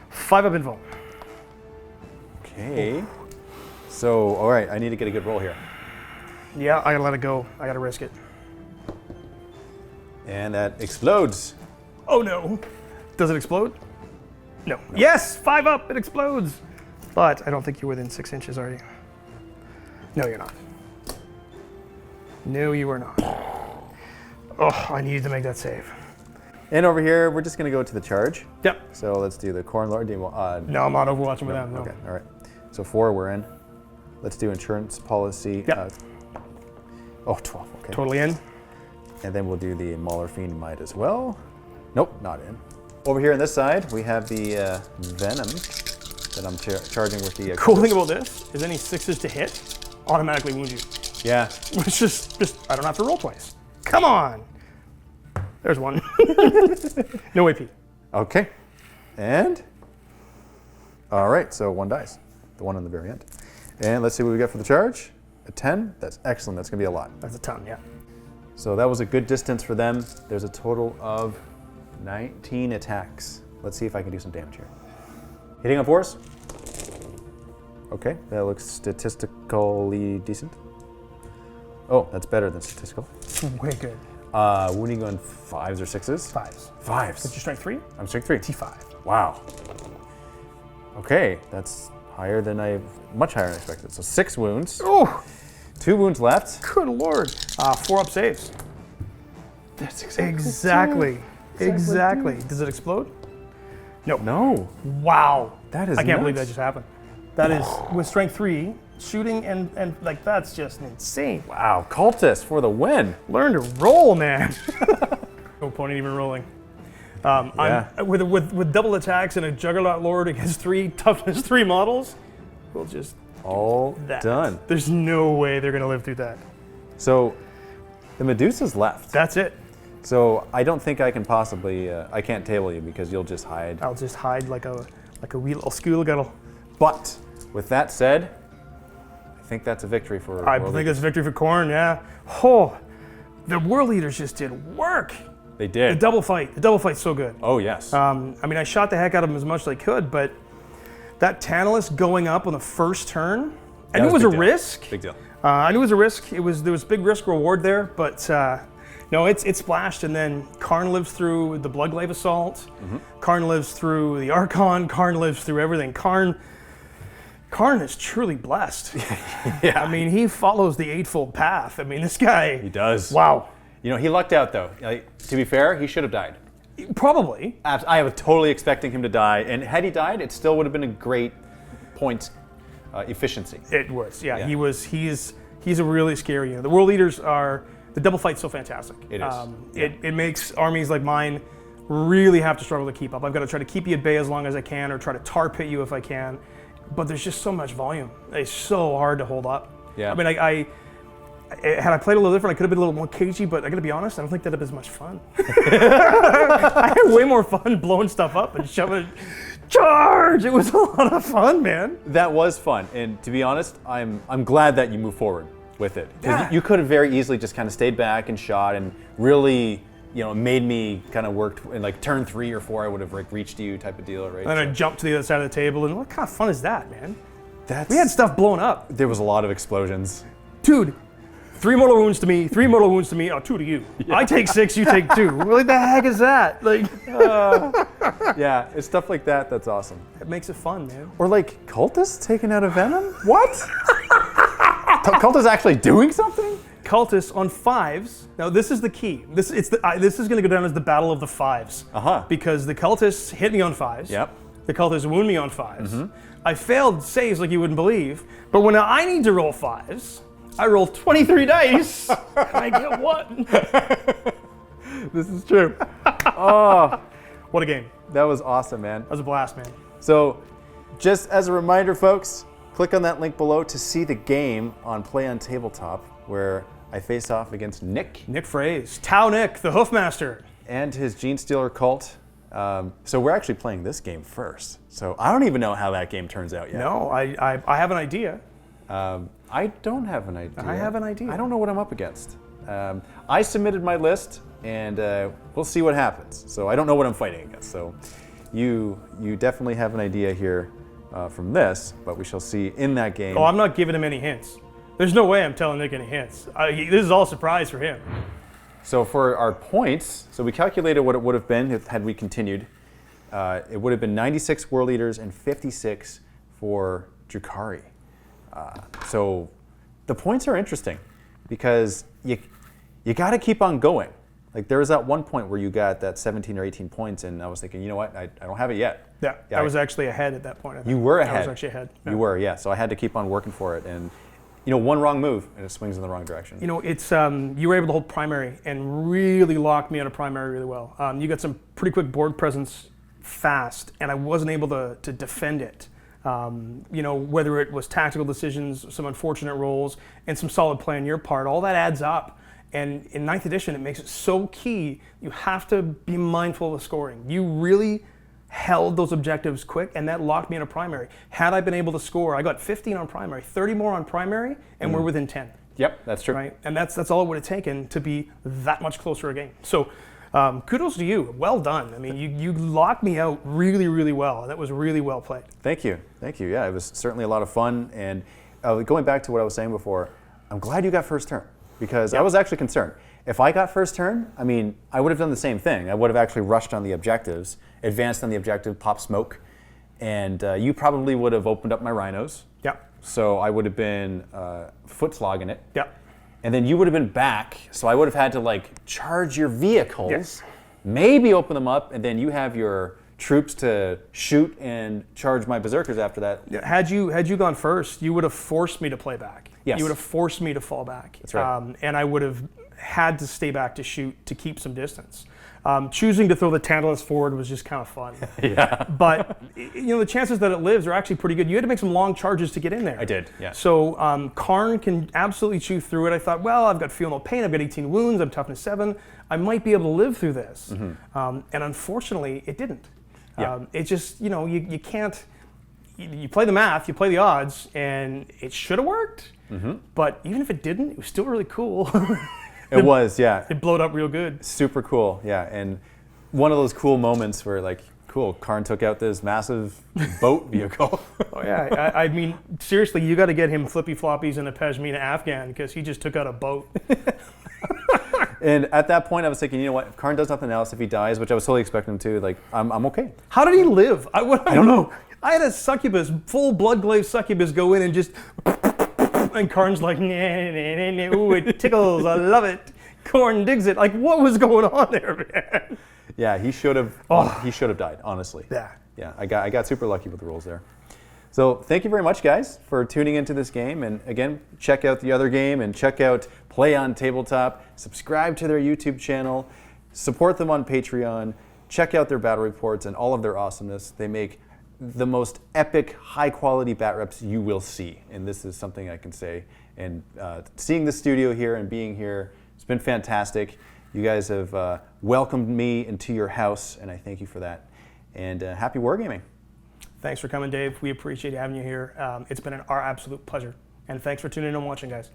5 up invuln. Okay. So, all right, I need to get a good roll here. Yeah, I gotta let it go. I gotta risk it. And that explodes. Oh no. Does it explode? No. Yes, 5 up, it explodes. But I don't think you're within 6 inches, are you? No, you're not. No, you are not. Oh, I needed to make that save. And over here, we're just gonna go to the charge. Yep. So let's do the Khorne Lord. No, I'm not overwatching with them, no. Okay, all right. So 4 we're in. Let's do insurance policy. Yep. 12, okay. Totally in. And then we'll do the Mauler Fiend Might as well. Nope, not in. Over here on this side, we have the Venom that I'm charging with the... Cool thing about this is any 6s to hit automatically wound you. Yeah. It's just I don't have to roll twice. Come on. There's 1. No AP. Okay. And? All right, so 1 dies. The one on the very end. And let's see what we get for the charge. A 10? That's excellent. That's going to be a lot. That's a ton, yeah. So that was a good distance for them. There's a total of 19 attacks. Let's see if I can do some damage here. Hitting on 4s. Okay, that looks statistically decent. Oh, that's better than statistical. Way good. Wounding on 5s or 6s? 5s. 5s. What's your strength 3? I'm strength 3. T5. Wow. Okay, that's higher than much higher than I expected. So 6 wounds. Oh, 2 wounds left. good lord. 4 up saves. That's Exactly. Does it explode? No. No. Wow. That is I can't believe nuts. that just happened. That is, with strength 3, shooting and like, that's just insane. Wow, Cultist for the win. Learn to roll, man. No point in even rolling. Yeah. I'm, with double attacks and a Juggernaut Lord against 3 toughness 3 models, we'll just All that. done. There's no way they're gonna live through that. So the Medusa's left. That's it. So I don't think I can possibly, I can't table you because you'll just hide. I'll just hide like a wee little schoolgirl. But with that said, I think that's a victory for I World think Eaters. it's victory for Khorne, yeah. Oh, the Worldeaters just did work. They The did. double fight's so good. Oh, yes. I mean, I shot the heck out of them as much as I could, but that Tantalus going up on the first turn, I knew it was a big deal. risk. Big deal. I knew it was a risk. There was big risk reward there, but no, it splashed, and then Karn lives through the Bloodglaive assault. Karn lives through the Archon. Karn lives through everything. Karn is truly blessed. Yeah. I mean, he follows the Eightfold Path. I mean, this guy. He does. Wow. You know, he lucked out though. To be fair, he should have died. Probably. I was totally expecting him to die, and had he died, it still would have been a great point efficiency. It was. Yeah. Yeah. He's a really scary unit. The Worldeaters are. The double fight's so fantastic. It is. It makes armies like mine really have to struggle to keep up. I've got to try to keep you at bay as long as I can, or try to tar pit you if I can. But there's just so much volume. It's so hard to hold up. Yeah. I mean, had I played a little different, I could have been a little more cagey, but I gotta be honest, I don't think that'd have been as much fun. I had way more fun blowing stuff up and shoving it. Charge! It was a lot of fun, man. That was fun, and to be honest, I'm glad that you moved forward with it. Because Yeah. you could have very easily just kind of stayed back and shot, and really, made me kind of worked in like turn 3 or 4. I would have like reached you type of deal, right? And then I jumped to the other side of the table, and what kind of fun is that, man? That's, We had stuff blown up. There was a lot of explosions. Dude, 3 mortal wounds to me, 3 mortal wounds to me, 2 to you. I take 6, you take 2. What the heck is that? Like, Yeah, it's stuff like that. That's awesome. it makes it fun, man. Or like cultists taking out a venom? What? Cultists actually doing something? Cultists on 5s. Now this is the key. This is going to go down as the battle of the 5s. Uh-huh. Because the cultists hit me on 5s. Yep. The cultists wound me on 5s. I failed saves like you wouldn't believe. But when I need to roll 5s, I roll 23 dice and I get 1. This is true. What a game. That was awesome, man. That was a blast, man. So, just as a reminder, folks, click on that link below to see the game on Play on Tabletop, where I face off against Nick Nick Fraze. Tau Nick, the Hoofmaster. and his Gene Stealer cult. So we're actually playing this game first. So I don't even know how that game turns out yet. No, I have an idea. I don't have an idea. I have an idea. I don't know what I'm up against. I submitted my list, and we'll see what happens. So I don't know what I'm fighting against. So you definitely have an idea here from this, but we shall see in that game. Oh, I'm not giving him any hints. There's no way I'm telling Nick any hints. This is all surprise for him. So for our points, so we calculated what it would have been had we continued. It would have been 96 Worldeaters and 56 for Drukhari. So the points are interesting because you got to keep on going. Like there was that one point where you got that 17 or 18 points, and I was thinking, you know what, I don't have it yet. Yeah, I was actually ahead at that point. I think. You were ahead. I was actually ahead. Yeah. You were, yeah. So I had to keep on working for it, and one wrong move and it swings in the wrong direction. It's you were able to hold primary and really lock me on a primary really well. You got some pretty quick board presence fast, and I wasn't able to defend it. Whether it was tactical decisions, some unfortunate rolls, and some solid play on your part, all that adds up. And in 9th edition, it makes it so key. You have to be mindful of the scoring. You really held those objectives quick, and that locked me in a primary. Had I been able to score, I got 15 on primary, 30 more on primary, and we're within 10. Yep, that's true. Right, and that's all it would have taken to be that much closer a game. So kudos to you. Well done. I mean, you locked me out really, really well. That was really well played. Thank you. Thank you. Yeah, it was certainly a lot of fun. And going back to what I was saying before, I'm glad you got first turn because I was actually concerned. If I got first turn, I mean, I would have done the same thing. I would have actually rushed on the objectives, advanced on the objective, popped smoke, and you probably would have opened up my rhinos. Yep. So I would have been foot slogging it. Yep. And then you would have been back, so I would have had to like charge your vehicles, maybe open them up, and then you have your troops to shoot and charge my berserkers after that. Yeah, had you gone first, you would have forced me to play back. Yes. You would have forced me to fall back. That's right. And I would have had to stay back to shoot to keep some distance. Choosing to throw the Tantalus forward was just kind of fun. Yeah. But the chances that it lives are actually pretty good. You had to make some long charges to get in there. I did, yeah. So Karn can absolutely chew through it. I thought, well, I've got feel no pain. I've got 18 wounds. I'm toughness 7. I might be able to live through this. And unfortunately, it didn't. Yeah. It just, you can't. You play the math, you play the odds, and it should have worked. But even if it didn't, it was still really cool. It was, yeah. It blowed up real good. Super cool, yeah. And one of those cool moments where, like, cool, Karn took out this massive boat vehicle. Oh yeah, I mean, seriously, you got to get him flippy floppies in a Pashmina Afghan because he just took out a boat. And at that point, I was thinking, you know what? If Karn does nothing else, if he dies, which I was totally expecting him to, like, I'm okay. How did he live? I don't know. I had a succubus, full blood-glaive succubus, go in and just. And Karn's like, nah, ooh, it tickles, I love it. Karn digs it. Like, what was going on there, man? Yeah, he should have died, honestly. Yeah. Yeah, I got super lucky with the rolls there. So thank you very much, guys, for tuning into this game. And again, check out the other game and check out Play on Tabletop. Subscribe to their YouTube channel. Support them on Patreon. Check out their battle reports and all of their awesomeness. They make the most epic, high-quality bat reps you will see. And this is something I can say. And seeing the studio here and being here, it's been fantastic. You guys have welcomed me into your house, and I thank you for that. And happy wargaming. Thanks for coming, Dave. We appreciate having you here. It's been our absolute pleasure. And thanks for tuning in and watching, guys.